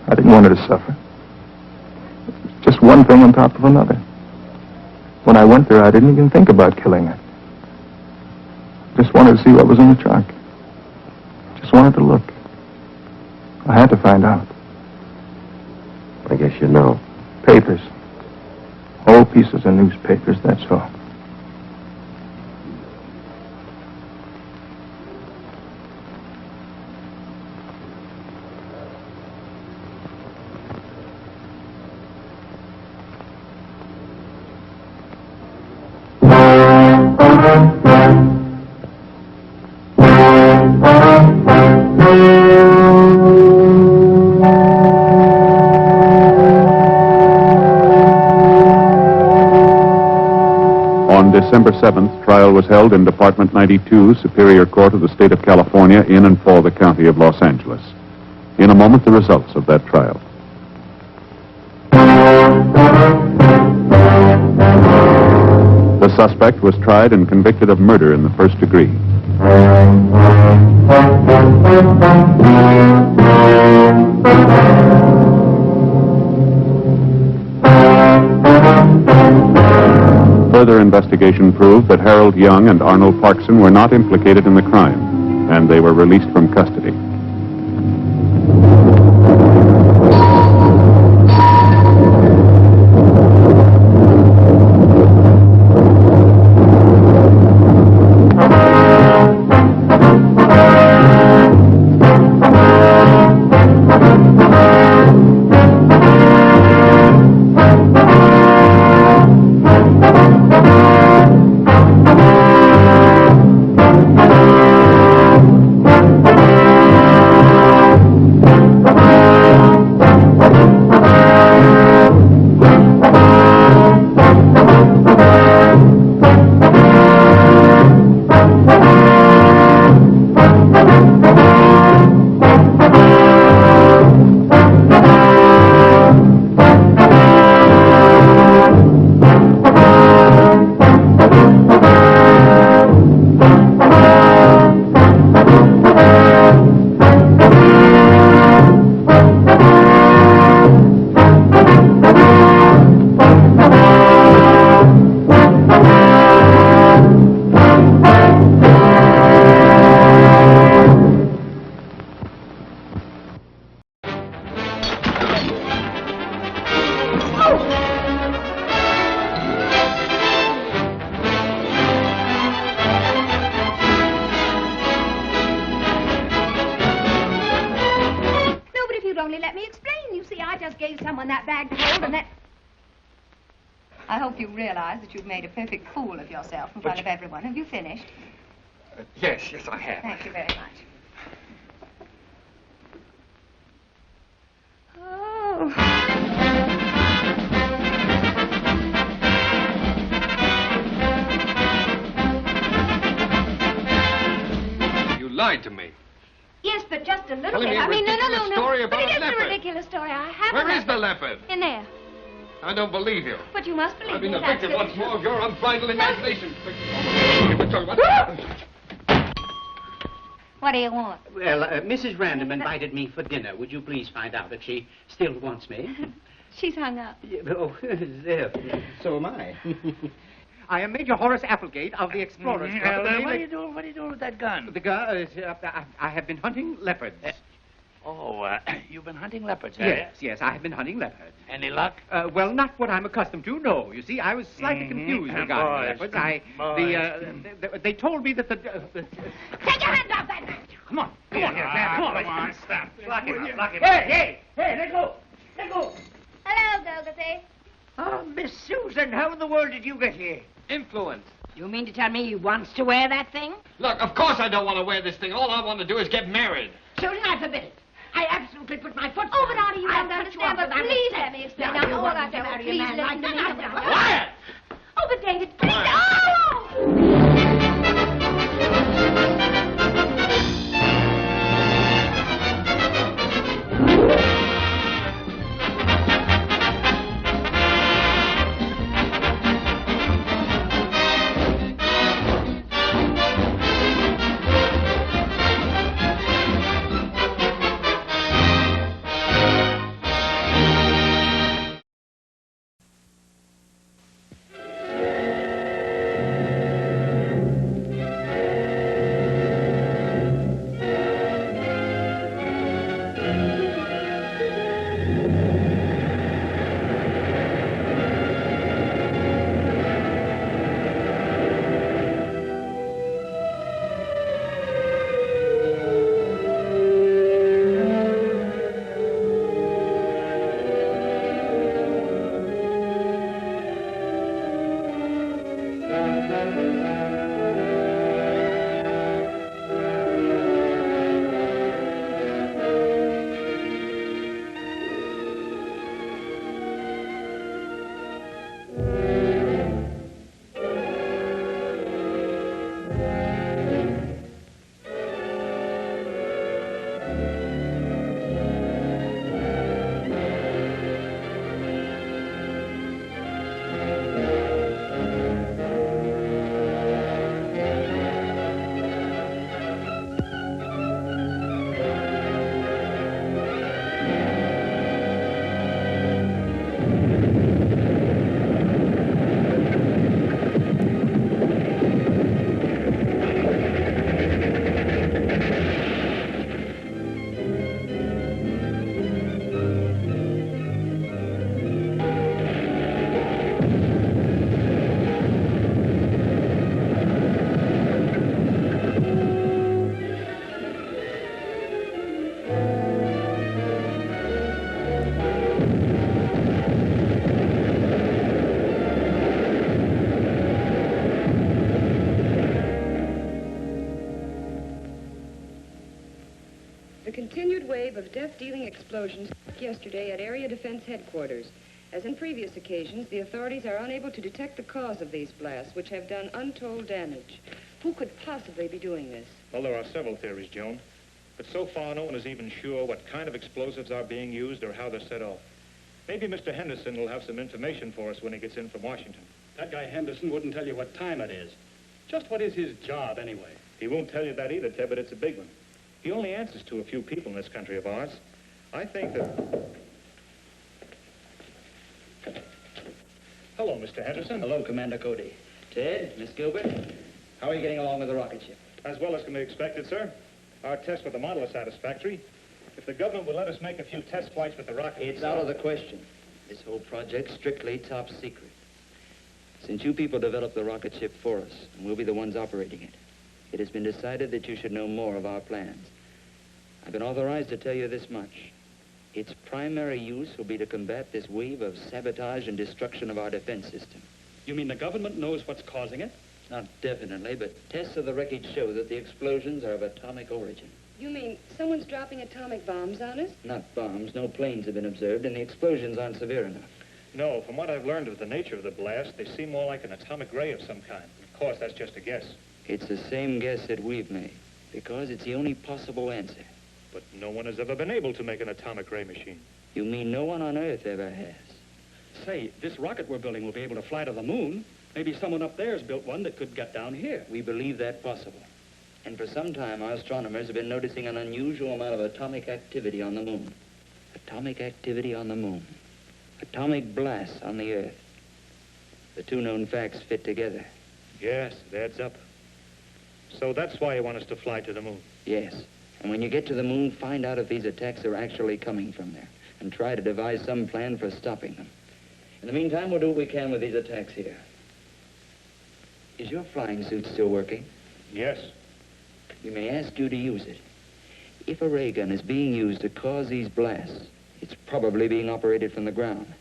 I didn't want her to suffer. It was just one thing on top of another. When I went there, I didn't even think about killing her. Just wanted to see what was in the trunk. Just wanted to look. I had to find out. I guess you know. Papers. Old pieces of newspapers, that's all. On December 7th, trial was held in Department 92, Superior Court of the State of California, in and for the County of Los Angeles. In a moment, the results of that trial. The suspect was tried and convicted of murder in the first degree. Further investigation proved that Harold Young and Arnold Parkson were not implicated in the crime, and they were released from custody. just gave someone that bag to hold and then... I hope you realize that you've made a perfect fool of yourself in front of everyone. Have you finished? Yes, I have. Thank you very much. Oh. You lied to me. Yes, but just a little Telling bit. me a I mean, no. ridiculous story about But it a isn't leopard. a ridiculous story. I have Where a is the leopard? In there. I don't believe you. But you must believe I've been me. the That's victim it. once more of your unbridled imagination. What do you want? Well, Mrs. Random invited me for dinner. Would you please find out if she still wants me? She's hung up. Oh, so am I. I am Major Horace Applegate of the Explorers Club. What are you doing with that gun? The gun, I have been hunting leopards. You've been hunting leopards, Yes, I have been hunting leopards. Any luck? Well, not what I'm accustomed to, no. You see, I was slightly confused regarding Boys, leopards. They told me that the... Take your hands off that man! Come on. Come on, stop. Lock him up. Hey, let go. Hello, Gildersleeve. Oh, Miss Susan, how in the world did you get here? Influence. You mean to tell me he wants to wear that thing? Look, of course I don't want to wear this thing. All I want to do is get married. Susan, I forbid it. I absolutely put my foot down. Oh, but Artie, you don't understand. But please let me explain. Now, all I can marry a man like that. Quiet! Oh, but David, please. Oh! The continued wave of death-dealing explosions yesterday at Area Defense Headquarters. As in previous occasions, the authorities are unable to detect the cause of these blasts, which have done untold damage. Who could possibly be doing this? Well, there are several theories, Joan. But so far, no one is even sure what kind of explosives are being used or how they're set off. Maybe Mr. Henderson will have some information for us when he gets in from Washington. That guy Henderson wouldn't tell you what time it is. Just what is his job, anyway? He won't tell you that either, Ted, but it's a big one. He only answers to a few people in this country of ours. I think that... Hello, Mr. Henderson. Hello, Commander Cody. Ted, Miss Gilbert, how are you getting along with the rocket ship? As well as can be expected, sir. Our tests with the model are satisfactory. If the government will let us make a few test flights with the rocket... It's out of the question. This whole project's strictly top secret. Since you people developed the rocket ship for us, and we'll be the ones operating it, it has been decided that you should know more of our plans. I've been authorized to tell you this much. Its primary use will be to combat this wave of sabotage and destruction of our defense system. You mean the government knows what's causing it? Not definitely, but tests of the wreckage show that the explosions are of atomic origin. You mean someone's dropping atomic bombs on us? Not bombs. No planes have been observed, and the explosions aren't severe enough. No, from what I've learned of the nature of the blast, they seem more like an atomic ray of some kind. Of course, that's just a guess. It's the same guess that we've made, because it's the only possible answer. But no one has ever been able to make an atomic ray machine. You mean no one on Earth ever has? Say, this rocket we're building will be able to fly to the moon. Maybe someone up there's built one that could get down here. We believe that possible. And for some time, our astronomers have been noticing an unusual amount of atomic activity on the moon. Atomic activity on the moon. Atomic blasts on the Earth. The two known facts fit together. Yes, it adds up. So that's why you want us to fly to the moon? Yes. And when you get to the moon, find out if these attacks are actually coming from there, and try to devise some plan for stopping them. In the meantime, we'll do what we can with these attacks here. Is your flying suit still working? Yes. We may ask you to use it. If a ray gun is being used to cause these blasts, it's probably being operated from the ground.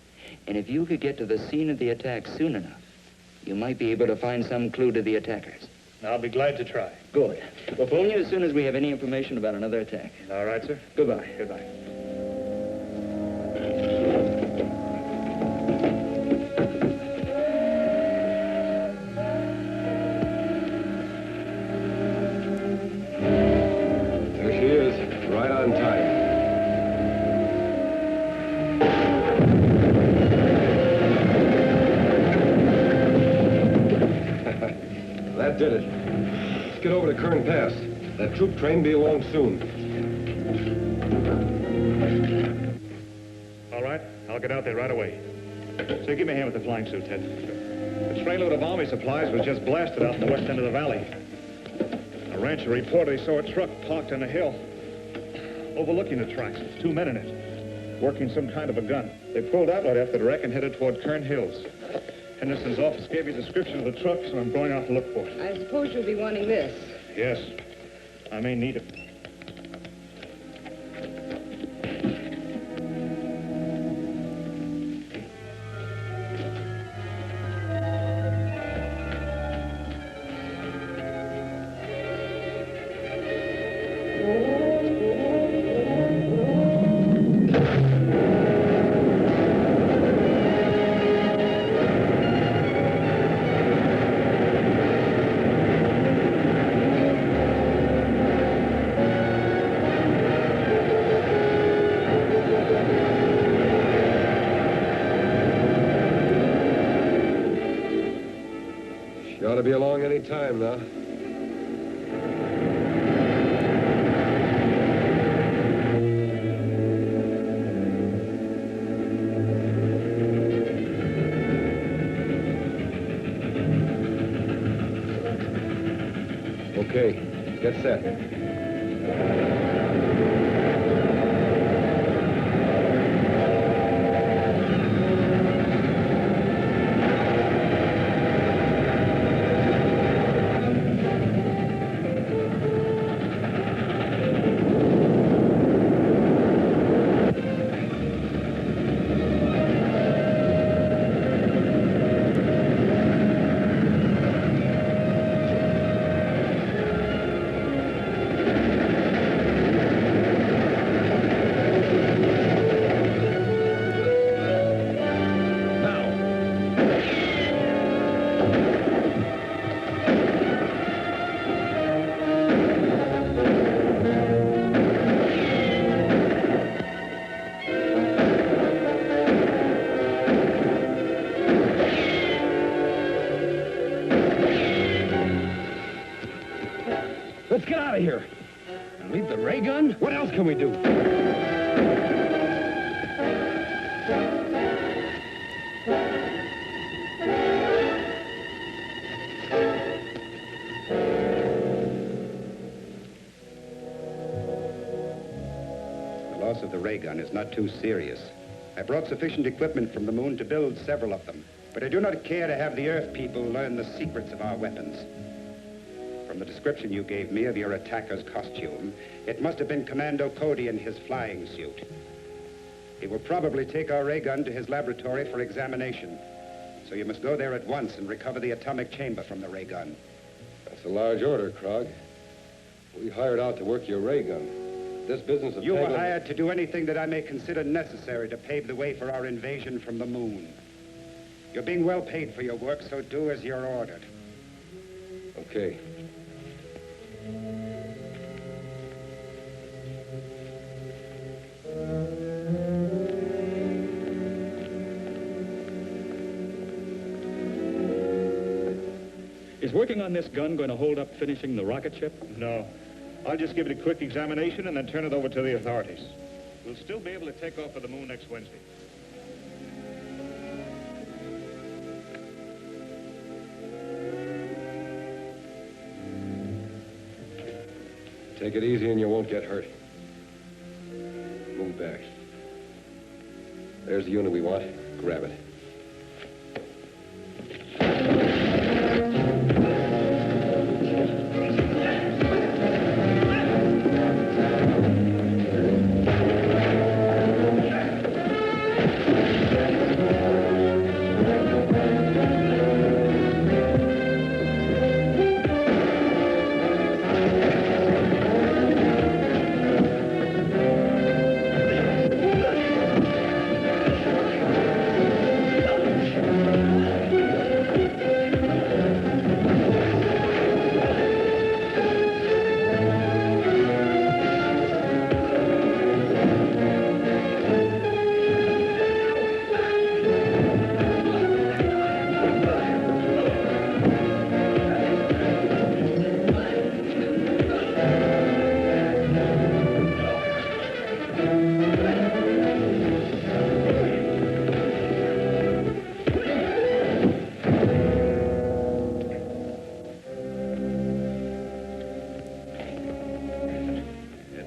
And if you could get to the scene of the attack soon enough, you might be able to find some clue to the attackers. I'll be glad to try. Good. We'll phone you as soon as we have any information about another attack. All right, sir. Goodbye. Goodbye. There she is, right on time. That did it. Let's get over to Kern Pass. That troop train be along soon. All right, I'll get out there right away. So give me a hand with the flying suit, Ted. The trainload of army supplies was just blasted out in the west end of the valley. A rancher reported he saw a truck parked on a hill overlooking the tracks with two men in it, working some kind of a gun. They pulled out right after the wreck and headed toward Kern Hills. Henderson's office gave me a description of the truck, so I'm going out to look for it. I suppose you'll be wanting this. Yes, I may need it. She ought to be along any time now. Okay, get set. Let's get out of here. And leave the ray gun? What else can we do? The loss of the ray gun is not too serious. I brought sufficient equipment from the moon to build several of them, but I do not care to have the Earth people learn the secrets of our weapons. From the description you gave me of your attacker's costume, it must have been Commando Cody in his flying suit. He will probably take our ray gun to his laboratory for examination. So you must go there at once and recover the atomic chamber from the ray gun. That's a large order, Krog. We hired out to work your ray gun. This business of You were taking- hired to do anything that I may consider necessary to pave the way for our invasion from the moon. You're being well paid for your work, so do as you're ordered. Okay. Is working on this gun going to hold up finishing the rocket ship? No. I'll just give it a quick examination and then turn it over to the authorities. We'll still be able to take off for the moon next Wednesday. Take it easy and you won't get hurt. Move back. There's the unit we want. Grab it.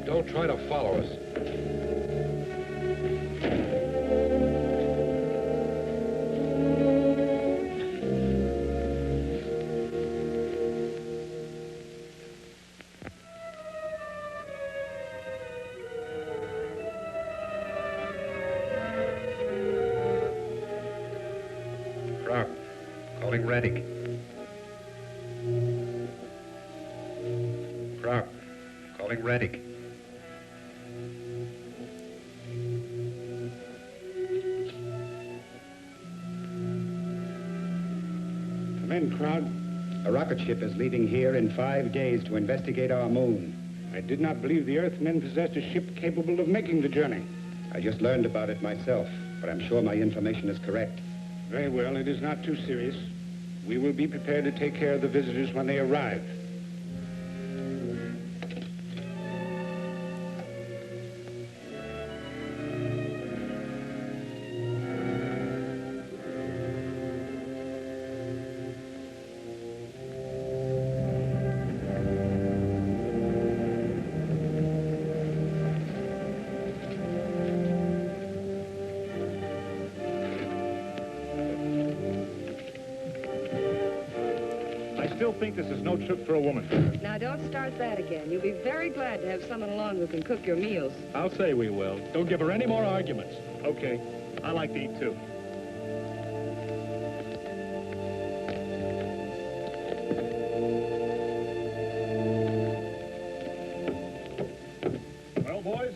Don't try to follow us. Krog, calling Reddick. Krog, calling Reddick. Come in, Krog. A rocket ship is leaving here in 5 days to investigate our moon. I did not believe the Earthmen possessed a ship capable of making the journey. I just learned about it myself, but I'm sure my information is correct. Very well, it is not too serious. We will be prepared to take care of the visitors when they arrive. I still think this is no trip for a woman. Now, don't start that again. You'll be very glad to have someone along who can cook your meals. I'll say we will. Don't give her any more arguments. Okay. I like to eat, too. Well, boys,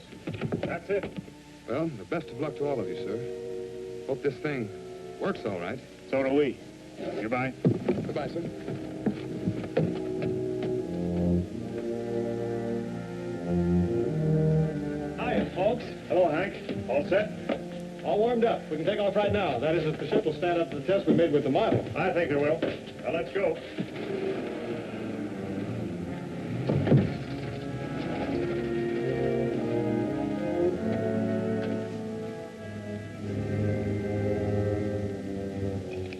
that's it. Well, the best of luck to all of you, sir. Hope this thing works all right. So do we. Goodbye. Goodbye, sir. Hiya, folks. Hello, Hank. All set? All warmed up. We can take off right now. That is, if the ship will stand up to the test we made with the model. I think it will. Now, let's go.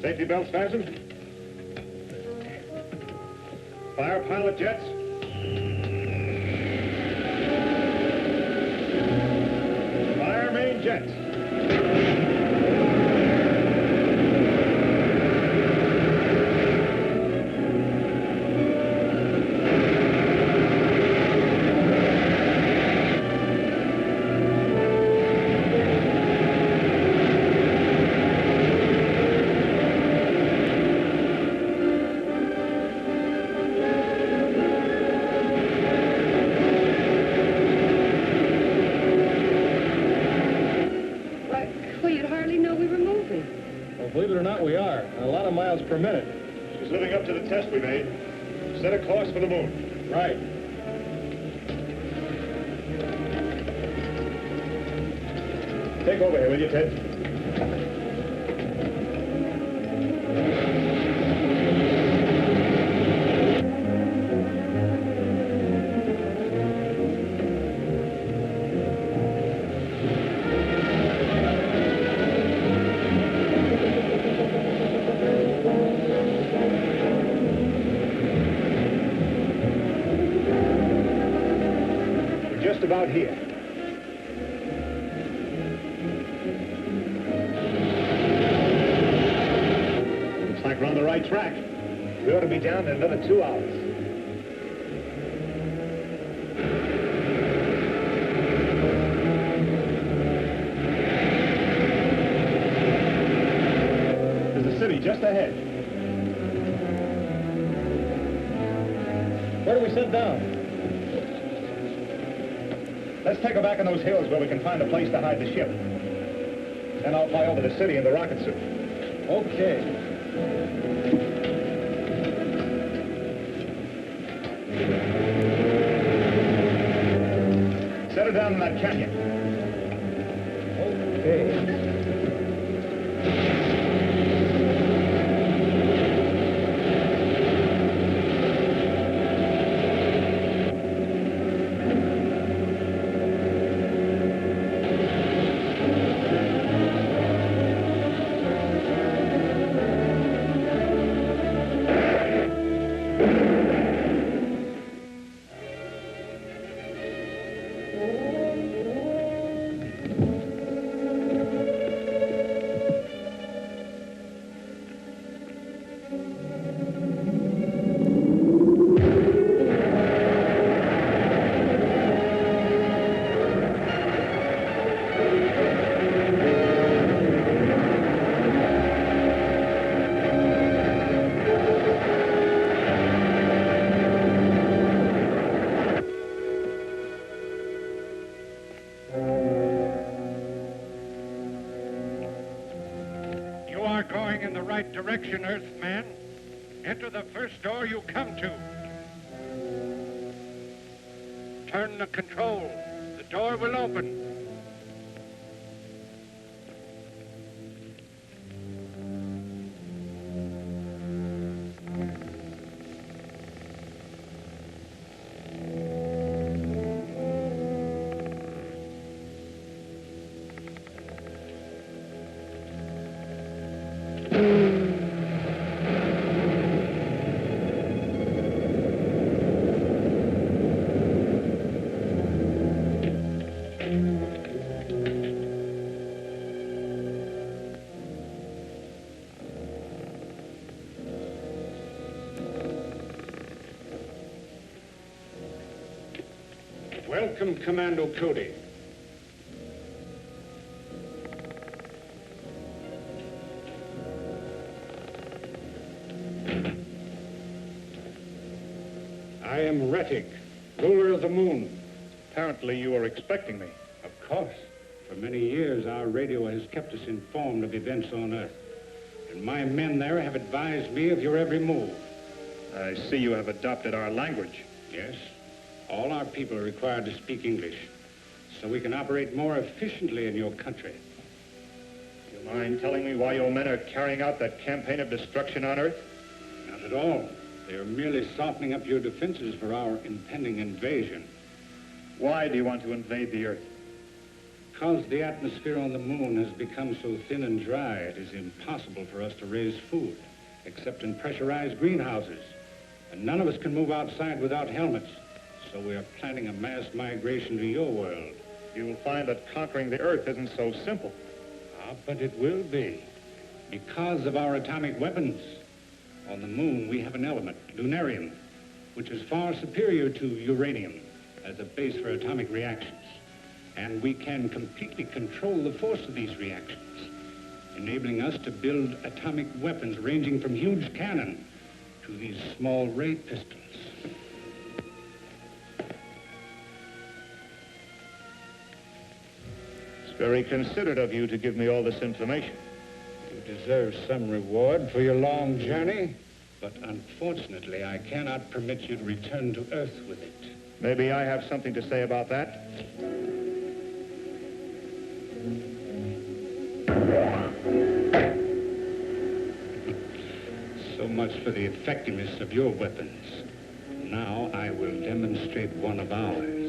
Safety belts fastened. Fire pilot jets. Fire main jets. for a minute. She's living up to the test we made. Set a course for the moon. Right. Take over here, will you, Ted? Just about here. Looks like we're on the right track. We ought to be down in another 2 hours. There's the city just ahead. Where do we sit down? Let's take her back in those hills where we can find a place to hide the ship. Then I'll fly over the city in the rocket suit. Okay. Set her down in that canyon. Okay. Direction, Earthman. Enter the first door you come to. Turn the control. The door will open. Welcome, Commando Cody. I am Rettig, ruler of the moon. Apparently you were expecting me. Of course. For many years, our radio has kept us informed of events on Earth. And my men there have advised me of your every move. I see you have adopted our language. Yes. All our people are required to speak English, so we can operate more efficiently in your country. Do you mind telling me why your men are carrying out that campaign of destruction on Earth? Not at all. They are merely softening up your defenses for our impending invasion. Why do you want to invade the Earth? Because the atmosphere on the moon has become so thin and dry, it is impossible for us to raise food, except in pressurized greenhouses. And none of us can move outside without helmets. So we are planning a mass migration to your world. You will find that conquering the Earth isn't so simple. Ah, but it will be. Because of our atomic weapons. On the moon, we have an element, lunarium, which is far superior to uranium as a base for atomic reactions. And we can completely control the force of these reactions, enabling us to build atomic weapons ranging from huge cannon to these small ray pistols. It's very considerate of you to give me all this information. You deserve some reward for your long journey, but unfortunately, I cannot permit you to return to Earth with it. Maybe I have something to say about that. So much for the effectiveness of your weapons. Now I will demonstrate one of ours.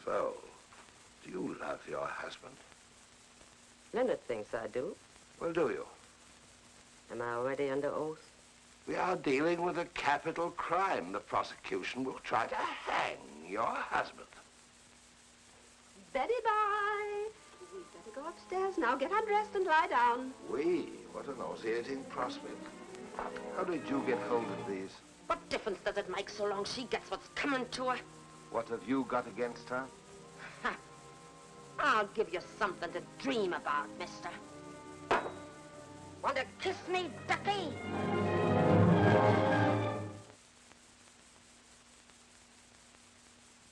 So, do you love your husband? Leonard thinks I do. Well, do you? Am I already under oath? We are dealing with a capital crime. The prosecution will try to hang your husband. Betty, bye. We'd better go upstairs now. Get undressed and lie down. What a nauseating prospect. How did you get hold of these? What difference does it make so long she gets what's coming to her? What have you got against her? Ha! I'll give you something to dream about, mister. Want to kiss me, Ducky?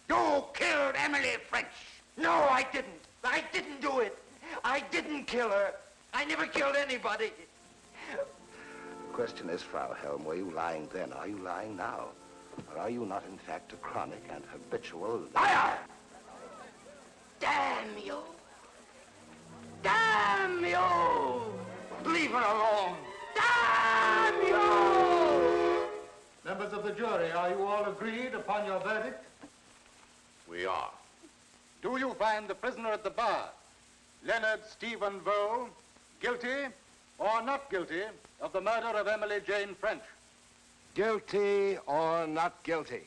You killed Emily French. No, I didn't. I didn't do it. I didn't kill her. I never killed anybody. The question is, Frau Helm, were you lying then? Are you lying now? Or are you not, in fact, a chronic and habitual liar? Damn you. Damn you. Leave her alone. Damn you. Members of the jury, are you all agreed upon your verdict? We are. Do you find the prisoner at the bar, Leonard Stephen Vole, guilty or not guilty of the murder of Emily Jane French? Guilty or not guilty?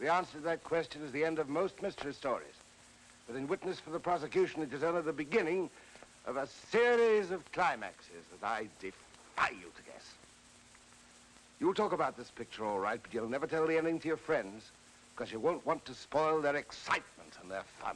The answer to that question is the end of most mystery stories. But in witness for the prosecution, it is only the beginning of a series of climaxes that I defy you to guess. You'll talk about this picture all right, but you'll never tell the ending to your friends because you won't want to spoil their excitement and their fun.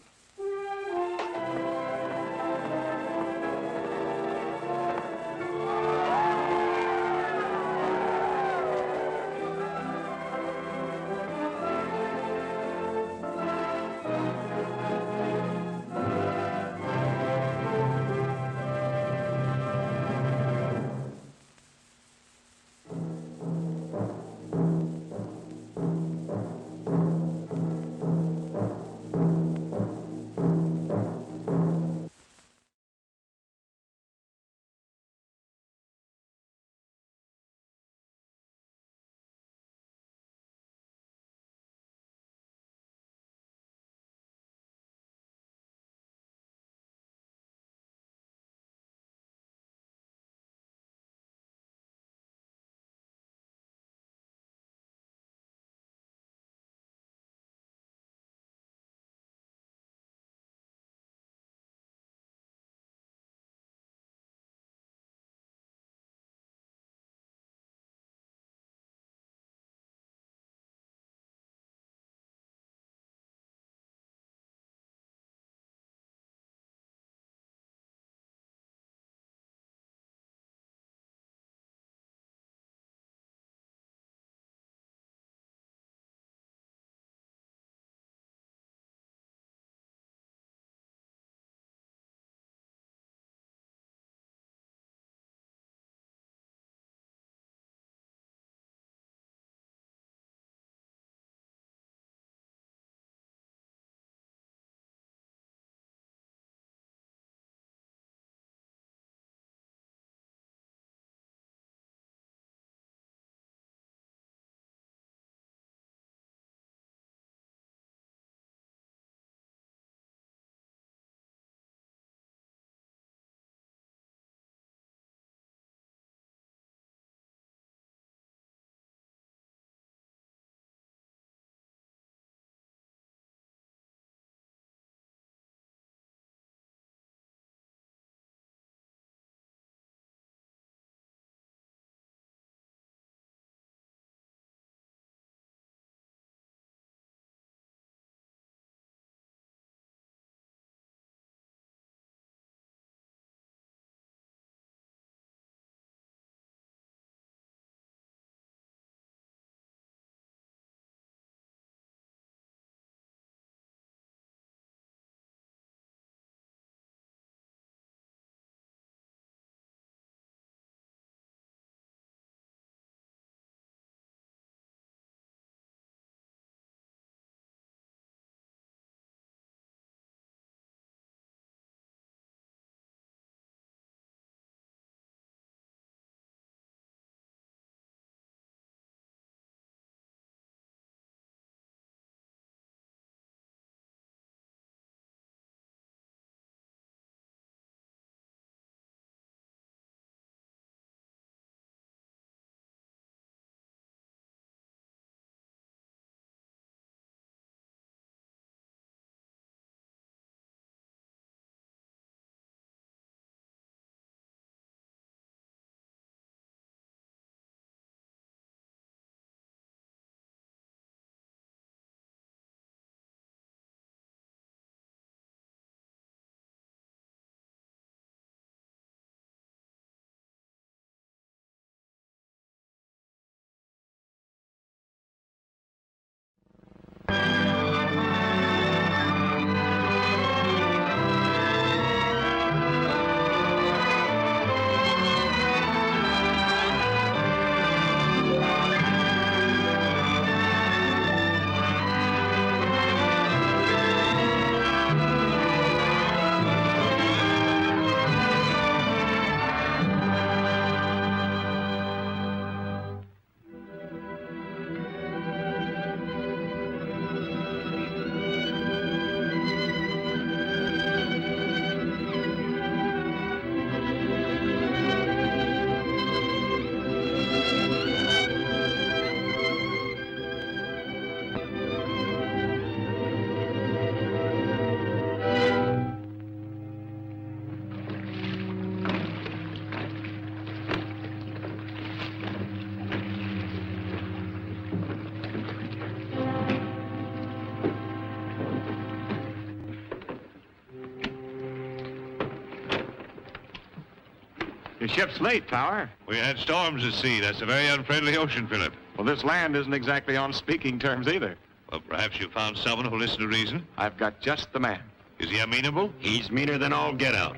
Your ship's late, Tower. We had storms at sea. That's a very unfriendly ocean, Philip. Well, this land isn't exactly on speaking terms either. Well, perhaps you found someone who'll listen to reason. I've got just the man. Is he amenable? He's meaner than all get out.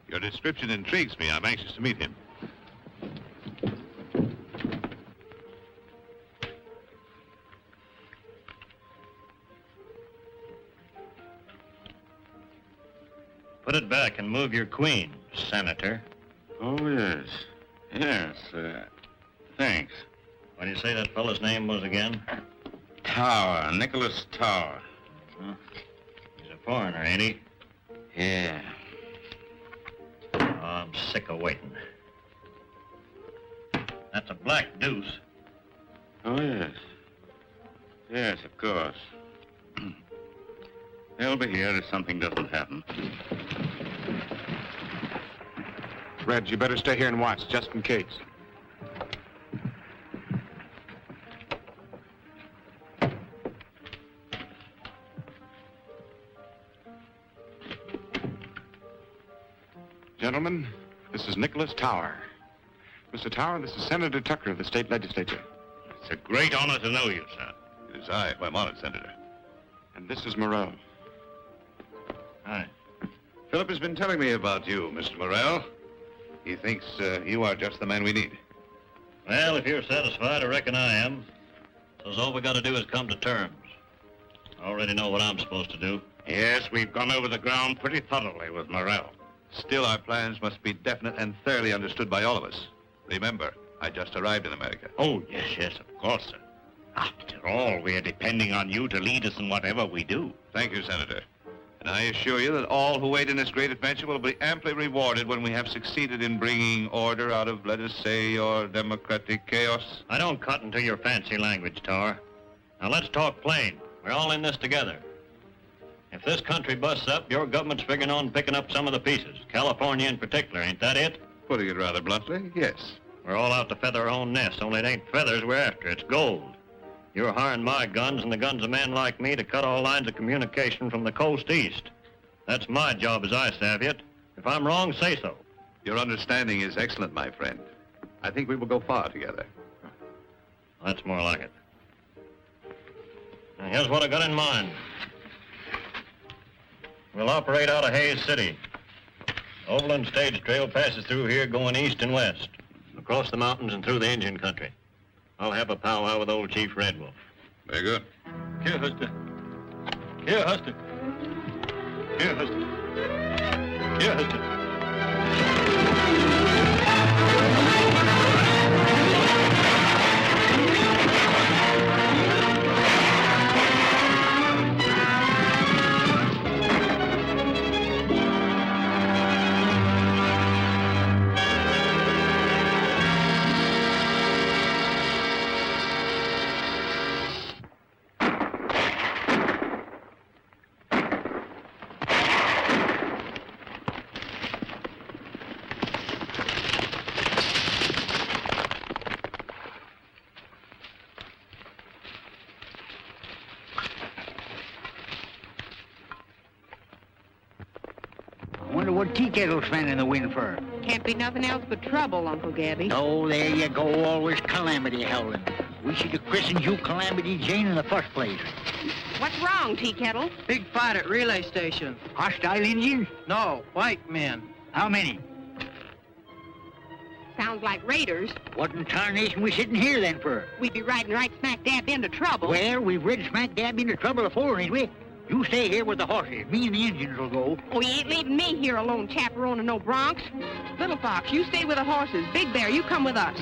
Your description intrigues me. I'm anxious to meet him. Put it back and move your queen, Senator. Oh, yes. Yes, thanks. What do you say that fellow's name was again? Tower, Nicholas Tower. Huh? He's a foreigner, ain't he? Yeah. Oh, I'm sick of waiting. That's a black deuce. Oh, yes. Yes, of course. They'll be here if something doesn't happen. Red, you better stay here and watch, just in case. Gentlemen, this is Nicholas Tower. Mr. Tower, this is Senator Tucker of the state legislature. It's a great honor to know you, sir. It is I. I'm honored, Senator. And this is Morrell. Hi. Philip has been telling me about you, Mr. Morrell. He thinks you are just the man we need. Well, if you're satisfied, I reckon I am. So all we got to do is come to terms. I already know what I'm supposed to do. Yes, we've gone over the ground pretty thoroughly with Morrell. Still, our plans must be definite and thoroughly understood by all of us. Remember, I just arrived in America. Oh, yes, of course, sir. After all, we are depending on you to lead us in whatever we do. Thank you, Senator. And I assure you that all who wait in this great adventure will be amply rewarded when we have succeeded in bringing order out of, let us say, your democratic chaos. I don't cut into your fancy language, Tar. Now, let's talk plain. We're all in this together. If this country busts up, your government's figuring on picking up some of the pieces. California in particular, ain't that it? Putting it rather bluntly, yes. We're all out to feather our own nest, only it ain't feathers we're after, it's gold. You're hiring my guns and the guns of men like me to cut all lines of communication from the coast east. That's my job as I savvy it. If I'm wrong, say so. Your understanding is excellent, my friend. I think we will go far together. That's more like it. Now, here's what I got in mind. We'll operate out of Hayes City. Overland Stage Trail passes through here going east and west, across the mountains and through the Indian country. I'll have a powwow with old Chief Red Wolf. Very good. Here, Huster. Here, Huster. Here, Huster. Here, Huster. Wonder what tea kettle's fanning the wind for. Can't be nothing else but trouble, Uncle Gabby. Oh, there you go, always calamity howling. We should have christened you Calamity Jane in the first place. What's wrong, Tea Kettle? Big fight at relay station. Hostile Indians? No, white men. How many? Sounds like raiders. What in tarnation we sitting here then for? We'd be riding right smack dab into trouble. Well, we've rid smack dab into trouble before, ain't we? You stay here with the horses. Me and the Indians will go. Oh, you ain't leaving me here alone, chaperoning no broncs. Little Fox, you stay with the horses. Big Bear, you come with us.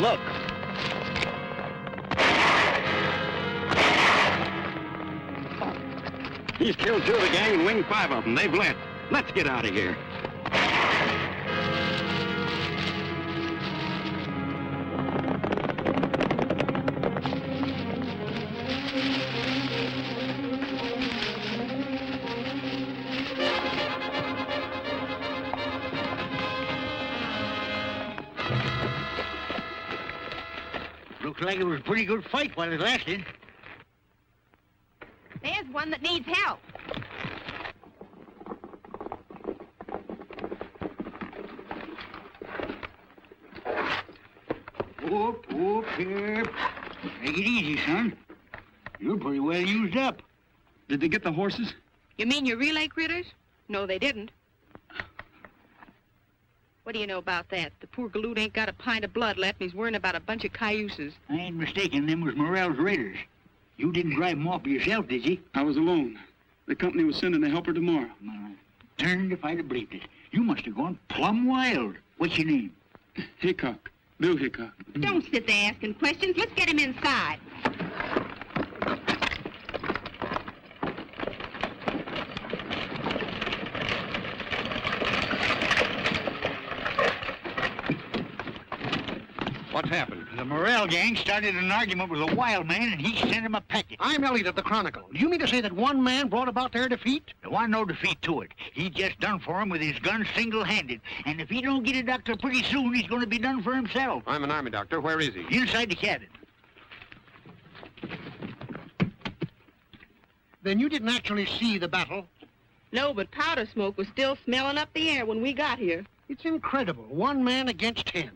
Look. He's killed 2 of the gang and winged 5 of them. They've left. Let's get out of here. Looks like it was a pretty good fight while it lasted. There's one that needs help. Whoop, here. Take it easy, son. You're pretty well used up. Did they get the horses? You mean your relay critters? No, they didn't. What do you know about that? The poor galoot ain't got a pint of blood left, and he's worrying about a bunch of cayuses. I ain't mistaken, them was Morrell's raiders. You didn't drive them off yourself, did you? I was alone. The company was sending a helper tomorrow. Turned if I'd have believed it. You must have gone plumb wild. What's your name? Hickcok. Bill Hickcok. Don't sit there asking questions. Let's get him inside. What's happened? The Morrell gang started an argument with a wild man, and he sent him a packet. I'm Elliot of the Chronicle. Do you mean to say that one man brought about their defeat? There wasn't no defeat to it. He just done for him with his gun single-handed. And if he don't get a doctor pretty soon, he's going to be done for himself. I'm an Army doctor. Where is he? Inside the cabin. Then you didn't actually see the battle? No, but powder smoke was still smelling up the air when we got here. It's incredible. 1 man against 10.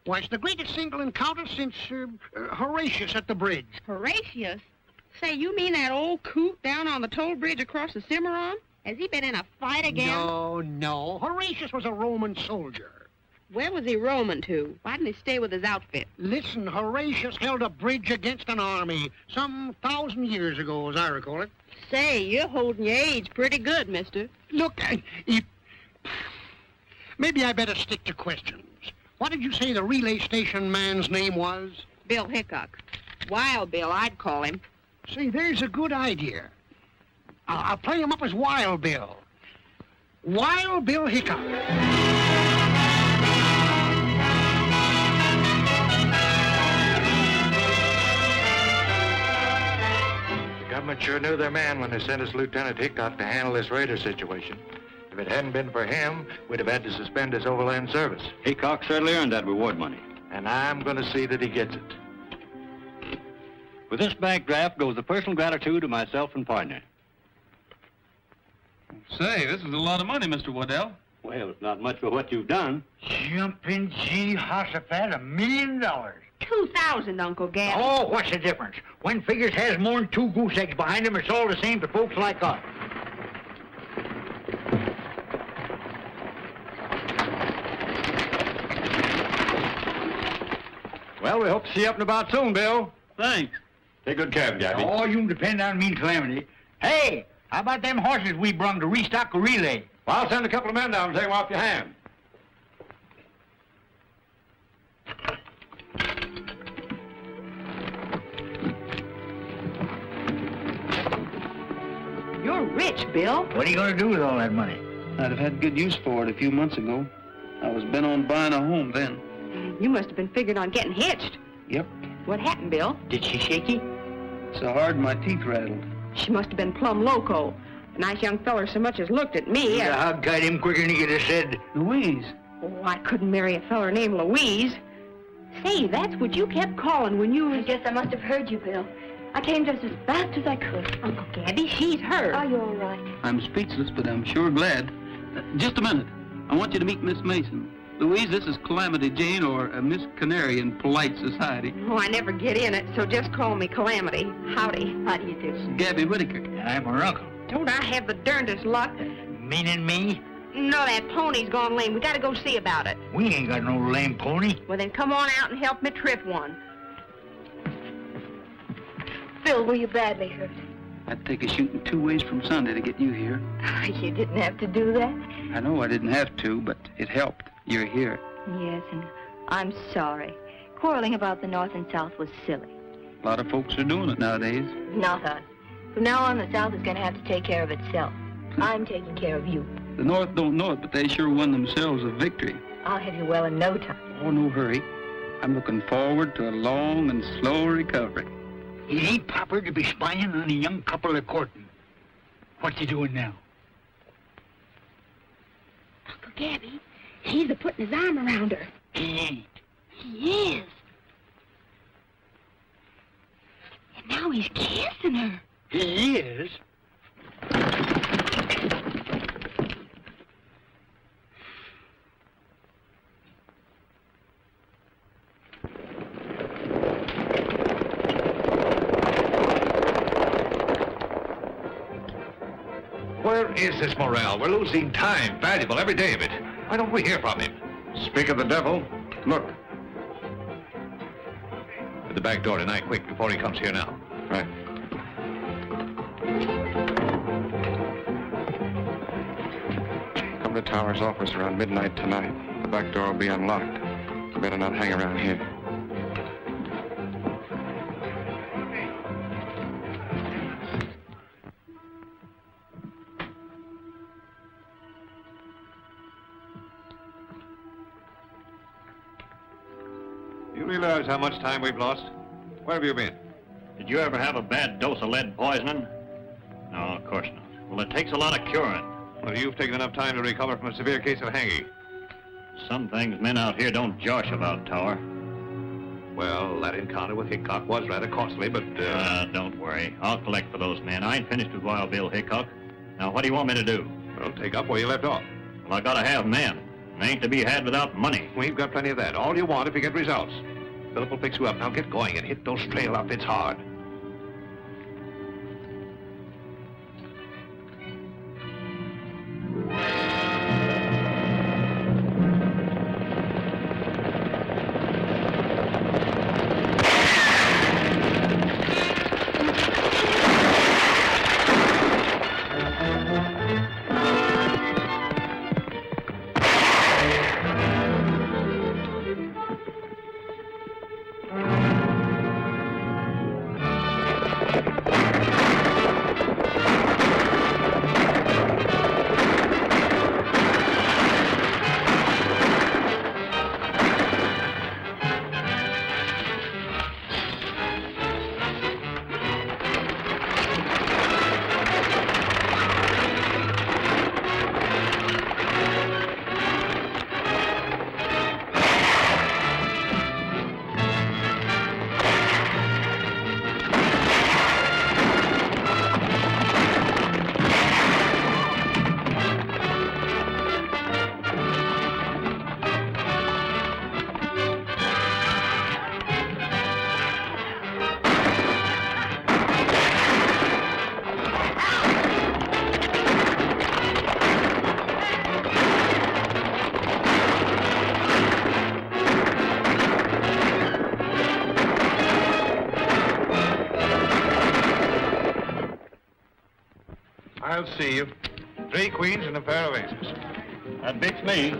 Why, it's the greatest single encounter since Horatius at the bridge. Horatius? Say, you mean that old coot down on the toll bridge across the Cimarron? Has he been in a fight again? No. Horatius was a Roman soldier. Where was he roaming to? Why didn't he stay with his outfit? Listen, Horatius held a bridge against an army some 1,000 years ago, as I recall it. Say, you're holding your age pretty good, mister. Look, maybe I better stick to questions. What did you say the relay station man's name was? Bill Hickcok. Wild Bill, I'd call him. Say, there's a good idea. I'll play him up as Wild Bill. Wild Bill Hickcok. The government sure knew their man when they sent us Lieutenant Hickcok to handle this raider situation. If it hadn't been for him, we'd have had to suspend his overland service. Hickcok certainly earned that reward money. And I'm going to see that he gets it. With this bank draft goes the personal gratitude of myself and partner. Say, this is a lot of money, Mr. Waddell. Well, it's not much for what you've done. Jumping Jehoshaphat, $1 million. 2,000, Uncle Gab. Oh, what's the difference? When figures has more than 2 goose eggs behind them, it's all the same to folks like us. Well, we hope to see you up and about soon, Bill. Thanks. Take good care of Gabby. Oh, you can depend on me, Calamity. Hey, how about them horses we brung to restock the relay? Well, I'll send a couple of men down and take them off your hand. You're rich, Bill. What are you going to do with all that money? I'd have had good use for it a few months ago. I was bent on buying a home then. You must have been figuring on getting hitched. Yep. What happened, Bill? Did she shake you? So hard my teeth rattled. She must have been plumb loco. A nice young feller so much as looked at me. You'd have hog-tied him quicker than he could have said, Louise. Oh, I couldn't marry a feller named Louise. Say, that's what you kept calling when you... I guess I must have heard you, Bill. I came just as fast as I could. Uncle Gabby, she's hurt. Are you all right? I'm speechless, but I'm sure glad. Just a minute. I want you to meet Miss Mason. Louise, this is Calamity Jane, or Miss Canary in polite society. Oh, I never get in it, so just call me Calamity. Howdy. How do you do? Gabby Whitaker. I'm her uncle. Don't I have the darndest luck? Meaning me? No, that pony's gone lame. We gotta go see about it. We ain't got no lame pony. Well, then come on out and help me trip one. Bill, were you badly hurt? I'd take a shooting 2 ways from Sunday to get you here. You didn't have to do that. I know I didn't have to, but it helped. You're here. Yes, and I'm sorry. Quarreling about the North and South was silly. A lot of folks are doing it nowadays. Not us. From now on, the South is going to have to take care of itself. I'm taking care of you. The North don't know it, but they sure won themselves a victory. I'll have you well in no time. Oh, no hurry. I'm looking forward to a long and slow recovery. It ain't proper to be spying on a young couple of courting. What's he doing now? Uncle Gabby, he's a-putting his arm around her. He ain't. He is. And now he's kissing her. He is? Where is this Morrell? We're losing time, valuable every day of it. Why don't we hear from him? Speak of the devil. Look. At the back door tonight, quick, before he comes here now. Right. Come to Tower's office around midnight tonight. The back door will be unlocked. You better not hang around here. You realize how much time we've lost? Where have you been? Did you ever have a bad dose of lead poisoning? No, of course not. Well, it takes a lot of curing. Well, you've taken enough time to recover from a severe case of hanging. Some things men out here don't josh about, Tower. Well, that encounter with Hickcok was rather costly, but... Don't worry. I'll collect for those men. I ain't finished with Wild Bill Hickcok. Now, what do you want me to do? Well, take up where you left off. Well, I gotta have men. They ain't to be had without money. We've got plenty of that. All you want if you get results. Philip will fix you up. Now get going and hit those trail outfits hard. I'll see you. 3 queens and a pair of aces. That beats me.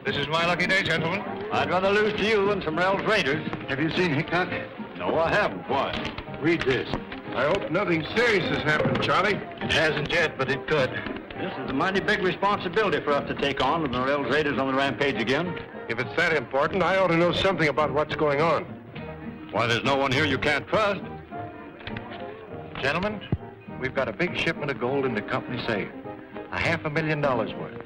This is my lucky day, gentlemen. I'd rather lose to you than some Morrell's Raiders. Have you seen Hickcok? No, I haven't. Why? Read this. I hope nothing serious has happened, Charlie. It hasn't yet, but it could. This is a mighty big responsibility for us to take on with Morrell's Raiders on the rampage again. If it's that important, I ought to know something about what's going on. Why, there's no one here you can't trust. Gentlemen, we've got a big shipment of gold in the company safe. $500,000 worth.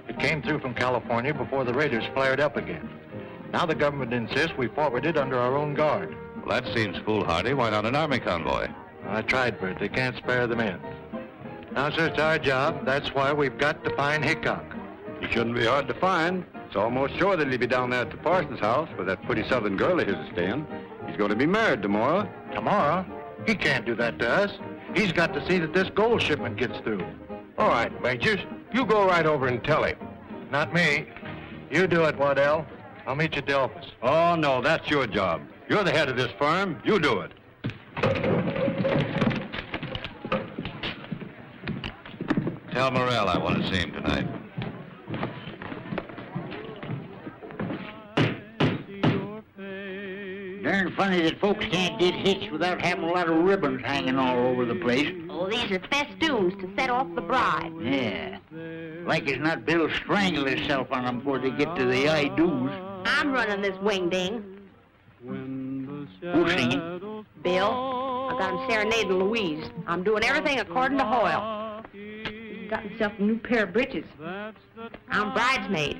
It came through from California before the raiders flared up again. Now the government insists we forward it under our own guard. Well, that seems foolhardy. Why not an army convoy? I tried for it. They can't spare the men. Now, sir, it's our job. That's why we've got to find Hickcok. He shouldn't be hard to find. It's almost sure that he'll be down there at the parson's house with that pretty southern girl of his is staying. He's going to be married tomorrow. Tomorrow? He can't do that to us. He's got to see that this gold shipment gets through. All right, Majors. You go right over and tell him. Not me. You do it, Waddell. I'll meet you at the office. Oh, no, that's your job. You're the head of this firm. You do it. Tell Morrell I want to see him tonight. Darn funny that folks can't get hitched without having a lot of ribbons hanging all over the place. Oh, these are festoons to set off the bride. Yeah. Like as not Bill strangle himself on them before they get to the I-do's. I'm running this wing-ding. Who's singing? Bill. I got him serenading Louise. I'm doing everything according to Hoyle. He's got himself a new pair of breeches. I'm bridesmaid.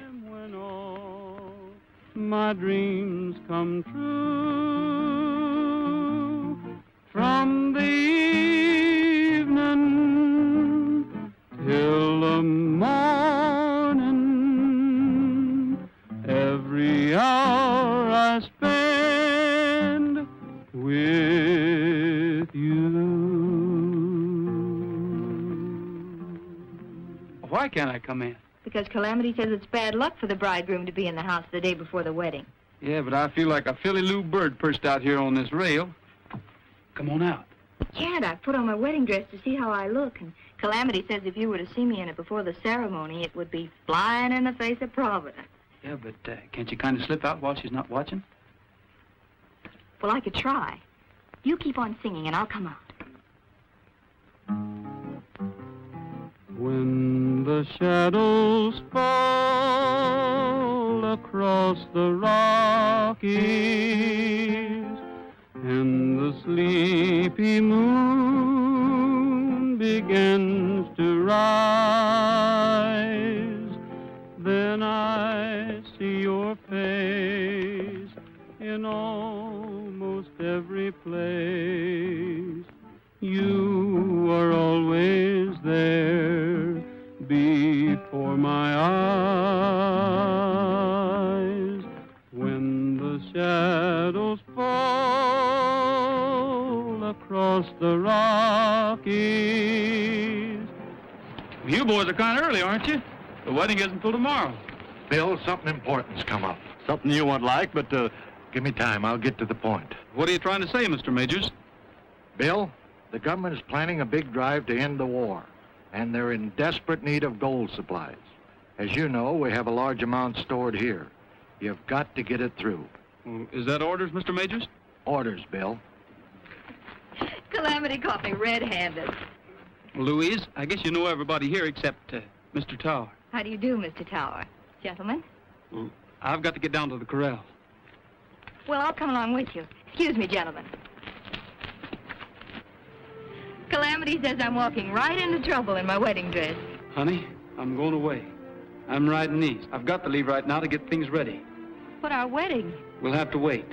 My dreams come true from the evening till the morning. Every hour I spend with you. Why can't I come in? Because Calamity says it's bad luck for the bridegroom to be in the house the day before the wedding. Yeah, but I feel like a filly-loo bird perched out here on this rail. Come on out. Can't. I put on my wedding dress to see how I look, and Calamity says if you were to see me in it before the ceremony, it would be flying in the face of Providence. Yeah, but can't you kind of slip out while she's not watching? Well, I could try. You keep on singing, and I'll come out. When the shadows fall across the Rockies and the sleepy moon begins to rise, then I see your face in almost every place. You are always there before my eyes. When the shadows fall across the Rockies. You boys are kind of early, aren't you? The wedding isn't till tomorrow. Bill, something important's come up. Something you won't like, but Give me time. I'll get to the point. What are you trying to say, Mr. Majors? Bill, the government is planning a big drive to end the war, and they're in desperate need of gold supplies. As you know, we have a large amount stored here. You've got to get it through. Well, is that orders, Mr. Majors? Orders, Bill. Calamity caught me red-handed. Well, Louise, I guess you know everybody here except Mr. Tower. How do you do, Mr. Tower? Gentlemen? Well, I've got to get down to the corral. Well, I'll come along with you. Excuse me, gentlemen. Calamity says I'm walking right into trouble in my wedding dress. Honey, I'm going away. I'm riding east. I've got to leave right now to get things ready. But our wedding? We'll have to wait.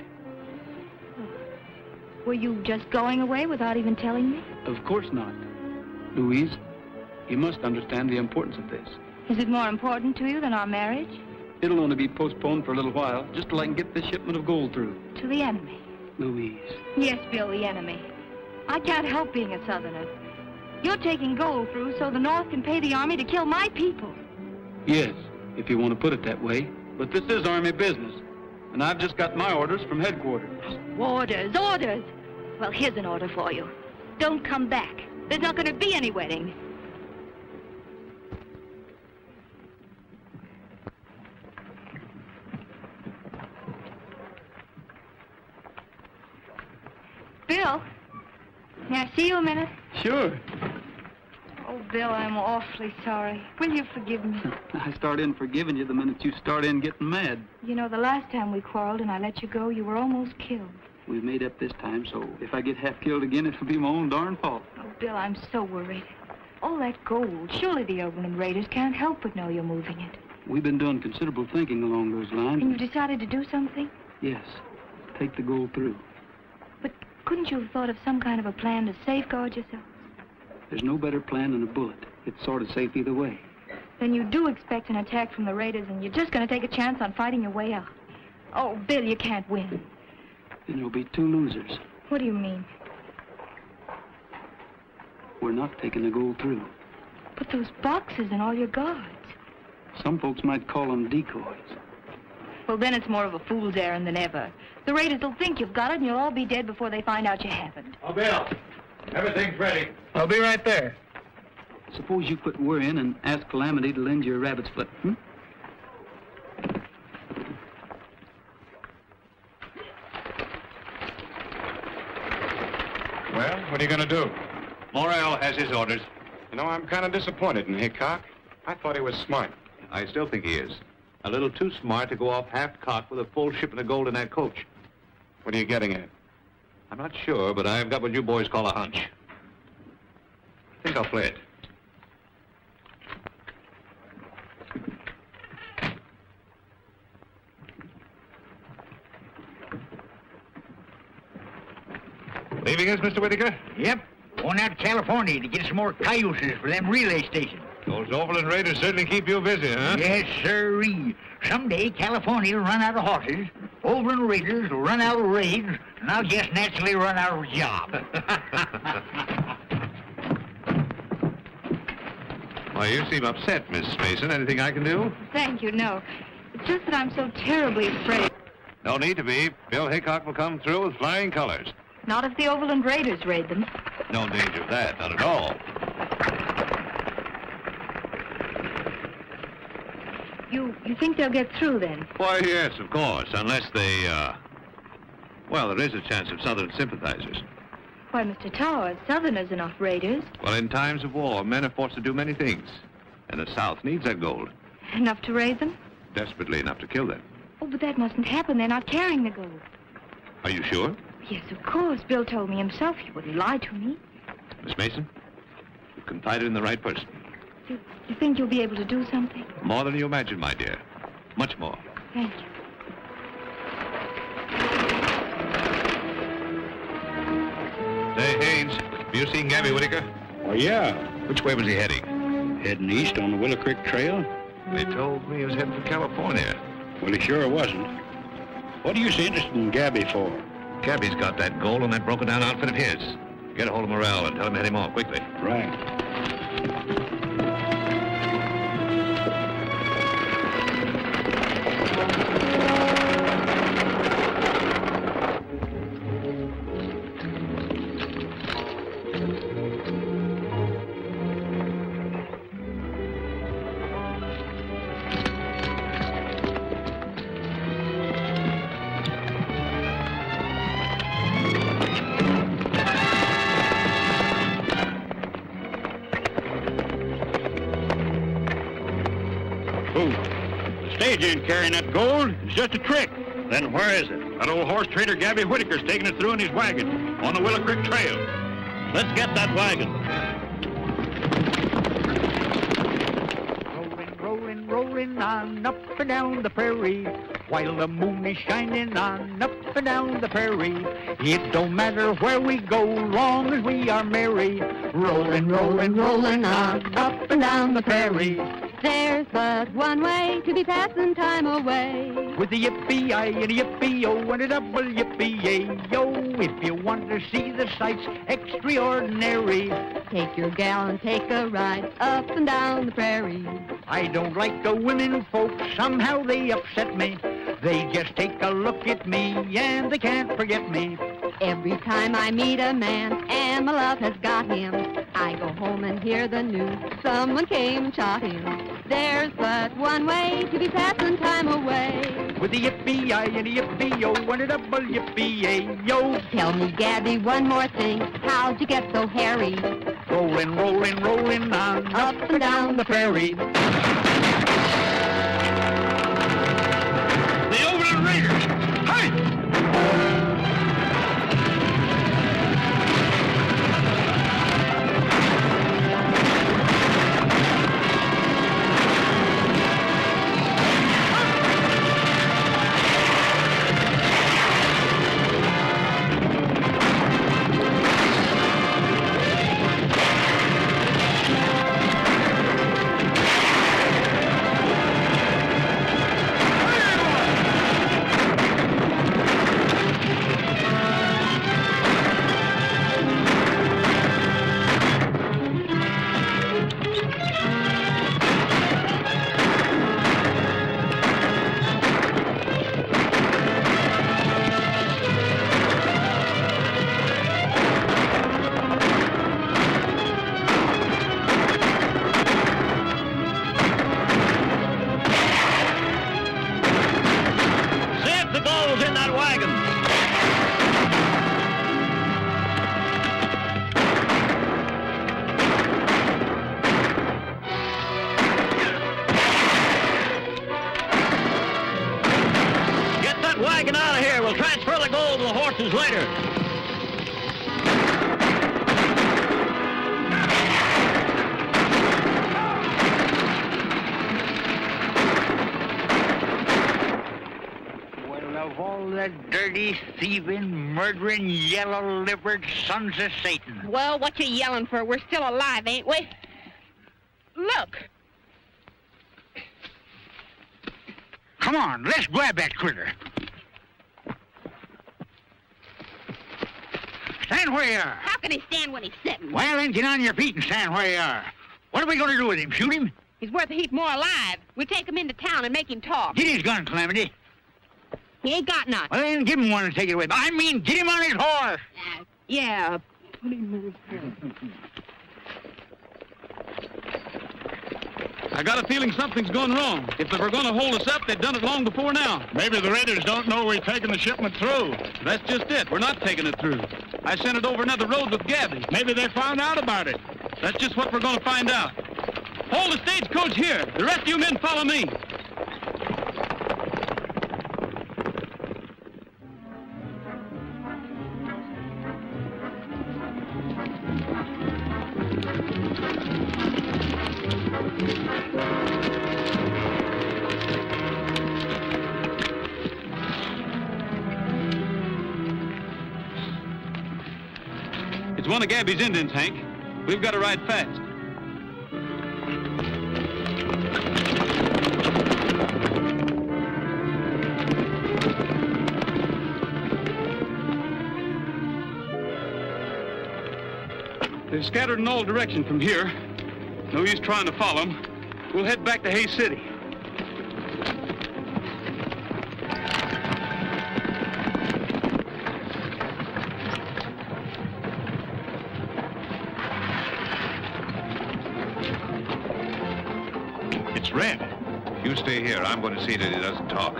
Were you just going away without even telling me? Of course not. Louise, you must understand the importance of this. Is it more important to you than our marriage? It'll only be postponed for a little while, just till I can get this shipment of gold through. To the enemy? Louise. Yes, Bill, the enemy. I can't help being a Southerner. You're taking gold through so the North can pay the Army to kill my people. Yes, if you want to put it that way. But this is Army business, and I've just got my orders from headquarters. Orders, orders. Well, here's an order for you. Don't come back. There's not going to be any wedding. Bill, may I see you a minute? Sure. Oh, Bill, I'm awfully sorry. Will you forgive me? I start in forgiving you the minute you start in getting mad. You know, the last time we quarreled and I let you go, you were almost killed. We've made up this time, so if I get half killed again, it'll be my own darn fault. Oh, Bill, I'm so worried. All that gold, surely the Oberlin Raiders can't help but know you're moving it. We've been doing considerable thinking along those lines. And you decided to do something? Yes. Take the gold through. But couldn't you have thought of some kind of a plan to safeguard yourself? There's no better plan than a bullet. It's sort of safe either way. Then you do expect an attack from the Raiders, and you're just going to take a chance on fighting your way out. Oh, Bill, you can't win. Then there'll be two losers. What do you mean? We're not taking the gold through. But those boxes and all your guards. Some folks might call them decoys. Well, then it's more of a fool's errand than ever. The Raiders will think you've got it, and you'll all be dead before they find out you haven't. Oh, Bill, everything's ready. I'll be right there. Suppose you quit worrying and ask Calamity to lend you a rabbit's foot, hmm? Well, what are you going to do? Morrell has his orders. You know, I'm kind of disappointed in Hickcok. I thought he was smart. I still think he is. A little too smart to go off half-cocked with a full shipment of gold in that coach. What are you getting at? I'm not sure, but I've got what you boys call a hunch. I think I'll play it. Leaving us, Mr. Whitaker? Yep. Going out to California to get some more cayuses for them relay stations. Those Overland Raiders certainly keep you busy, huh? Yes, sirree. Someday California will run out of horses, Overland Raiders will run out of raids, and I'll just naturally run out of a job. Why, you seem upset, Miss Mason. Anything I can do? Thank you, no. It's just that I'm so terribly afraid. No need to be. Bill Hickcok will come through with flying colors. Not if the Overland Raiders raid them. No danger of that, not at all. You think they'll get through then? Why, yes, of course, unless they, well, there is a chance of Southern sympathizers. Why, Mr. Towers, Southerners are not raiders. Well, in times of war, men are forced to do many things. And the South needs that gold. Enough to raid them? Desperately enough to kill them. Oh, but that mustn't happen. They're not carrying the gold. Are you sure? Yes, of course. Bill told me himself. He wouldn't lie to me. Miss Mason, you've confided in the right person. You think you'll be able to do something? More than you imagine, my dear. Much more. Thank you. Say, Haynes, have you seen Gabby Whitaker? Oh, yeah. Which way was he heading? Heading east on the Willow Creek Trail? They told me he was heading for California. Well, he sure wasn't. What are you so interested in Gabby for? Gabby's got that gold on that broken-down outfit of his. Get a hold of Morrell and tell him to head him off quickly. Right. Ain't carrying that gold. It's just a trick. Then where is it? That old horse trader Gabby Whitaker's taking it through in his wagon on the Willow Creek Trail. Let's get that wagon. Rolling, rolling on up and down the prairie, while the moon is shining on up and down the prairie. It don't matter where we go, long as we are merry. Rolling, rolling, rolling on up and down the prairie. There's but one way to be passing time away. With a yippee-I and a yippee-oh and a double yippee-yay-yo. If you want to see the sights extraordinary, take your gal and take a ride up and down the prairie. I don't like the women folks, somehow they upset me. They just take a look at me and they can't forget me. Every time I meet a man and my love has got him, I go home and hear the news, someone came and shot him. There's but one way to be passing time away. With a yippee-I and a yippee-oh and a double yippee-yay-yo. Tell me, Gabby, one more thing, how'd you get so hairy? Rolling, rolling, rolling on up and down the prairie. The Overland Raiders! Hey! horses later. Well, of all the dirty, thieving, murdering, yellow-livered sons of Satan. Well, what you yelling for? We're still alive, ain't we? Look. Come on, let's grab that critter. Stand where you are. How can he stand when he's sitting? Well, then get on your feet and stand where you are. What are we going to do with him? Shoot him? He's worth a heap more alive. We take him into town and make him talk. Get his gun, Calamity. He ain't got none. Well, then give him one and take it away. I mean, get him on his horse. Yeah, put him I got a feeling something's gone wrong. If they were going to hold us up, they'd done it long before now. Maybe the raiders don't know we're taking the shipment through. That's just it. We're not taking it through. I sent it over another road with Gabby. Maybe they found out about it. That's just what we're going to find out. Hold the stagecoach here. The rest of you men follow me. It's one of Gabby's Indians, Hank. We've got to ride fast. They're scattered in all directions from here. No use trying to follow them. We'll head back to Hay City. It's Red. You stay here. I'm going to see that he doesn't talk.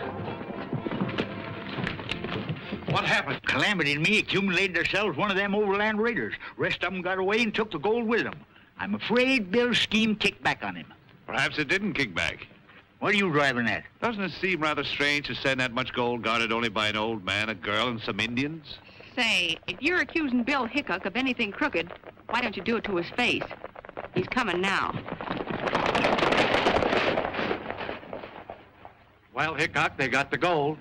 What happened? Calamity and me accumulated ourselves one of them overland raiders. Rest of them got away and took the gold with them. I'm afraid Bill's scheme kicked back on him. Perhaps it didn't kick back. What are you driving at? Doesn't it seem rather strange to send that much gold guarded only by an old man, a girl, and some Indians? Say, if you're accusing Bill Hickcok of anything crooked, why don't you do it to his face? He's coming now. Well, Hickcok, they got the gold.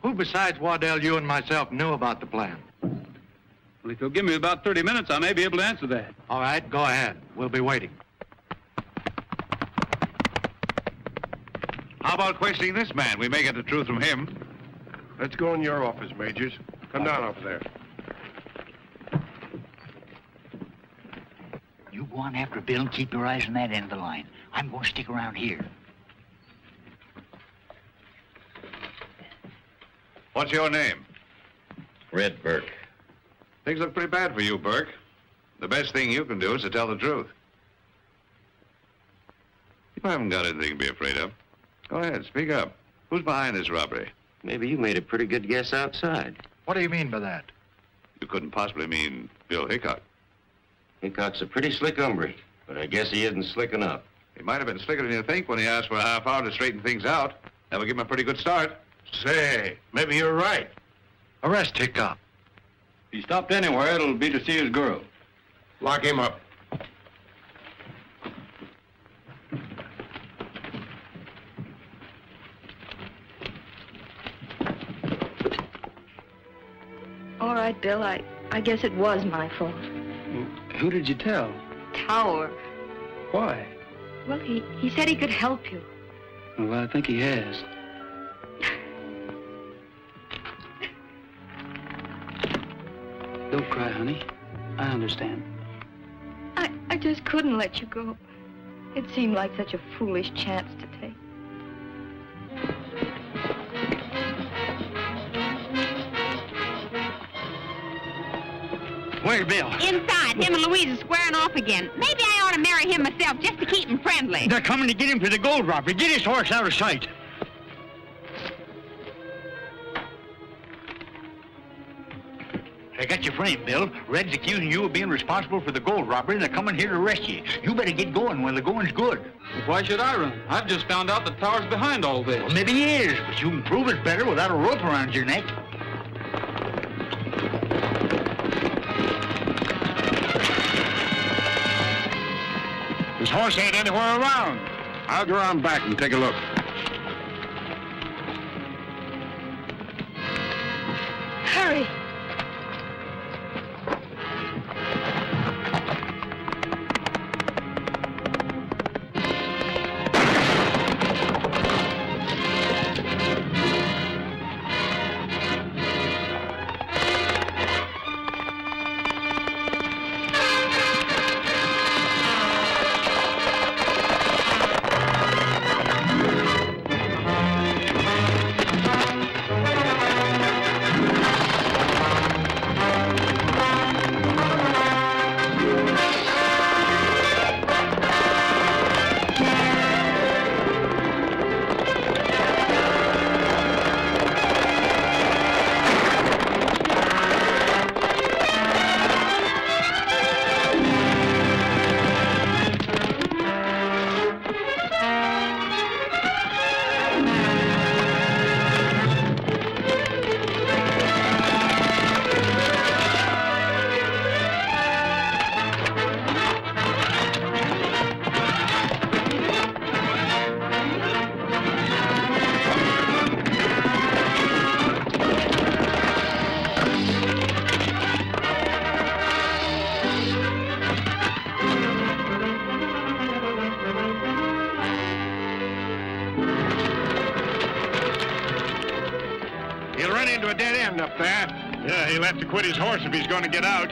Who besides Waddell, you and myself knew about the plan? Well, if you'll give me about 30 minutes, I may be able to answer that. All right, go ahead. We'll be waiting. How about questioning this man? We may get the truth from him. Let's go in your office, Majors. Come down off there. You go on after Bill and keep your eyes on that end of the line. I'm going to stick around here. What's your name? Red Burke. Things look pretty bad for you, Burke. The best thing you can do is to tell the truth. You haven't got anything to be afraid of. Go ahead, speak up. Who's behind this robbery? Maybe you made a pretty good guess outside. What do you mean by that? You couldn't possibly mean Bill Hickcok. Hickok's a pretty slick hombre, but I guess he isn't slick enough. He might have been slicker than you think when he asked for a half hour to straighten things out. That would give him a pretty good start. Say, maybe you're right. Arrest Hickcok. If he stopped anywhere, it'll be to see his girl. Lock him up. All right, Bill, I guess it was my fault. Who did you tell? Tower. Why? Well, he said he could help you. Well, I think he has. Don't cry, honey. I understand. I just couldn't let you go. It seemed like such a foolish chance to take. Where's Bill? Inside. Him and Louise are squaring off again. Maybe I ought to marry him myself just to keep him friendly. They're coming to get him for the gold robbery. Get his horse out of sight. They got your frame, Bill. Red's accusing you of being responsible for the gold robbery, and they're coming here to arrest you. You better get going when the going's good. Well, why should I run? I've just found out that Tower's behind all this. Well, maybe he is, but you can prove it better without a rope around your neck. horse ain't anywhere around. I'll go around back and take a look. Hurry. He'll run into a dead end up there. Yeah, he'll have to quit his horse if he's going to get out.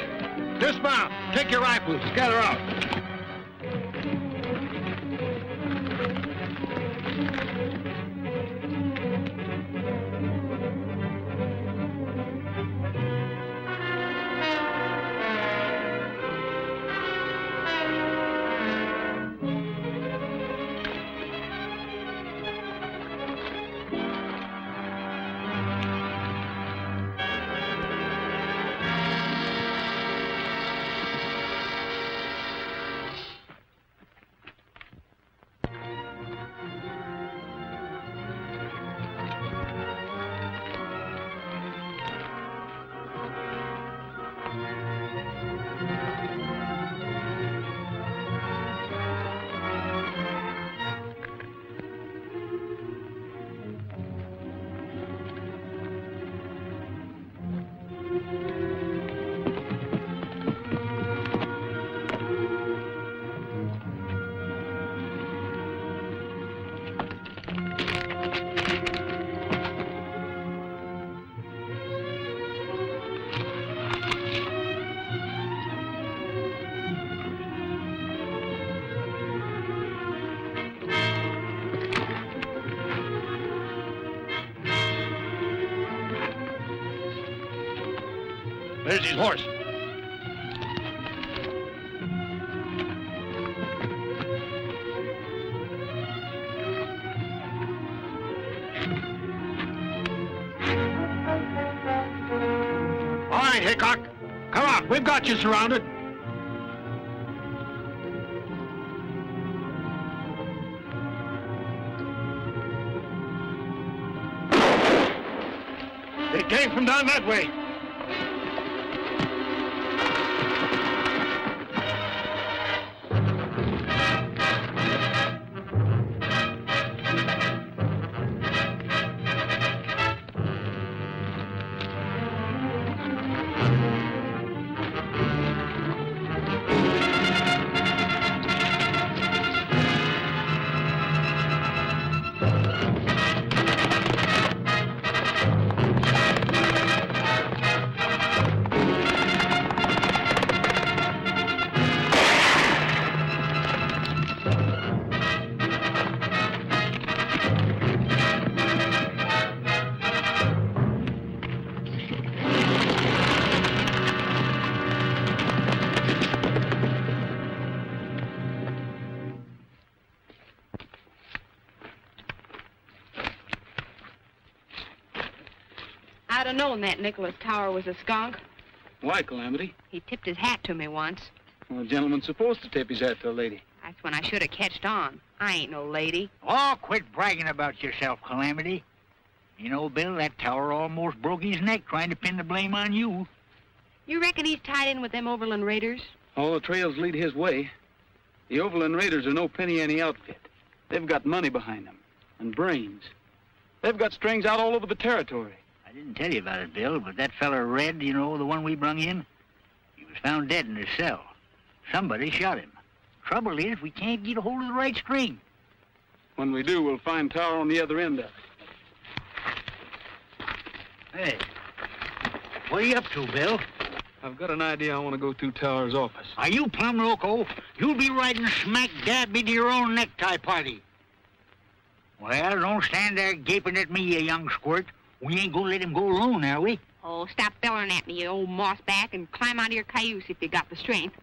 Dismount. Take your rifles. Gather out. There's his horse. All right, Hickcok. Come on, we've got you surrounded. They came from down that way. I'd have known that Nicholas Tower was a skunk. Why, Calamity? He tipped his hat to me once. Well, a gentleman's supposed to tip his hat to a lady. That's when I should have catched on. I ain't no lady. Oh, quit bragging about yourself, Calamity. You know, Bill, that tower almost broke his neck trying to pin the blame on you. You reckon he's tied in with them Overland Raiders? All the trails lead his way. The Overland Raiders are no penny-ante outfit. They've got money behind them, and brains. They've got strings out all over the territory. I didn't tell you about it, Bill, but that feller Red, you know, the one we brung in, he was found dead in his cell. Somebody shot him. Trouble is, we can't get a hold of the right string. When we do, we'll find Tower on the other end of it. Hey, what are you up to, Bill? I've got an idea I want to go to Tower's office. Are you plumb loco? You'll be riding smack dab into your own necktie party. Well, don't stand there gaping at me, you young squirt. We ain't gonna let him go alone, are we? Oh, stop bellering at me, you old mossback, and climb out of your cayuse if you got the strength.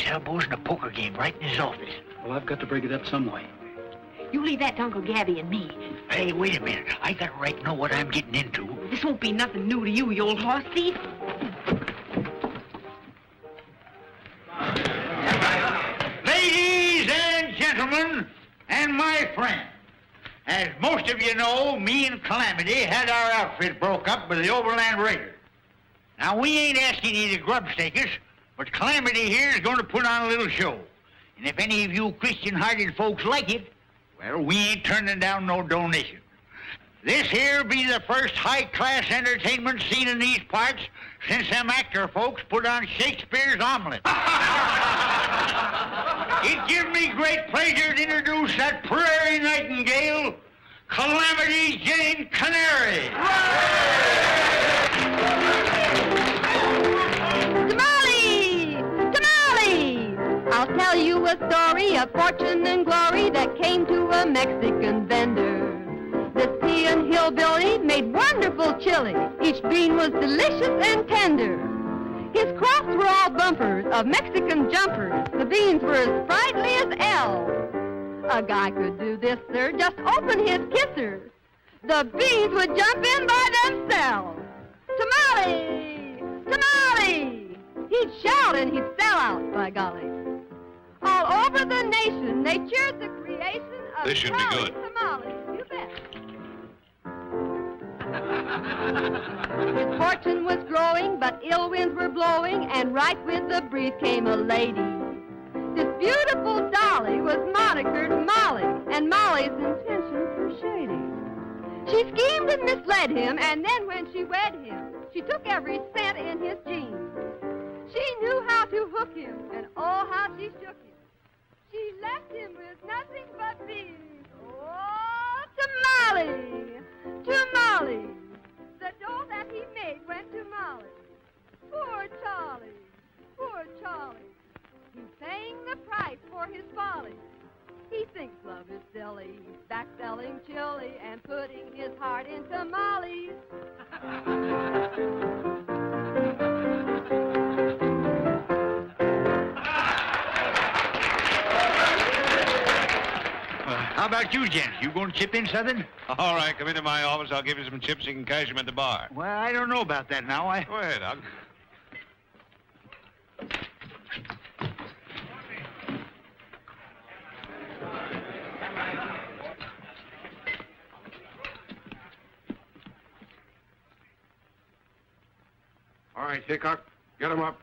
Elbows in a poker game right in his office. Well, I've got to break it up some way. You leave that to Uncle Gabby and me. Hey, wait a minute. I got a right to know what I'm getting into. This won't be nothing new to you, you old horse thief. Ladies and gentlemen, and my friends, as most of you know, me and Calamity had our outfit broke up by the Overland Raiders. Now, we ain't asking you to grubstake us, but Calamity here is going to put on a little show. And if any of you Christian-hearted folks like it, well, we ain't turning down no donation. This here be the first high-class entertainment seen in these parts since them actor folks put on Shakespeare's Omelette. It gives me great pleasure to introduce that prairie nightingale, Calamity Jane Canary. I'll tell you a story of fortune and glory that came to a Mexican vendor. This peon hillbilly made wonderful chili. Each bean was delicious and tender. His crops were all bumpers of Mexican jumpers. The beans were as sprightly as elves. A guy could do this, sir, just open his kisser. The beans would jump in by themselves. Tamale! Tamale! He'd shout and he'd sell out, by golly. All over the nation, they cheered the creation of This should be good. tamales. You bet. His fortune was growing, but ill winds were blowing, and right with the breeze came a lady. This beautiful dolly was monikered Molly, and Molly's intentions were shady. She schemed and misled him, and then when she wed him, she took every cent in his jeans. She knew how to hook him, and oh, how she shook him. She left him with nothing but beans. Oh, tamale, tamale. The dough that he made went to Molly. Poor Charlie, poor Charlie. He's paying the price for his folly. He thinks love is silly. He's back selling chili and putting his heart in tamales. How about you, gents? You going to chip in something? All right, come into my office. I'll give you some chips. You can cash them at the bar. Well, I don't know about that now. Go ahead, I'll... All right, Hickcok, get him up.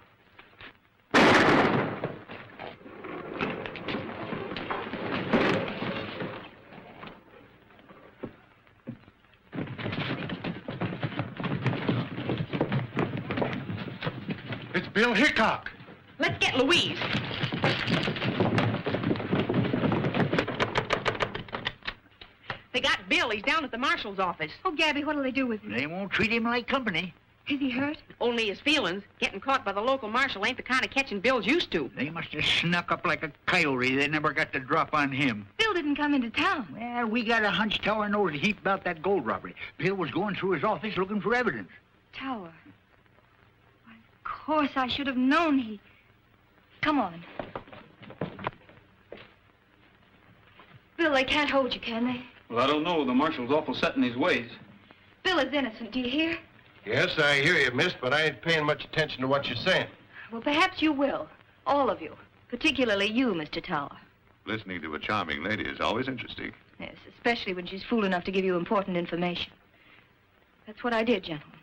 It's Bill Hickcok. Let's get Louise. They got Bill. He's down at the marshal's office. Oh, Gabby, what'll they do with him? They won't treat him like company. Is he hurt? Only his feelings. Getting caught by the local marshal ain't the kind of catching Bill's used to. They must have snuck up like a coyote. They never got the drop on him. Bill didn't come into town. Well, we got a hunch Tower knows a heap about that gold robbery. Bill was going through his office looking for evidence. Tower. Why, of course, I should have known he... Come on. Bill, they can't hold you, can they? Well, I don't know. The marshal's awful set in his ways. Bill is innocent, do you hear? Yes, I hear you, miss, but I ain't paying much attention to what you're saying. Well, perhaps you will. All of you. Particularly you, Mr. Tower. Listening to a charming lady is always interesting. Yes, especially when she's fool enough to give you important information. That's what I did, gentlemen.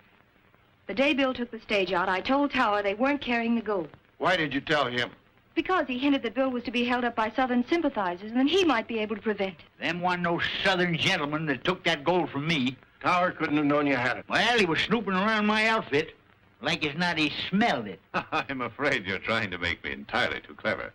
The day Bill took the stage out, I told Tower they weren't carrying the gold. Why did you tell him? Because he hinted that Bill was to be held up by Southern sympathizers, and then he might be able to prevent it. Them wasn't no Southern gentlemen that took that gold from me. Tower couldn't have known you had it. Well, he was snooping around my outfit. Like as not, he smelled it. I'm afraid you're trying to make me entirely too clever.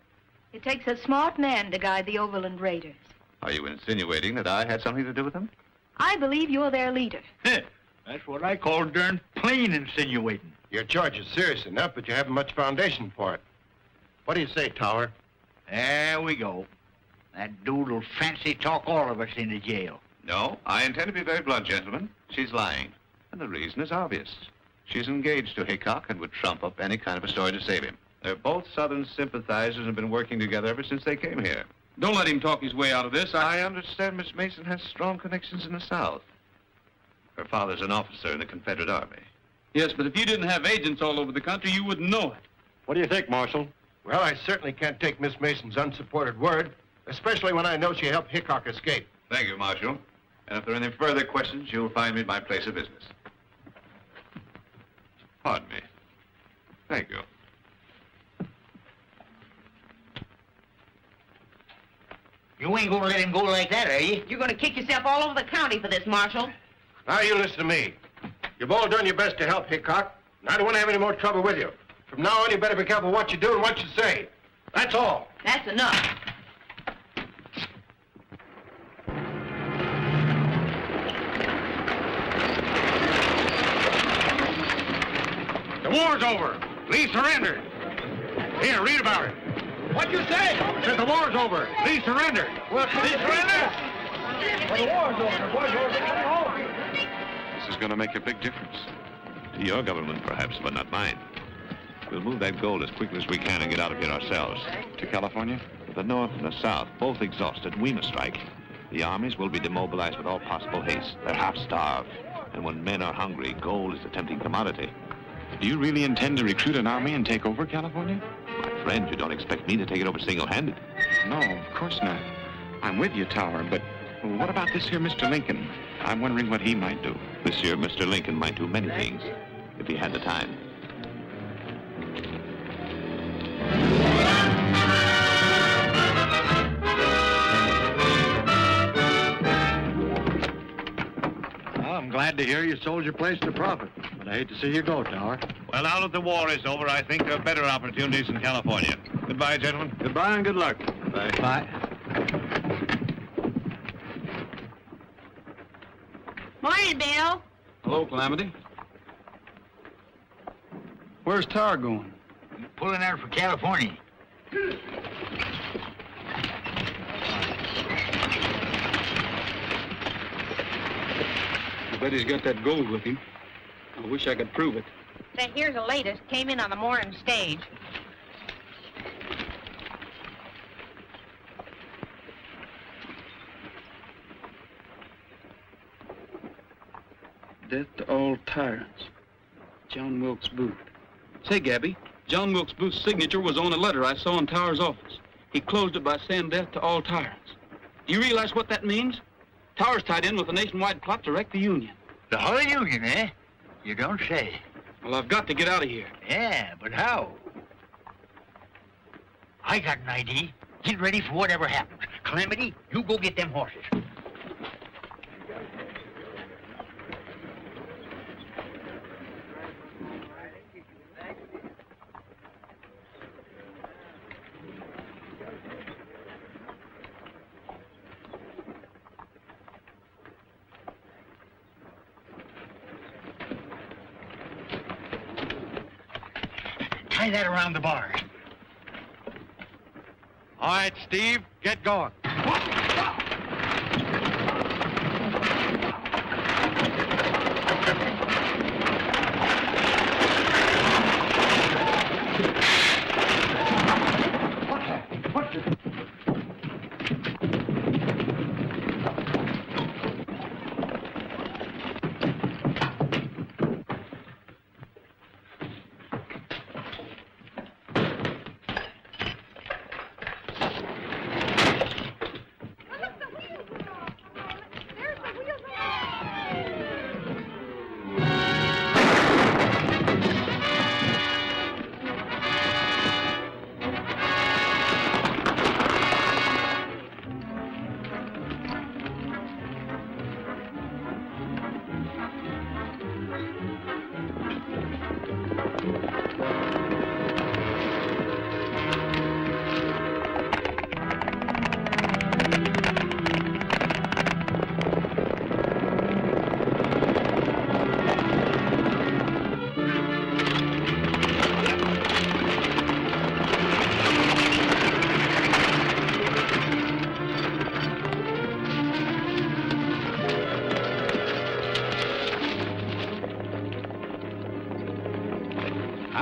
It takes a smart man to guide the Overland Raiders. Are you insinuating that I had something to do with them? I believe you're their leader. That's what I call darn plain insinuating. Your charge is serious enough, but you haven't much foundation for it. What do you say, Tower? There we go. That dude will fancy talk all of us into jail. No, I intend to be very blunt, gentlemen. She's lying. And the reason is obvious. She's engaged to Hickcok and would trump up any kind of a story to save him. They're both Southern sympathizers and have been working together ever since they came here. Don't let him talk his way out of this. I understand Miss Mason has strong connections in the South. Her father's an officer in the Confederate Army. Yes, but if you didn't have agents all over the country, you wouldn't know it. What do you think, Marshal? Well, I certainly can't take Miss Mason's unsupported word, especially when I know she helped Hickcok escape. Thank you, Marshal. And if there are any further questions, you'll find me at my place of business. Pardon me. Thank you. You ain't gonna let him go like that, are you? You're gonna kick yourself all over the county for this, Marshal. Now you listen to me. You've all done your best to help Hickcok, and I don't want to have any more trouble with you. From now on, you better be careful what you do and what you say. That's all. That's enough. The war's over. Lee surrendered. Here, read about it. What'd you say? I said the war's over. Lee surrendered. Well, Lee surrendered. Well, the war's over. The war's over. This is going to make a big difference. To your government, perhaps, but not mine. We'll move that gold as quickly as we can and get out of here ourselves. To California? The North and the South, both exhausted. We must strike. The armies will be demobilized with all possible haste. They're half-starved. And when men are hungry, gold is a tempting commodity. Do you really intend to recruit an army and take over California? My friend, you don't expect me to take it over single-handed. No, of course not. I'm with you, Tower, but what about this here Mr. Lincoln? I'm wondering what he might do. Monsieur, Mr. Lincoln might do many things, if he had the time. Well, I'm glad to hear you sold your place to profit, but I hate to see you go, Tower. Well, now that the war is over, I think there are better opportunities in California. Goodbye, gentlemen. Goodbye and good luck. Bye. Bye. Morning, Bill. Hello, Calamity. Where's Tower going? He's pulling out for California. I bet he's got that gold with him. I wish I could prove it. Say, here's the latest. Came in on the morning stage. Death to all tyrants. John Wilkes Booth. Say, Gabby, John Wilkes Booth's signature was on a letter I saw in Tower's office. He closed it by saying death to all tyrants. Do you realize what that means? Tower's tied in with a nationwide plot to wreck the Union. The whole Union, eh? You don't say. Well, I've got to get out of here. Yeah, but how? I got an idea. Get ready for whatever happens. Calamity, you go get them horses. Tie that around the bars. All right, Steve, get going.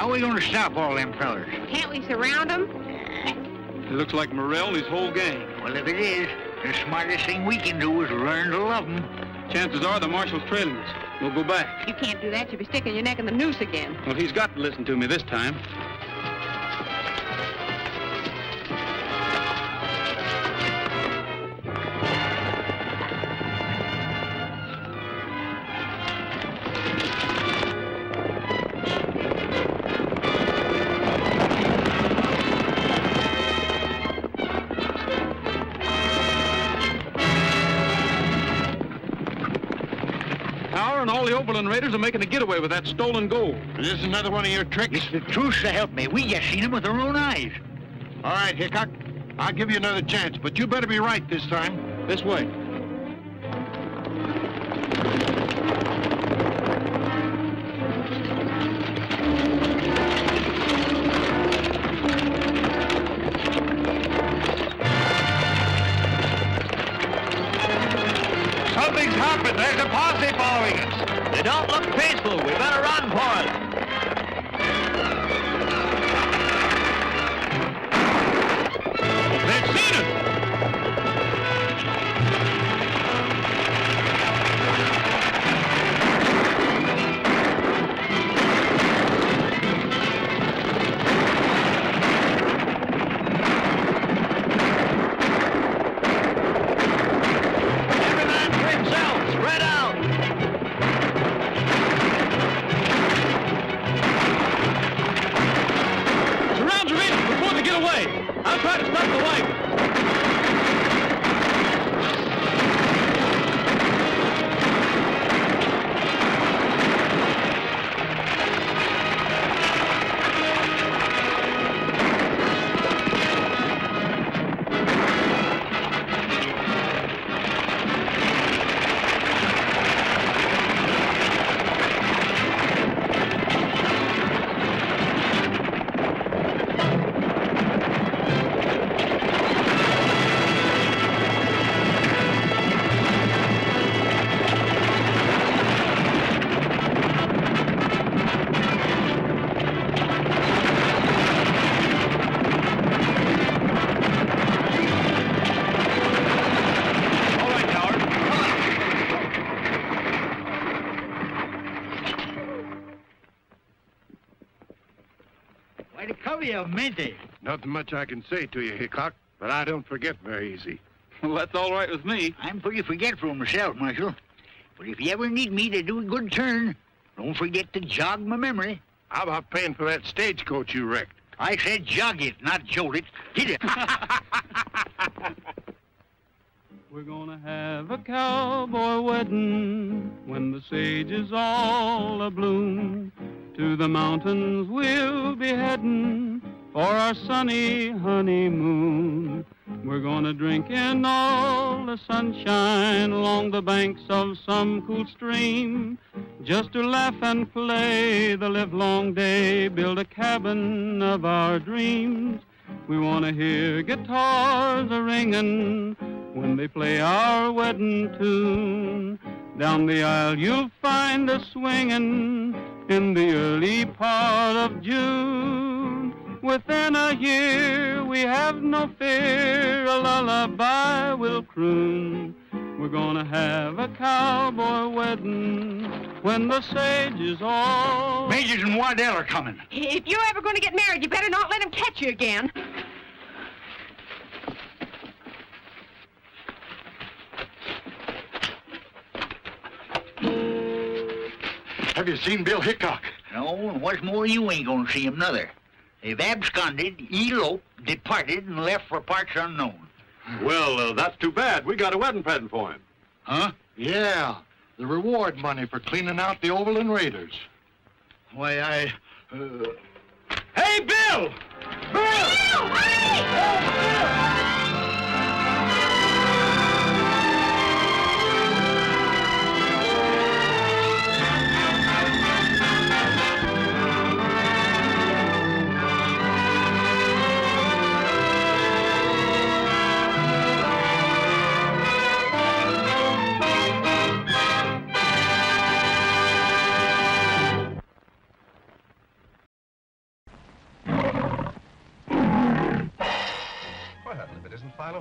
How are we going to stop all them fellers? Can't we surround them? It looks like Morrell and his whole gang. Well, if it is, the smartest thing we can do is learn to love them. Chances are the marshal's trailing us. We'll go back. You can't do that. You'll be sticking your neck in the noose again. Well, he's got to listen to me this time. And all the Overland Raiders are making a getaway with that stolen gold. Is this another one of your tricks? It's the truth to help me. We just seen them with our own eyes. All right, Hickcok. I'll give you another chance, but you better be right this time. This way. Something's happened. There's a posse following us. They don't look peaceful. We better run for it. They've seen us. Every man for himself. Spread out. Surround your enemies before they get away. I'll try to stop the wagon. Why, the cover you minty. Nothing much I can say to you, Hickcok, but I don't forget very easy. Well, that's all right with me. I'm pretty forgetful myself, Marshal. But if you ever need me to do a good turn, don't forget to jog my memory. How about paying for that stagecoach you wrecked? I said jog it, not jolt it. Get it. We're gonna have a cowboy wedding when the sage is all abloom. To the mountains we'll be heading for our sunny honeymoon. We're gonna drink in all the sunshine along the banks of some cool stream, just to laugh and play the livelong day, build a cabin of our dreams. We wanna hear guitars a-ringing when they play our wedding tune. Down the aisle you'll find us swinging in the early part of June. Within a year we have no fear, a lullaby will croon. We're gonna have a cowboy wedding when the sage is all... Majors and Waddell are coming. If you're ever going to get married, you better not let him catch you again. Have you seen Bill Hickcok? No, and what's more, you ain't gonna see him, nother. They've absconded, eloped, departed, and left for parts unknown. Well, that's too bad. We got a wedding present for him. Huh? Yeah, the reward money for cleaning out the Overland Raiders. Why, Hey, Bill! Bill! Hey!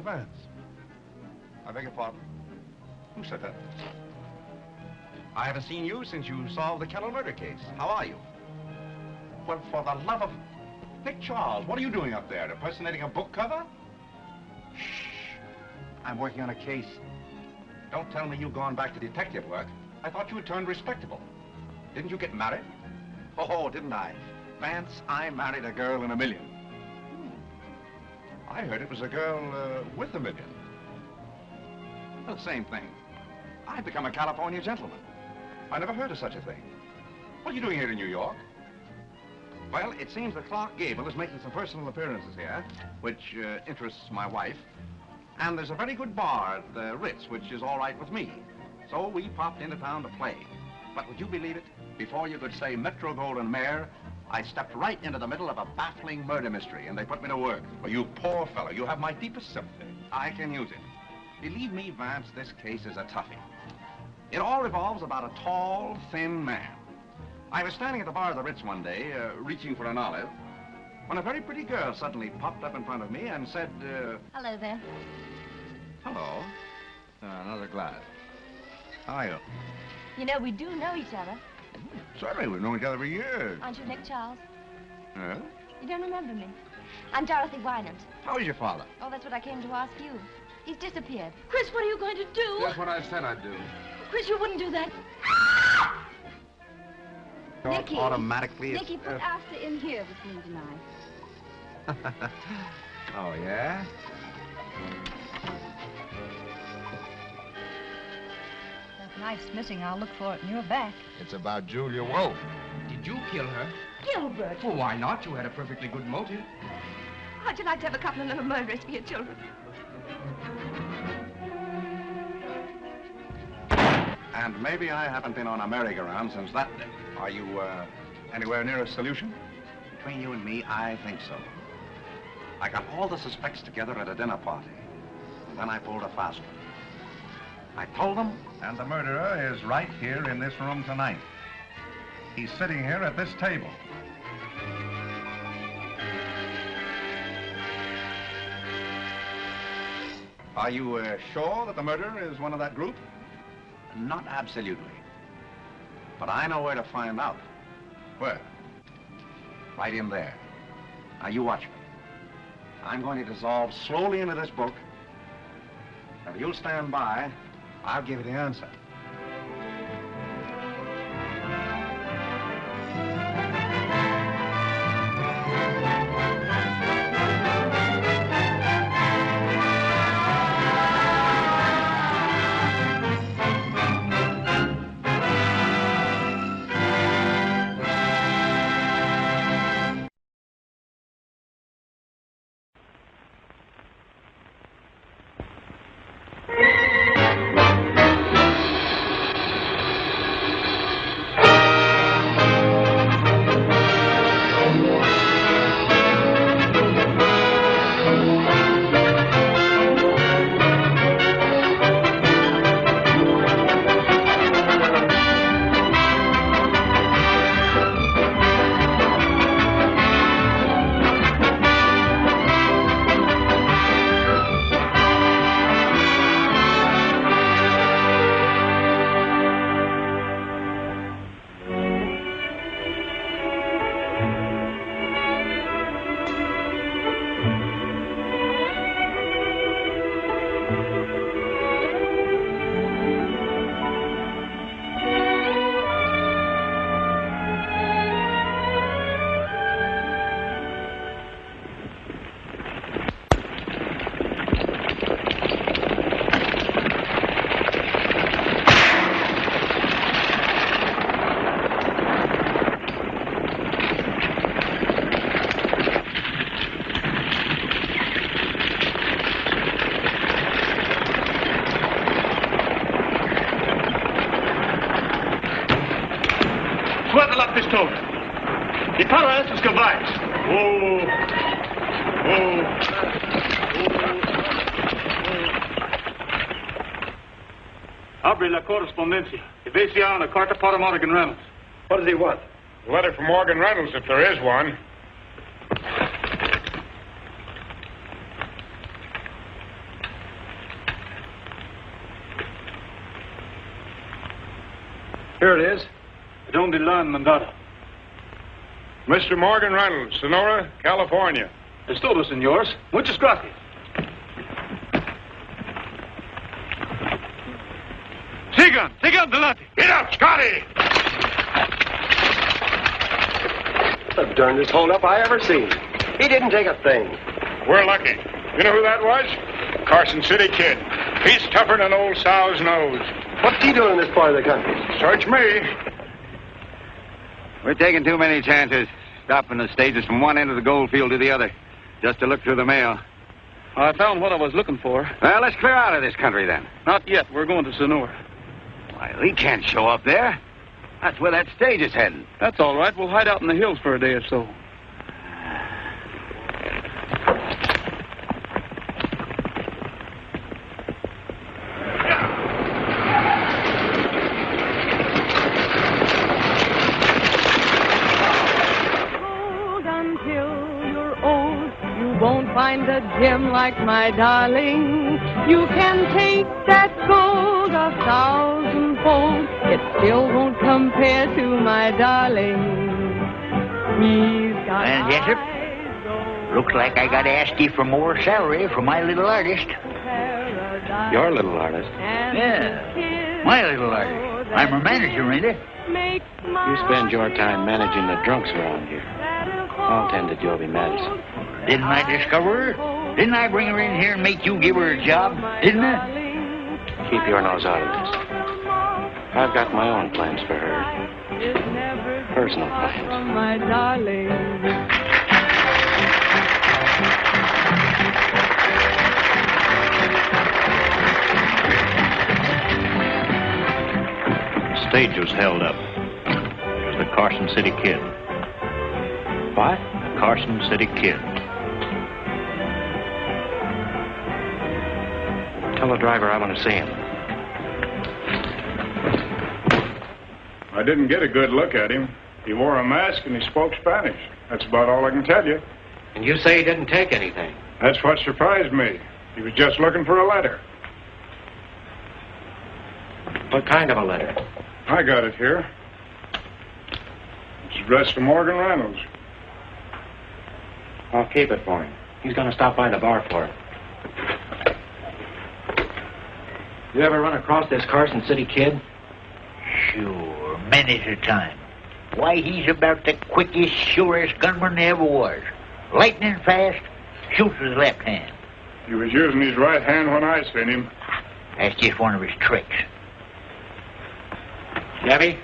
Colonel Vance. I beg your pardon? Who said that? I haven't seen you since you solved the Kennel murder case. How are you? Well, for the love of... Nick Charles, what are you doing up there? Impersonating a book cover? Shh. I'm working on a case. Don't tell me you've gone back to detective work. I thought you had turned respectable. Didn't you get married? Oh, didn't I? Vance, I married a girl in $1 million. I heard it was a girl with $1 million. Well, same thing. I've become a California gentleman. I never heard of such a thing. What are you doing here in New York? Well, it seems that Clark Gable is making some personal appearances here, which interests my wife. And there's a very good bar at the Ritz, which is all right with me. So we popped into town to play. But would you believe it? Before you could say Metro Golden Mare, I stepped right into the middle of a baffling murder mystery, and they put me to work. Well, you poor fellow, you have my deepest sympathy. I can use it. Believe me, Vance, this case is a toughie. It all revolves about a tall, thin man. I was standing at the bar of the Ritz one day, reaching for an olive, when a very pretty girl suddenly popped up in front of me and said, Hello there. Hello. Another glass. How are you? You know, we do know each other. Certainly, we've known each other for years. Aren't you Nick Charles? Huh? You don't remember me. I'm Dorothy Wynant. How is your father? Oh, that's what I came to ask you. He's disappeared. Chris, what are you going to do? Just what I said I'd do. Chris, you wouldn't do that. Nikki. Automatically. Nikki, put Asta in here with me tonight. Oh, yeah? That knife's missing. I'll look for it in your back. It's about Julia Wolfe. Did you kill her? Gilbert. Well, why not? You had a perfectly good motive. How'd you like to have a couple of little murderers for your children? And maybe I haven't been on a merry-go-round since that day. Are you, anywhere near a solution? Between you and me, I think so. I got all the suspects together at a dinner party. And then I pulled a fast one. I told them, And the murderer is right here in this room tonight. He's sitting here at this table. are you sure that the murderer is one of that group? Not absolutely. But I know where to find out. Where? Right in there. Now, you watch me. I'm going to dissolve slowly into this book. And if you'll stand by, I'll give you the answer. Abre la correspondencia. Evasión on a carta para Morgan Reynolds. What does he want? A letter from Morgan Reynolds, if there is one. Here it is. Donde la mandata? Mr. Morgan Reynolds, Sonora, California. Es todo, senores. Muchas gracias. Sigan adelante. Get up, Scotty! The darndest holdup I ever seen. He didn't take a thing. We're lucky. You know who that was? Carson City Kid. He's tougher than old sow's nose. What's he doing in this part of the country? Search me. We're taking too many chances, stopping the stages from one end of the gold field to the other, just to look through the mail. I found what I was looking for. Well, let's clear out of this country, then. Not yet. We're going to Sonora. Why, he can't show up there. That's where that stage is heading. That's all right. We'll hide out in the hills for a day or so. Find a gem like my darling. You can take that gold 1,000-fold. It still won't compare to my darling. He's got Well, Jessup, looks like I got to ask you for more salary for my little artist. Your little artist? Yeah, my little artist. I'm her manager, ain't I? You spend your time managing the drunks around here. I'll tend to Joby Madison. Didn't I discover her? Didn't I bring her in here and make you give her a job? Didn't I? Keep your nose out of this. I've got my own plans for her. Personal plans. My darling. The stage was held up. It was the Carson City Kid. What? The Carson City Kid. Tell the driver I want to see him. I didn't get a good look at him. He wore a mask and he spoke Spanish. That's about all I can tell you. And you say he didn't take anything? That's what surprised me. He was just looking for a letter. What kind of a letter? I got it here. It's addressed to Morgan Reynolds. I'll keep it for him. He's going to stop by the bar for it. You ever run across this Carson City Kid? Sure, many a time. Why, he's about the quickest, surest gunman there ever was. Lightning fast, shoots with his left hand. He was using his right hand when I seen him. That's just one of his tricks. Debbie,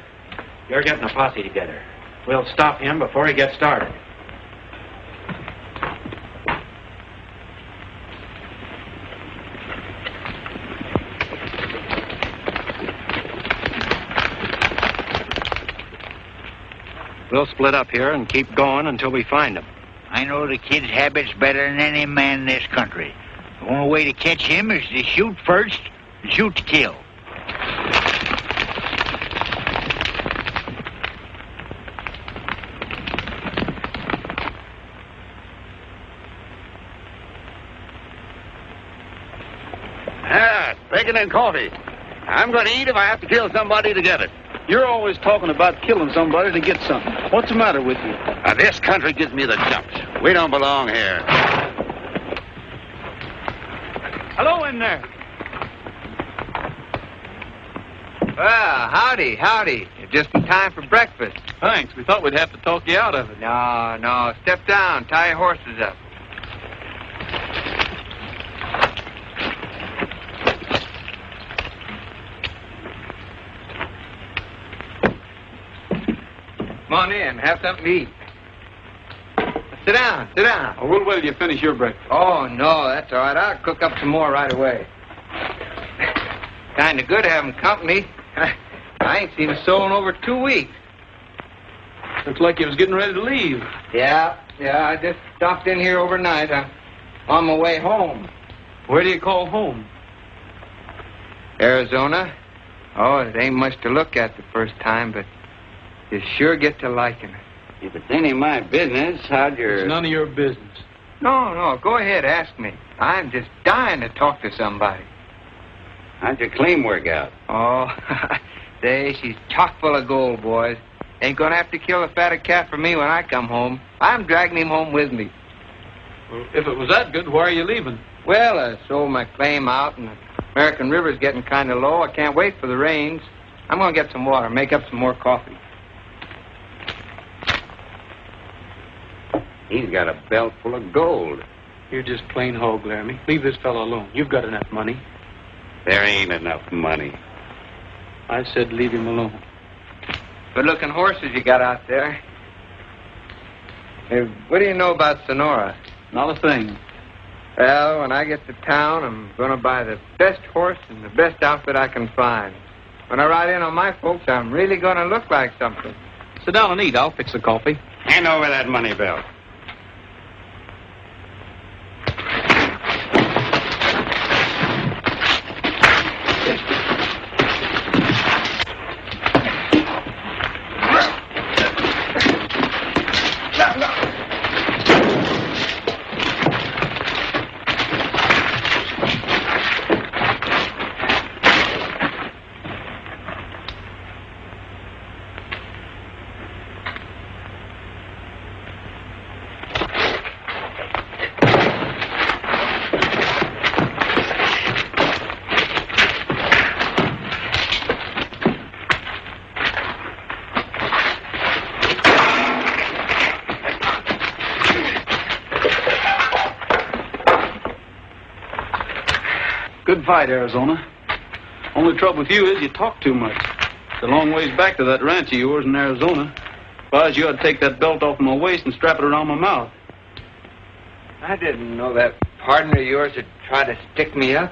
you're getting a posse together. We'll stop him before he gets started. We'll split up here and keep going until we find him. I know the kid's habits better than any man in this country. The only way to catch him is to shoot first and shoot to kill. Bacon and coffee. I'm going to eat if I have to kill somebody to get it. You're always talking about killing somebody to get something. What's the matter with you? This country gives me the jumps. We don't belong here. Hello in there. Well, howdy. You're just in time for breakfast. Thanks. We thought we'd have to talk you out of it. No. Step down. Tie your horses up. Come on in. Have something to eat. Sit down. Oh, we'll wait till you finish your breakfast. Oh, no, that's all right. I'll cook up some more right away. Kind of good having company. I ain't seen a soul in over 2 weeks. Looks like you was getting ready to leave. Yeah, I just stopped in here overnight. I'm on my way home. Where do you call home? Arizona. Oh, it ain't much to look at the first time, but you sure get to liking it. If it's any of my business, how'd your... It's none of your business. No, go ahead, ask me. I'm just dying to talk to somebody. How'd your claim work out? Oh, Say, she's chock full of gold, boys. Ain't gonna have to kill a fatter calf for me when I come home. I'm dragging him home with me. Well, if it was that good, why are you leaving? Well, I sold my claim out, and the American River's getting kind of low. I can't wait for the rains. I'm gonna get some water, make up some more coffee. He's got a belt full of gold. You're just plain hog, Laramie. Leave this fellow alone. You've got enough money. There ain't enough money. I said leave him alone. Good-looking horses you got out there. Hey, what do you know about Sonora? Not a thing. Well, when I get to town, I'm going to buy the best horse and the best outfit I can find. When I ride in on my folks, I'm really going to look like something. Sit down and eat. I'll fix the coffee. Hand over that money belt. Good fight, Arizona. Only trouble with you is you talk too much. It's a long ways back to that ranch of yours in Arizona. If I was you, I'd take that belt off my waist and strap it around my mouth. I didn't know that partner of yours would try to stick me up.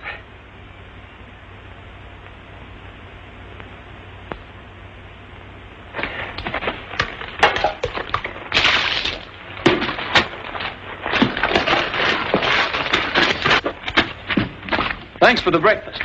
Thanks for the breakfast.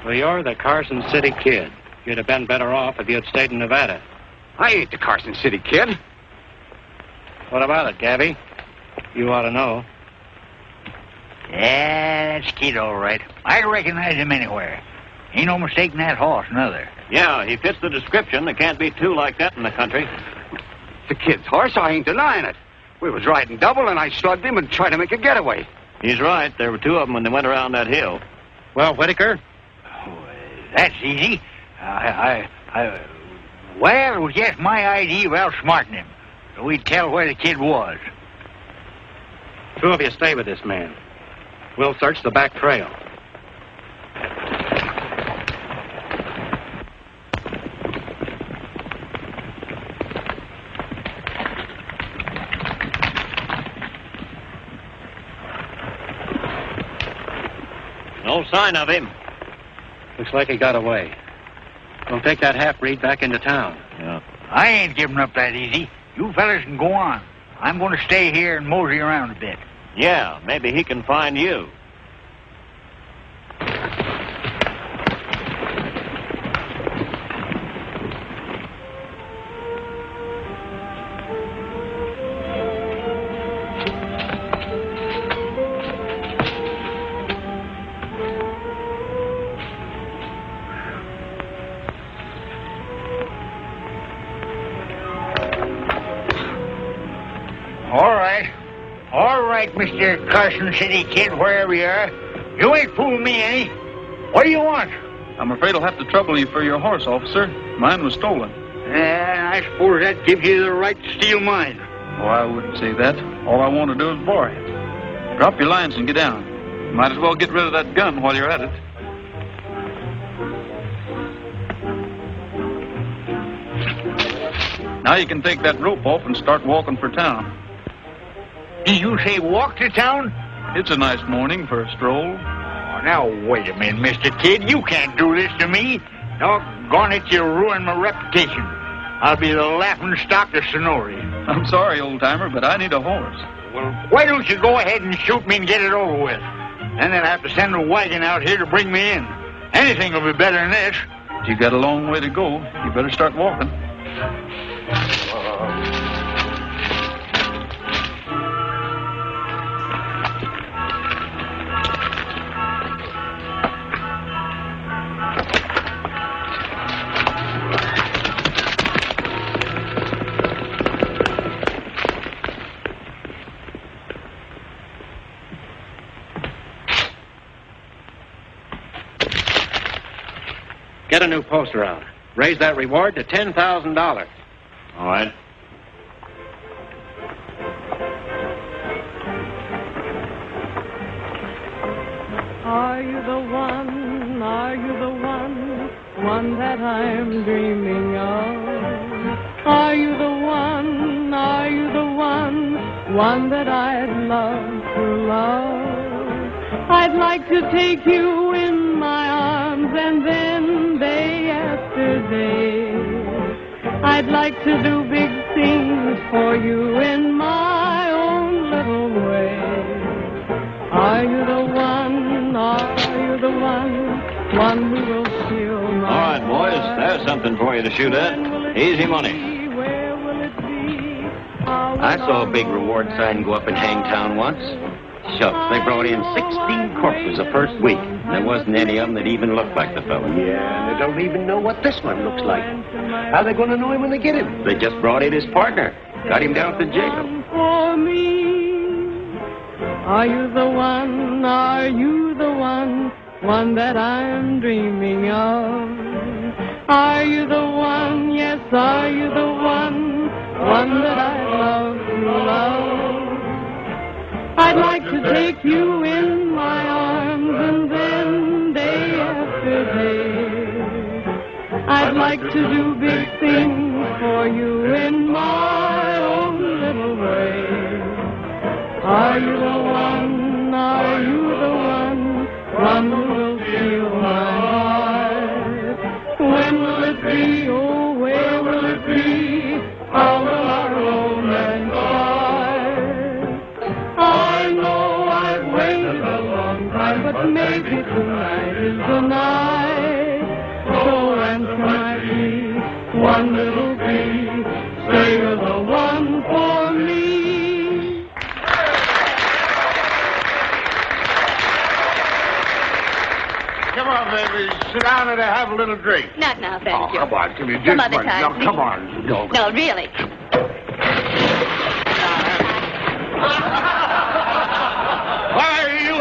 Well, you're the Carson City Kid. You'd have been better off if you'd stayed in Nevada. I ain't the Carson City Kid. What about it, Gabby? You ought to know. Yeah, that's Kid, all right. I recognize him anywhere. Ain't no mistaking that horse, neither. Yeah, he fits the description. There can't be two like that in the country. The Kid's horse, I ain't denying it. We was riding double, and I slugged him and tried to make a getaway. He's right. There were two of them when they went around that hill. Well, Whitaker? That's easy. Well, it was just my idea of outsmarting him, so we'd tell where the Kid was. Two of you stay with this man. We'll search the back trail. No sign of him. Looks like he got away. We'll take that half-breed back into town. Yeah. I ain't giving up that easy. You fellas can go on. I'm going to stay here and mosey around a bit. Yeah, maybe he can find you. All right, Mr. Carson City Kid, wherever you are. You ain't fooling me any. What do you want? I'm afraid I'll have to trouble you for your horse, officer. Mine was stolen. I suppose that gives you the right to steal mine. Oh, I wouldn't say that. All I want to do is borrow it. Drop your lines and get down. Might as well get rid of that gun while you're at it. Now you can take that rope off and start walking for town. Did you say walk to town? It's a nice morning for a stroll. Oh, now, wait a minute, Mr. Kid. You can't do this to me. Doggone it, you'll ruin my reputation. I'll be the laughing stock of Sonora. I'm sorry, old-timer, but I need a horse. Well, why don't you go ahead and shoot me and get it over with? And then I have to send a wagon out here to bring me in. Anything will be better than this. But you got a long way to go. You better start walking. Get a new poster out. Raise that reward to $10,000. All right. Are you the one? Are you the one? One that I'm dreaming of? Are you the one? Are you the one? One that I'd love to love? I'd like to take you in my arms and then day after day I'd like to do big things for you in my own little way. Are you the one? Are you the one? One who will steal my All right, boys, there's something for you to shoot at. Easy money. Where will it be? I saw a big reward sign go up in Hangtown once. Shucks, they brought in 16 corpses the first week. There wasn't any of them that even looked like the fellow. Yeah, and they don't even know what this one looks like. How are they going to know him when they get him? They just brought in his partner. Got him down to jail. For me, are you the one? Are you the one? One that I'm dreaming of? Are you the one? Yes, are you the one? One that I love to love? I'd like to take you in my arms and then day after day I'd like to do big things for you in my own little way. Are you the one? Are you the one? One who will steal my heart? When will it be? Oh, where will it be? How will our romance start? I know I've waited a long time, but maybe tonight is the night. So answer my plea, one little plea, say you're the one for me. Come on, baby. Sit down and have a little drink. Not now, thank you. Come on, give me just Some other one. time, Now, please. come on. No, really. Why, you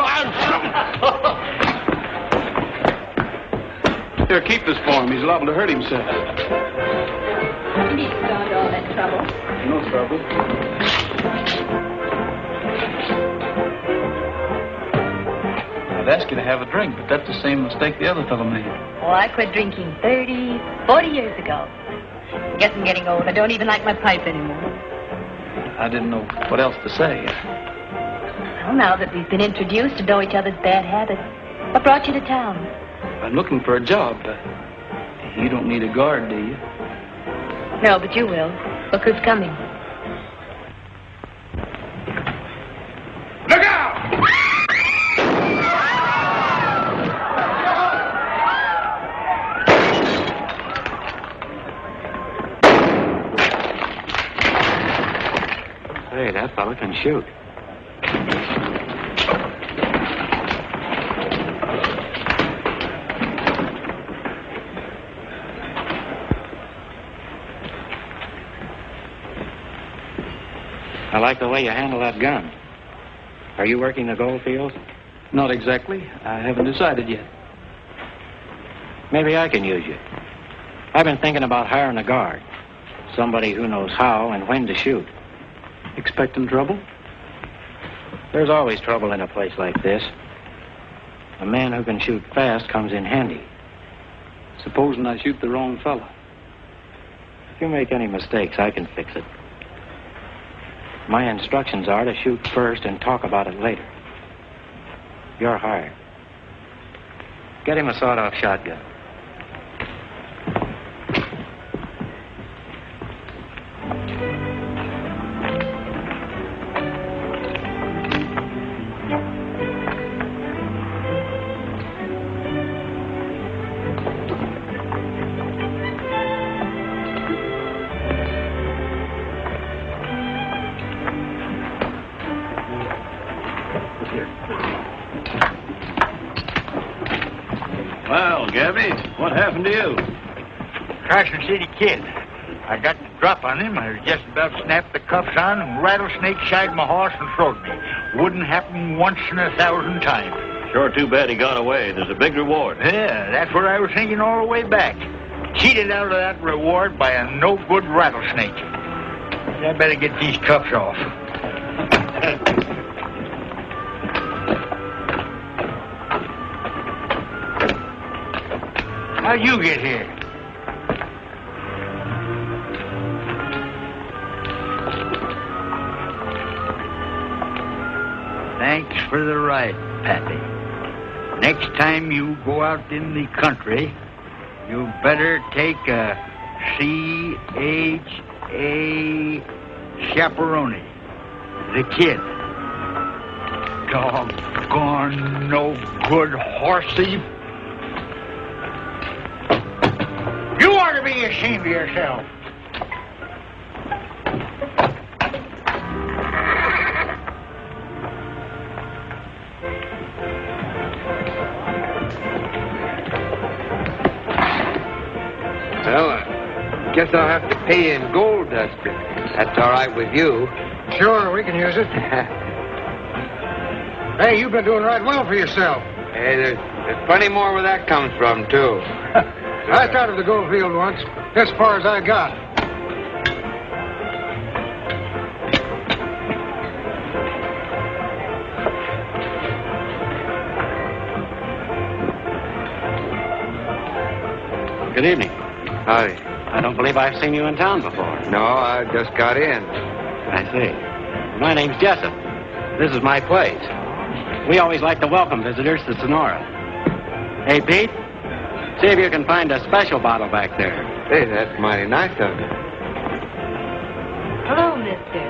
Here, keep this for him. He's liable to hurt himself. You needn't go into all that trouble. No trouble. I'd ask you to have a drink, but that's the same mistake the other fellow made. Oh, I quit drinking 30, 40 years ago. Guess I'm getting old. I don't even like my pipe anymore. I didn't know what else to say. Well, now that we've been introduced to know each other's bad habits, what brought you to town? I'm looking for a job. You don't need a guard, do you? No, but you will. Look who's coming. Hey, that fella can shoot. I like the way you handle that gun. Are you working the gold fields? Not exactly. I haven't decided yet. Maybe I can use you. I've been thinking about hiring a guard. Somebody who knows how and when to shoot. Expecting trouble? There's always trouble in a place like this. A man who can shoot fast comes in handy. Supposing I shoot the wrong fella. If you make any mistakes, I can fix it. My instructions are to shoot first and talk about it later. You're hired. Get him a sawed-off shotgun. Well, Gabby, what happened to you? Carson City Kid. I got the drop on him. I was just about to snap the cuffs on and rattlesnake shied my horse and throwed me. Wouldn't happen once in 1,000 times. Sure too bad he got away. There's a big reward. Yeah, that's what I was thinking all the way back. Cheated out of that reward by a no-good rattlesnake. I better get these cuffs off. How'd you get here? Thanks for the ride, Pappy. Next time you go out in the country, you better take a C.H.A. chaperone. The kid. Doggone no good horse thief. You ought to be ashamed of yourself. Well, I guess I'll have to pay you in gold dust. That's all right with you. Sure, we can use it. Hey, you've been doing right well for yourself. Hey, there's plenty more where that comes from, too. I started the gold field once, as far as I got. Good evening. Howdy. I don't believe I've seen you in town before. No, I just got in. I see. My name's Jessup. This is my place. We always like to welcome visitors to Sonora. Hey, Pete, see if you can find a special bottle back there. Hey, that's mighty nice of you. Hello, mister.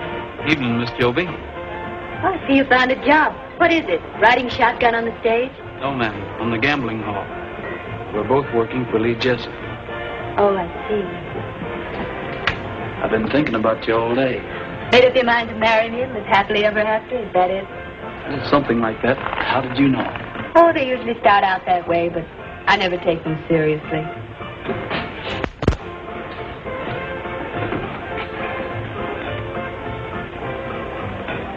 Evening, Miss Joby. Oh, I see you found a job. What is it? Riding shotgun on the stage? No, ma'am. On the gambling hall. We're both working for Lee Jessup. Oh, I see. I've been thinking about you all day. Made up your mind to marry me and live happily ever after? Is that it? Something like that. How did you know? Oh, they usually start out that way, but I never take them seriously.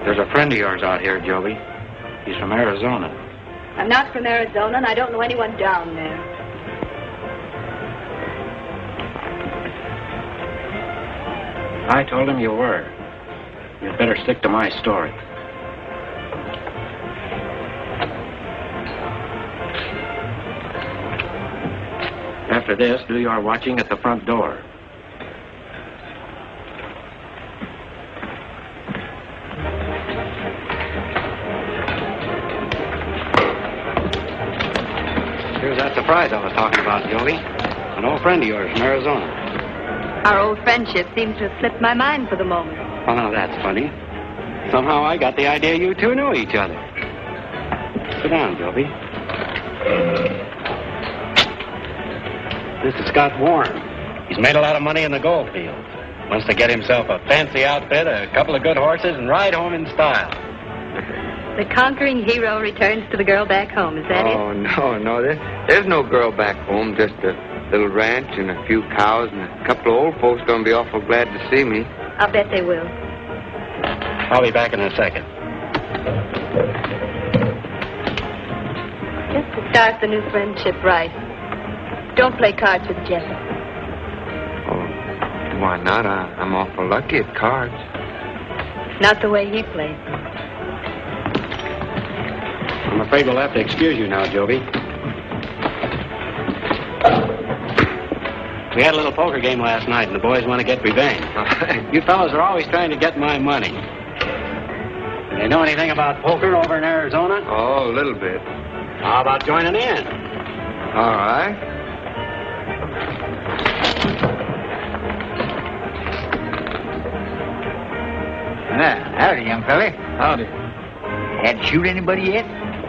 There's a friend of yours out here, Joby. He's from Arizona. I'm not from Arizona, and I don't know anyone down there. I told him you were. You'd better stick to my story. After this, do your watching at the front door. Here's that surprise I was talking about, Joey. An old friend of yours from Arizona. Our old friendship seems to have slipped my mind for the moment. Oh, now that's funny. Somehow I got the idea you two knew each other. Sit down, Joby. This is Scott Warren. He's made a lot of money in the gold field. Wants to get himself a fancy outfit, a couple of good horses, and ride home in style. The conquering hero returns to the girl back home, is that it? Oh, no. There's no girl back home, just a little ranch and a few cows, and a couple of old folks going to be awful glad to see me. I'll bet they will. I'll be back in a second. Just to start the new friendship right. Don't play cards with Jessup. Oh, why not? I'm awful lucky at cards. Not the way he plays. I'm afraid we'll have to excuse you now, Joby. We had a little poker game last night, and the boys want to get revenge. You fellows are always trying to get my money. Do you know anything about poker over in Arizona? Oh, a little bit. How about joining in? All right. Howdy, young fella. Howdy. Had to shoot anybody yet?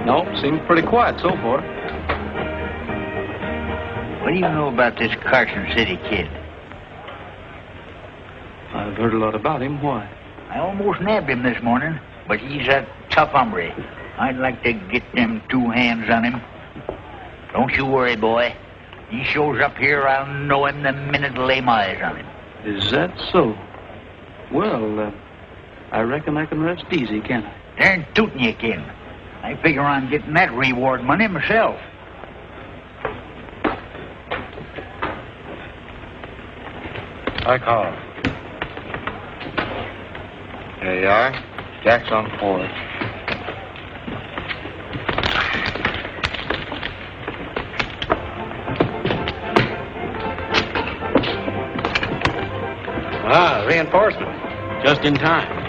No, seems pretty quiet so far. What do you know about this Carson City Kid? I've heard a lot about him. Why? I almost nabbed him this morning, but he's a tough hombre. I'd like to get them two hands on him. Don't you worry, boy. He shows up here, I'll know him the minute I lay my eyes on him. Is that so? Well, I reckon I can rest easy, can't I? Darn tootin' you can. I figure on getting that reward money myself. I call. There you are. Jack's on 4. Ah, reinforcement. Just in time.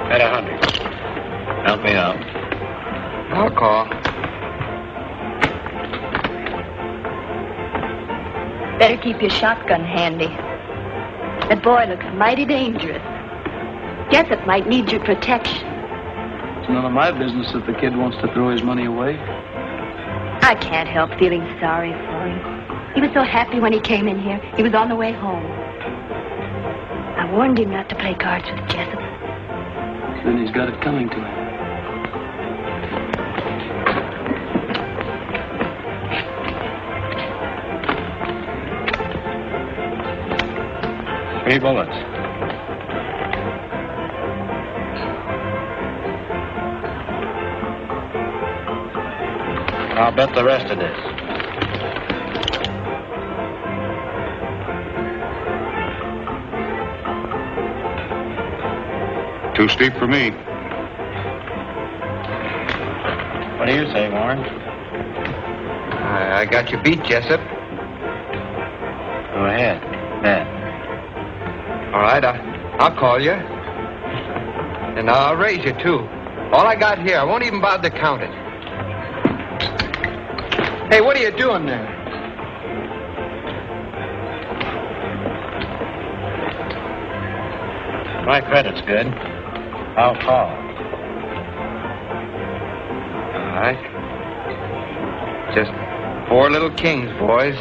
At 100. Help me out. I'll call. Better keep your shotgun handy. That boy looks mighty dangerous. Jessup might need your protection. It's none of my business if the kid wants to throw his money away. I can't help feeling sorry for him. He was so happy when he came in here. He was on the way home. I warned him not to play cards with Jessup. Then he's got it coming to him. Three bullets. I'll bet the rest of this. Too steep for me. What do you say, Warren? I got you beat, Jessup. Go ahead. Bet. All right, I'll call you. And I'll raise you, too. All I got here, I won't even bother to count it. Hey, what are you doing there? My credit's good. I'll call. All right. Just 4 little kings, boys.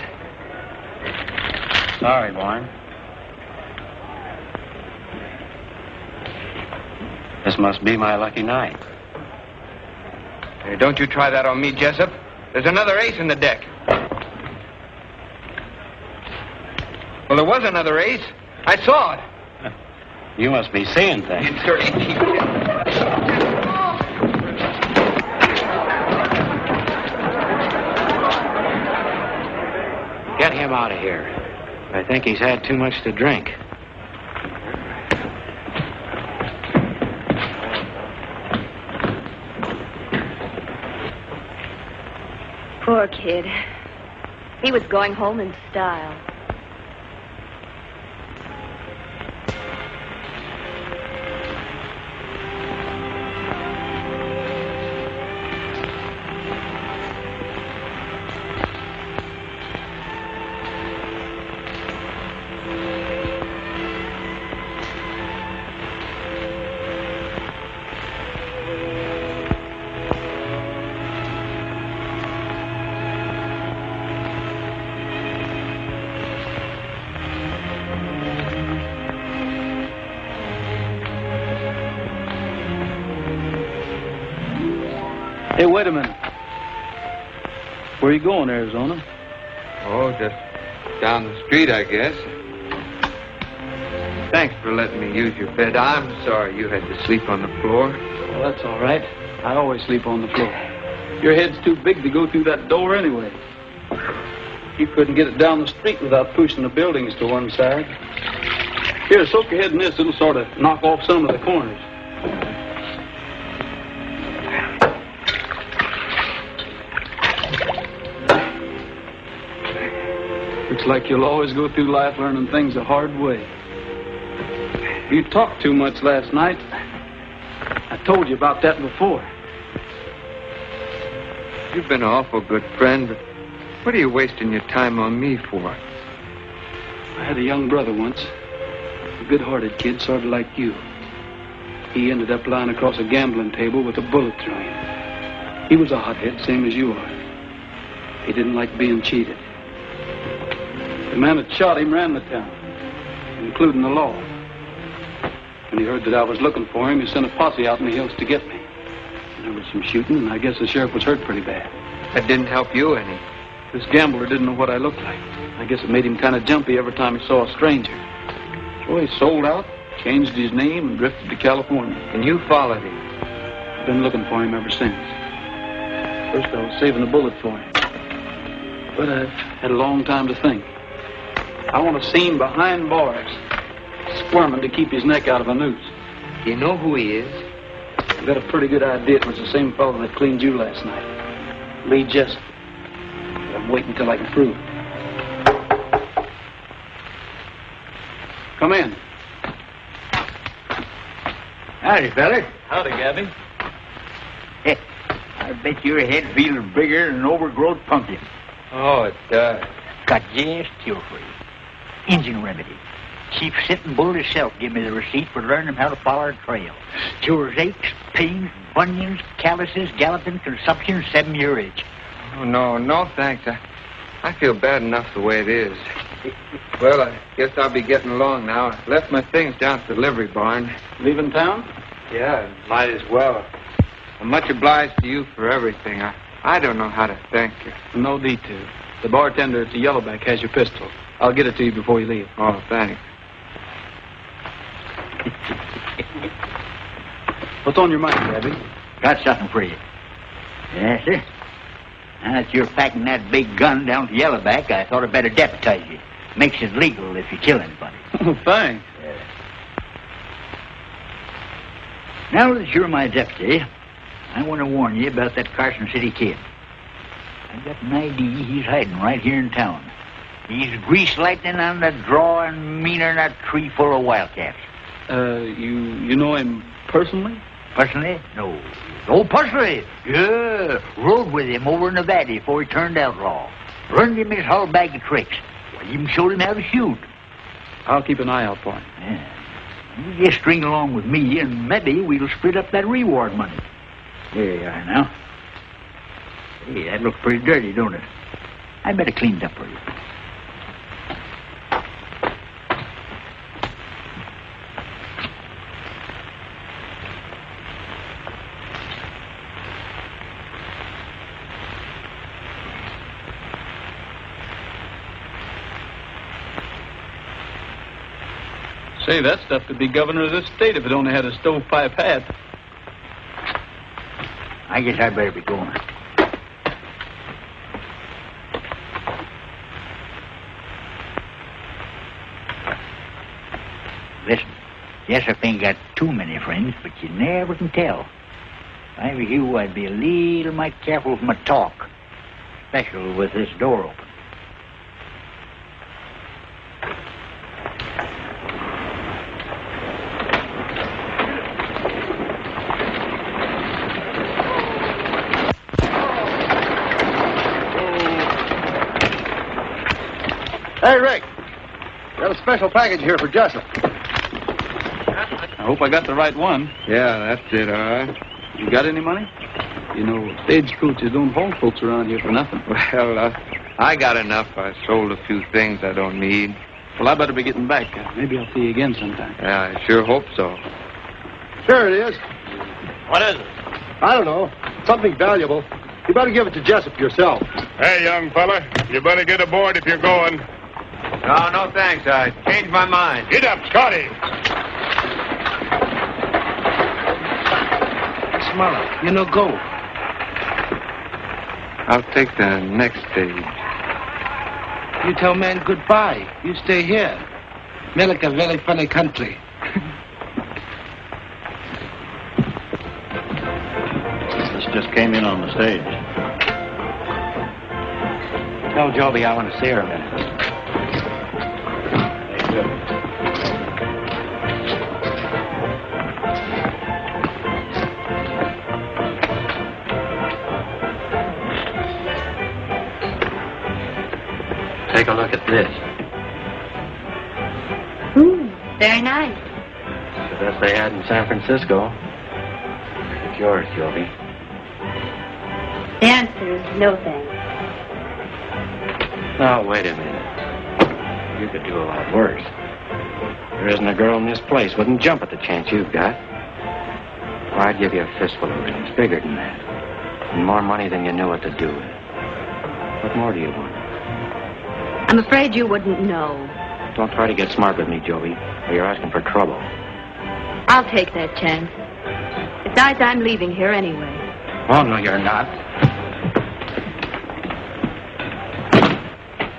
Sorry, Warren. This must be my lucky night. Hey, don't you try that on me, Jessup. There's another ace in the deck. Well, there was another ace. I saw it. You must be seeing things. You dirty cheap. Get him out of here. I think he's had too much to drink. Poor kid. He was going home in style. Hey, wait a minute. Where are you going, Arizona? Oh, just down the street, I guess. Thanks for letting me use your bed. I'm sorry you had to sleep on the floor. Well, that's all right. I always sleep on the floor. Your head's too big to go through that door anyway. You couldn't get it down the street without pushing the buildings to one side. Here, soak your head in this. It'll sort of knock off some of the corners. Looks like you'll always go through life learning things the hard way. You talked too much last night. I told you about that before. You've been an awful good friend, but what are you wasting your time on me for? I had a young brother once. A good-hearted kid, sort of like you. He ended up lying across a gambling table with a bullet through him. He was a hothead, same as you are. He didn't like being cheated. The man that shot him ran the town, including the law. When he heard that I was looking for him, he sent a posse out in the hills to get me. There was some shooting, and I guess the sheriff was hurt pretty bad. That didn't help you any. This gambler didn't know what I looked like. I guess it made him kind of jumpy every time he saw a stranger. So he sold out, changed his name, and drifted to California. And you followed him? I've been looking for him ever since. First I was saving a bullet for him. But I've had a long time to think. I want to see him behind bars, squirming to keep his neck out of a noose. Do you know who he is? I got a pretty good idea it was the same fellow that cleaned you last night. Lee Jessup. I'm waiting until I can prove it. Come in. Howdy, fellas. Howdy, Gabby. I bet your head feels bigger than an overgrowth pumpkin. Oh, it does. Got just cure for you. Injun remedy. Chief Sitting Bull himself gave me the receipt for learning how to follow a trail. Cures aches, pains, bunions, calluses, galloping, consumption, 7-year itch. Oh, no, thanks. I feel bad enough the way it is. Well, I guess I'll be getting along now. I left my things down at the livery barn. Leaving town? Yeah, might as well. I'm much obliged to you for everything. I don't know how to thank you. No need to. The bartender at the Yellowback has your pistol. I'll get it to you before you leave. Oh, thanks. What's on your mind, Gabby? Got something for you. Yes, sir. Now that you're packing that big gun down to Yellowback, I thought I'd better deputize you. Makes it legal if you kill anybody. Oh, thanks. Now that you're my deputy, I want to warn you about that Carson City Kid. I've got an idea he's hiding right here in town. He's grease lightning on the draw and meaner than a tree full of wildcats. You know him personally? Personally? No. Oh, personally? Yeah. Rode with him over in Nevada before he turned outlaw. Learned him his whole bag of tricks. Well, even showed him how to shoot. I'll keep an eye out for him. Yeah. You just string along with me, and maybe we'll split up that reward money. There you are now. Hey, that looks pretty dirty, don't it? I better clean it up for you. Say, that stuff could be governor of this state if it only had a stovepipe hat. I guess I better be going. Listen, Jessup ain't got too many friends, but you never can tell. If I were you, I'd be a little mite careful with my talk, especially with this door open. Hey, Rick. Got a special package here for Jessup. I hope I got the right one. Yeah, that's it, all right. You got any money? You know, stagecoaches don't hold folks around here for nothing. Well, I got enough. I sold a few things I don't need. Well, I better be getting back. Maybe I'll see you again sometime. Yeah, I sure hope so. Sure it is. What is it? I don't know. Something valuable. You better give it to Jessup yourself. Hey, young fella, you better get aboard if you're going. No, thanks. I changed my mind. Get up, Scotty. Tomorrow, you no go. I'll take the next stage. You tell man goodbye. You stay here. America, very funny country. This just came in on the stage. Tell Joby I want to see her a minute. Take a look at this. Very nice. The best they had in San Francisco. It's yours, Joby. The answer is no thanks. Now, wait a minute. You could do a lot worse. There isn't a girl in this place wouldn't jump at the chance you've got. Well, I'd give you a fistful of rings, bigger than that. And more money than you knew what to do with. What more do you want? I'm afraid you wouldn't know. Don't try to get smart with me, Joby, or you're asking for trouble. I'll take that chance. Besides, I'm leaving here anyway. Oh, no, you're not.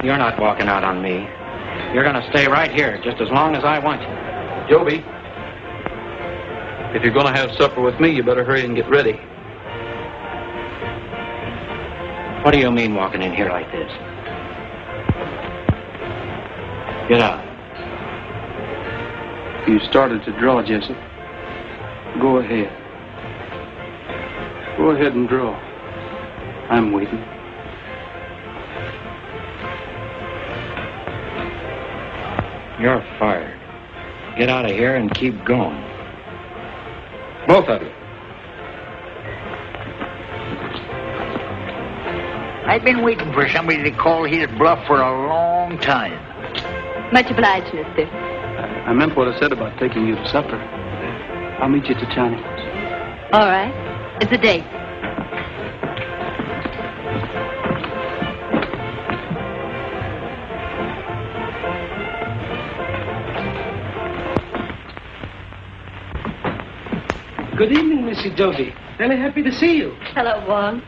You're not walking out on me. You're going to stay right here just as long as I want you. Joby, if you're going to have supper with me, you better hurry and get ready. What do you mean walking in here like this? Get out. You started to draw, Jessup. Go ahead. Go ahead and draw. I'm waiting. You're fired. Get out of here and keep going. Both of you. I've been waiting for somebody to call his bluff for a long time. Much obliged, mister. I meant what I said about taking you to supper. I'll meet you at the Chinese. All right. It's a date. Good evening, Missy Joby. Very happy to see you. Hello, Wong.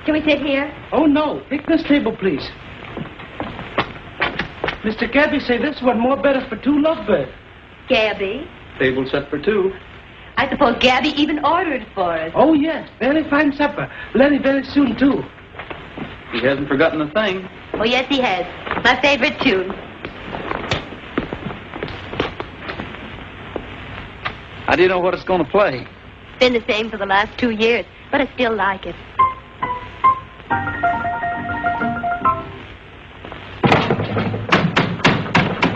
Can we sit here? Oh, no. Pick this table, please. Mr. Gabby say this one more better for two lovebirds. Gabby? Table set for two. I suppose Gabby even ordered for us. Oh, yes. Very fine supper. Lenny very soon, too. He hasn't forgotten a thing. Oh, yes, he has. My favorite tune. How do you know what it's going to play? It's been the same for the last 2 years, but I still like it.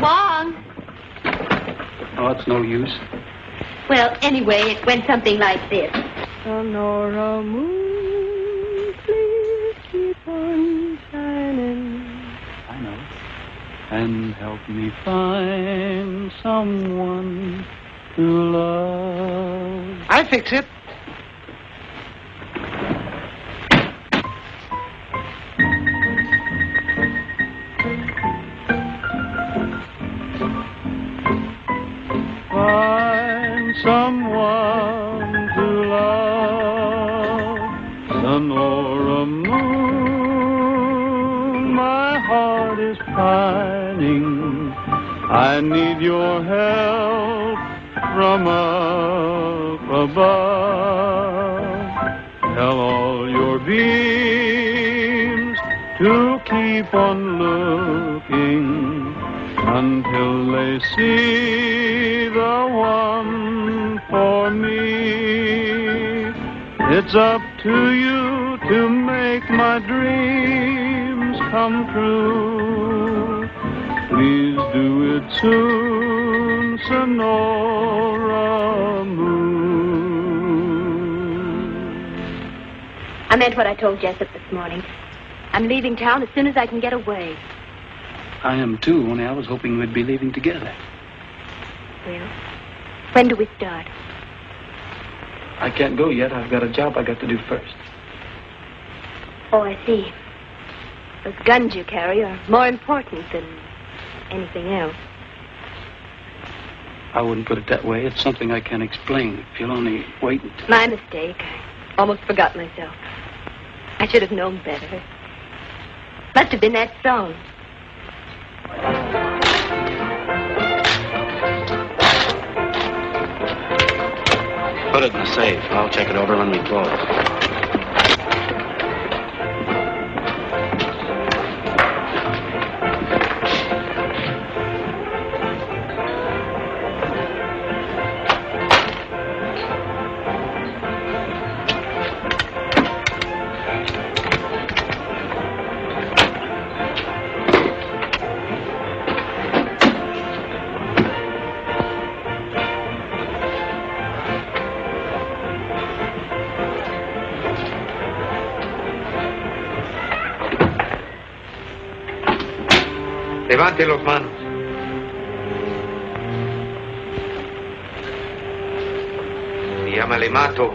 Wong! Oh, it's no use. Well, anyway, it went something like this. Sonora moon, please keep on shining. I know. And help me find someone to love. I fix it. Find someone to love. Sonora moon, my heart is pining. I need your help from up above. Tell all your beams to keep on looking until they see the one for me. It's up to you to make my dreams come true. Please do it soon, Sonora moon. I meant what I told Jessup this morning. I'm leaving town as soon as I can get away. I am too, only I was hoping we'd be leaving together. Well, when do we start? I can't go yet. I've got a job I got to do first. Oh, I see. Those guns you carry are more important than anything else. I wouldn't put it that way. It's something I can't explain. If you'll only wait until... My mistake. I almost forgot myself. I should have known better. Must have been that song. Put it in the safe. I'll check it over when we close. Levante los manos. Si llama le mato.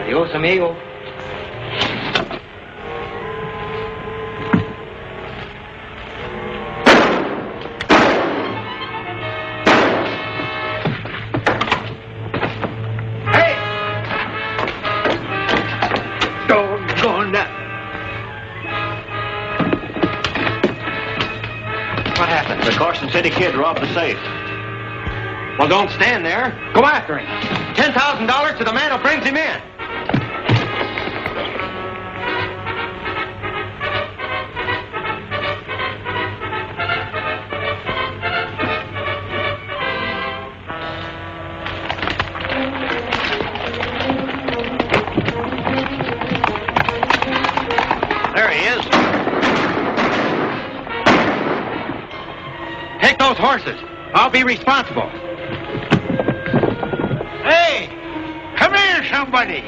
Adiós, amigo. The Carson City Kid robbed the safe. Well, don't stand there. Go after him. $10,000 to the man who brings him in. There he is. Take those horses. I'll be responsible. Hey! Come here, somebody!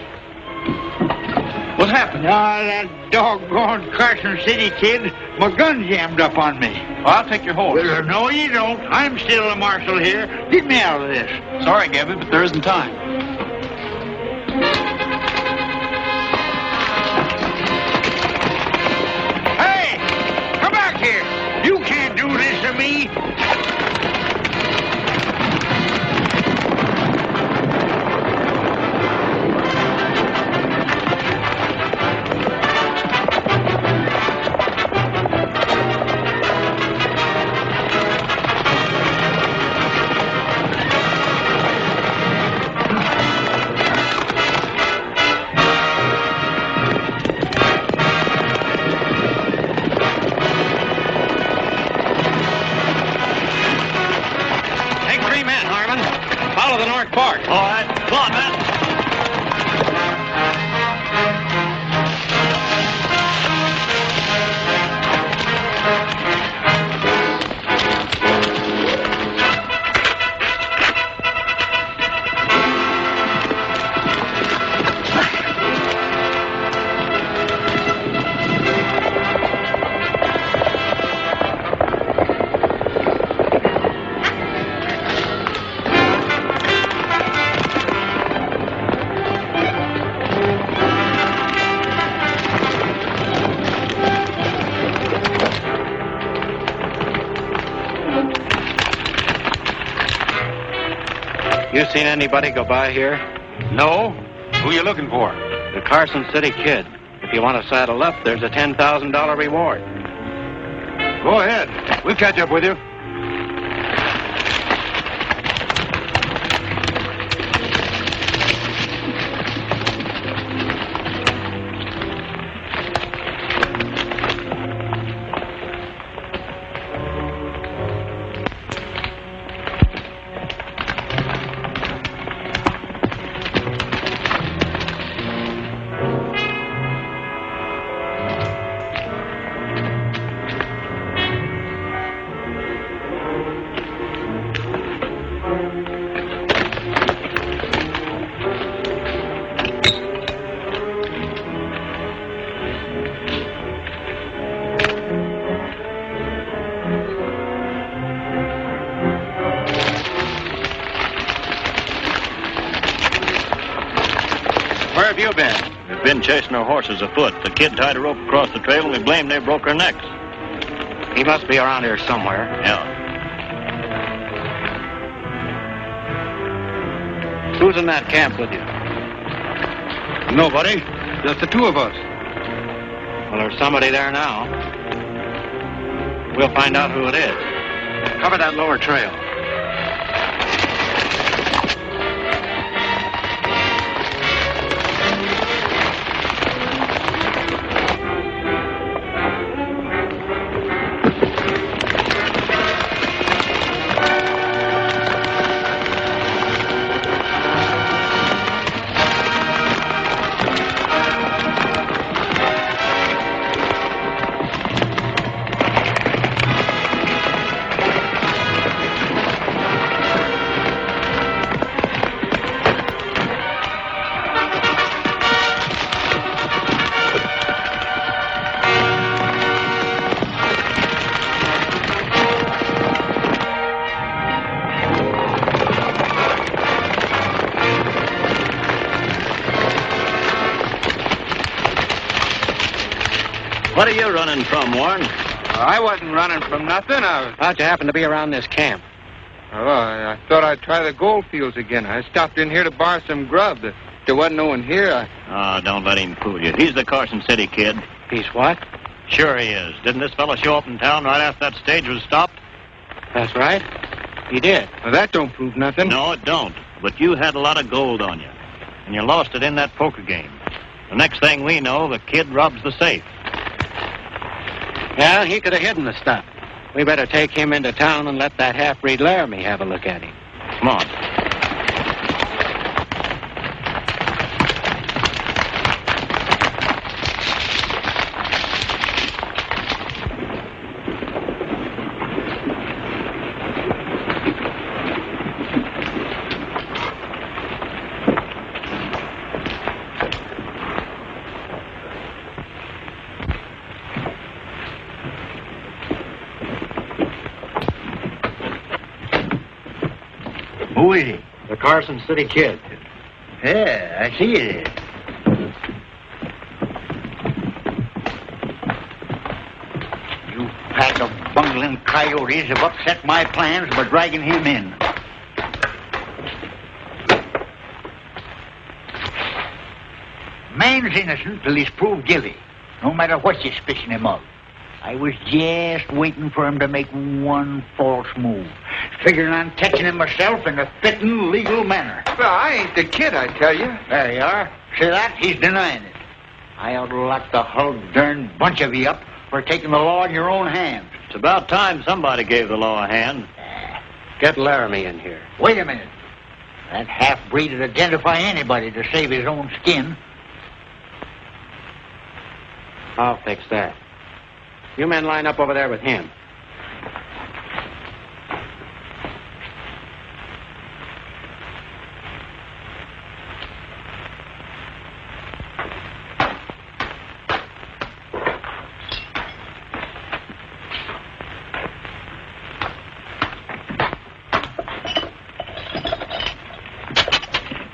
What happened? That doggone Carson City Kid. My gun jammed up on me. Well, I'll take your horse. No, you don't. I'm still the marshal here. Get me out of this. Sorry, Gabby, but there isn't time. Hey! Come back here! You can't do this to me! Follow the north part. All right. Come on, man. You seen anybody go by here? No. Who you looking for? The Carson City Kid. If you want to saddle up, there's a $10,000 reward. Go ahead. We'll catch up with you. you been? We've been chasing our horses afoot. The kid tied a rope across the trail, and we blame they broke our necks. He must be around here somewhere. Yeah. Who's in that camp with you? Nobody. Just the two of us. Well, there's somebody there now. We'll find out who it is. Cover that lower trail. What are you running from, Warren? I wasn't running from nothing. How'd you happen to be around this camp? Oh, I thought I'd try the gold fields again. I stopped in here to borrow some grub. If there wasn't no one here, Don't let him fool you. He's the Carson City Kid. He's what? Sure he is. Didn't this fellow show up in town right after that stage was stopped? That's right. He did. Well, that don't prove nothing. No, it don't. But you had a lot of gold on you, and you lost it in that poker game. The next thing we know, the kid robs the safe. Yeah, he could have hidden the stuff. We better take him into town and let that half-breed Laramie have a look at him. Come on. Who is he? The Carson City Kid. Yeah, I see it. You pack of bungling coyotes have upset my plans by dragging him in. Man's innocent till he's proved guilty, no matter what you suspicion him of. I was just waiting for him to make one false move, figuring on catching him myself in a fitting, legal manner. Well, I ain't the kid, I tell you. There you are. See that? He's denying it. I ought to lock the whole darn bunch of you up for taking the law in your own hands. It's about time somebody gave the law a hand. Get Laramie in here. Wait a minute. That half-breed would identify anybody to save his own skin. I'll fix that. You men line up over there with him.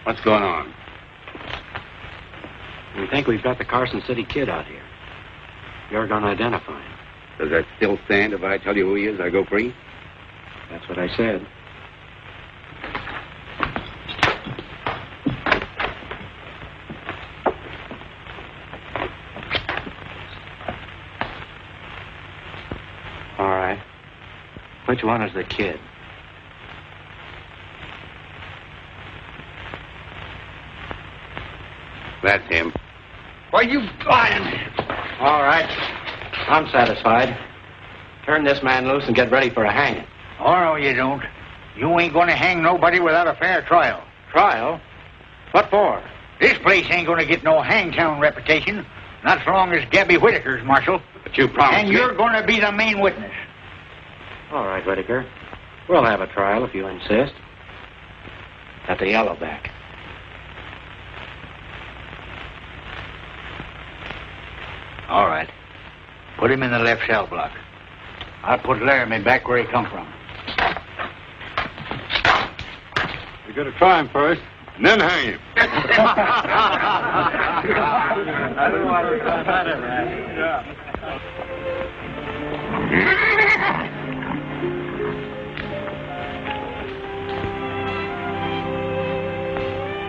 What's going on? We think we've got the Carson City Kid out here. You're going to identify him. Does that still stand? If I tell you who he is, I go free? That's what I said. All right. Which one is the kid? That's him. Why, you lying? All right. I'm satisfied. Turn this man loose and get ready for a hanging. Oh, no, you don't. You ain't going to hang nobody without a fair trial. Trial? What for? This place ain't going to get no hangtown reputation, not so long as Gabby Whitaker's marshal. But you promised And me. you're going to be the main witness. All right, Whitaker. We'll have a trial if you insist. At the Yellowback. All right. Put him in the left cell block. I'll put Laramie back where he come from. We're going to try him first. and then hang him.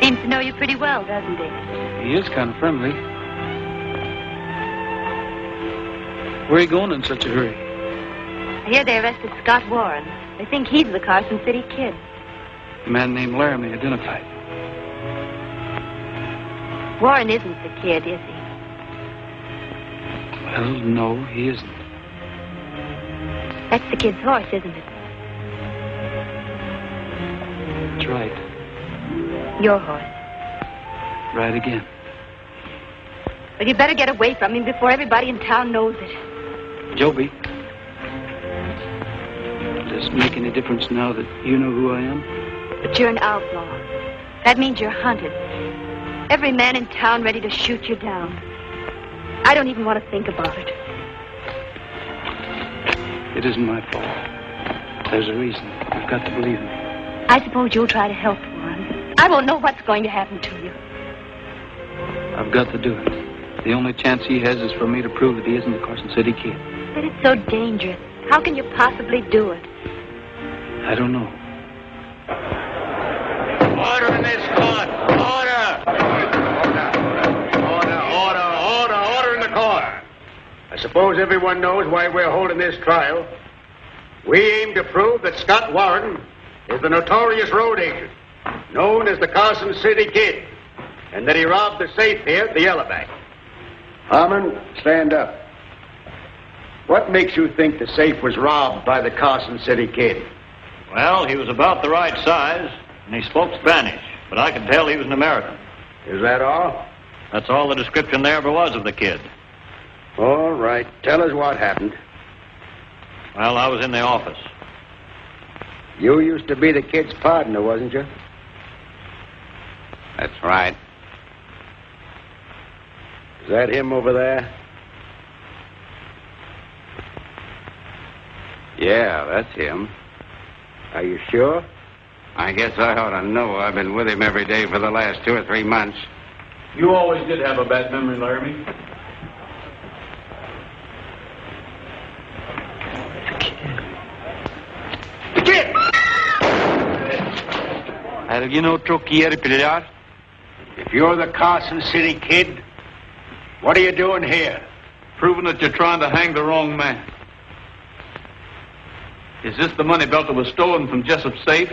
Seems to know you pretty well, doesn't he? He is kind of friendly. Where are you going in such a hurry? I hear they arrested Scott Warren. They think he's the Carson City Kid. A man named Laramie identified. Warren isn't the kid, is he? Well, no, he isn't. That's the kid's horse, isn't it? That's right. Your horse. Right again. Well, you better get away from him before everybody in town knows it. Joby, does it make any difference now that you know who I am? But you're an outlaw. That means you're hunted. Every man in town ready to shoot you down. I don't even want to think about it. It isn't my fault. There's a reason. You've got to believe me. I suppose you'll try to help Warren. I won't know what's going to happen to you. I've got to do it. The only chance he has is for me to prove that he isn't the Carson City Kid. But it's so dangerous. How can you possibly do it? I don't know. Order in this court! Order in the court! I suppose everyone knows why we're holding this trial. We aim to prove that Scott Warren is the notorious road agent, known as the Carson City Kid, and that he robbed the safe here at the Yellow Bank. Harmon, stand up. What makes you think the safe was robbed by the Carson City Kid? Well, he was about the right size, and he spoke Spanish, but I could tell he was an American. Is that all? That's all the description there ever was of the kid. All right. Tell us what happened. Well, I was in the office. You used to be the kid's partner, wasn't you? That's right. Is that him over there? Yeah, that's him. Are you sure? I guess I ought to know. I've been with him every day for the last 2 or 3 months. You always did have a bad memory, Laramie. The kid! ¿Alguien otro quiere pelear? If you're the Carson City Kid, what are you doing here? Proving that you're trying to hang the wrong man. Is this the money belt that was stolen from Jessup's safe?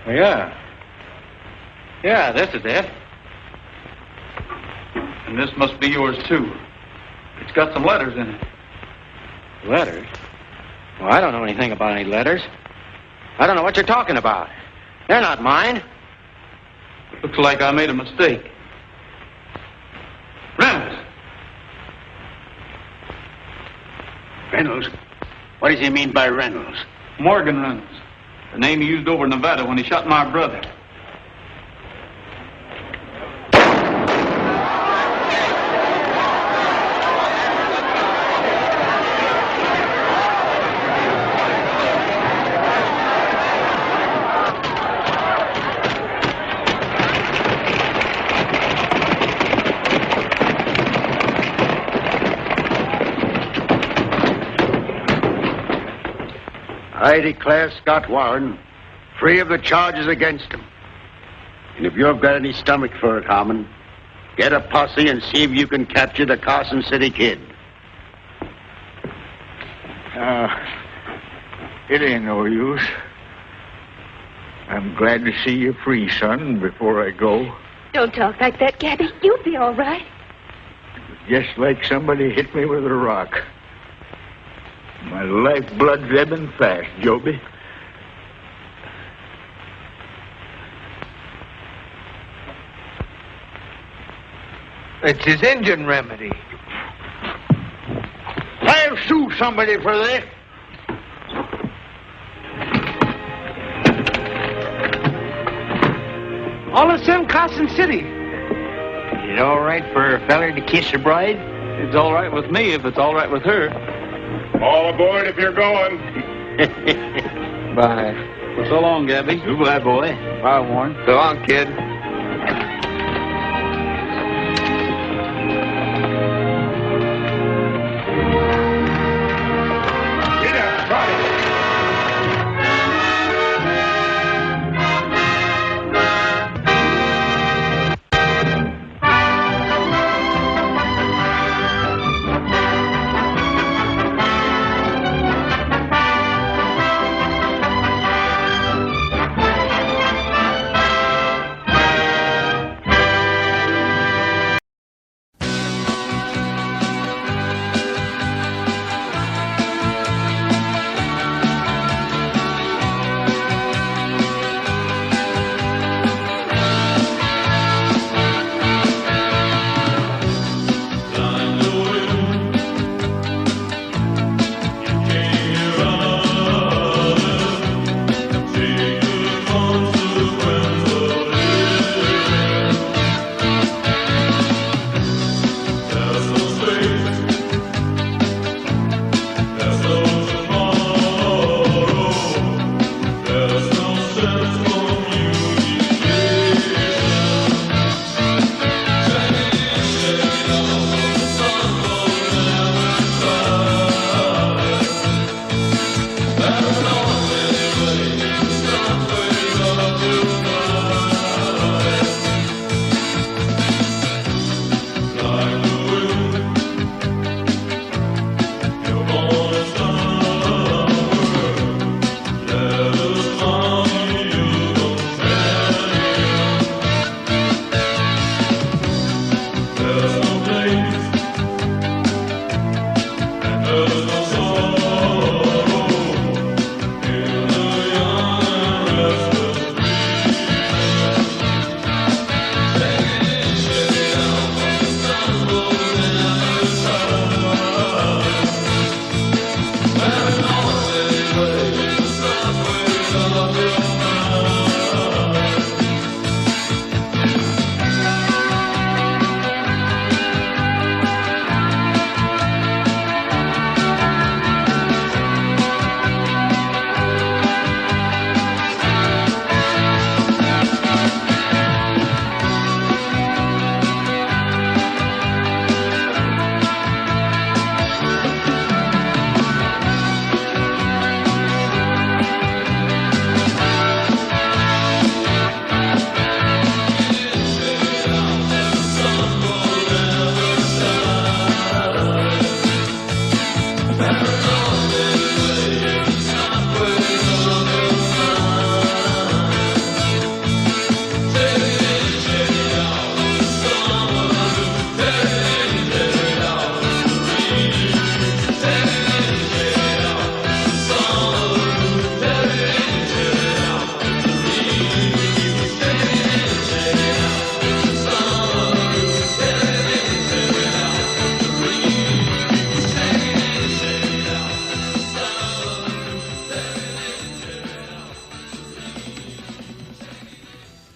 Yeah. Yeah, this is it. And this must be yours, too. It's got some letters in it. Letters? Well, I don't know anything about any letters. I don't know what you're talking about. They're not mine. Looks like I made a mistake. Reynolds! Reynolds? What does he mean by Reynolds? Morgan Reynolds. The name he used over in Nevada when he shot my brother. I declare Scott Warren free of the charges against him. And if you've got any stomach for it, Harmon, get a posse and see if you can capture the Carson City Kid. It ain't no use. I'm glad to see you free, son, before I go. Don't talk like that, Gabby. You'll be all right. Just like somebody hit me with a rock. My lifeblood's ebbing fast, Joby. It's his engine remedy. I'll sue somebody for this. All the same Carson City. Is it all right for a feller to kiss a bride? It's all right with me if it's all right with her. All aboard if you're going. Bye. Well, so long, Gabby. Goodbye, boy. Bye, Warren. So long, kid.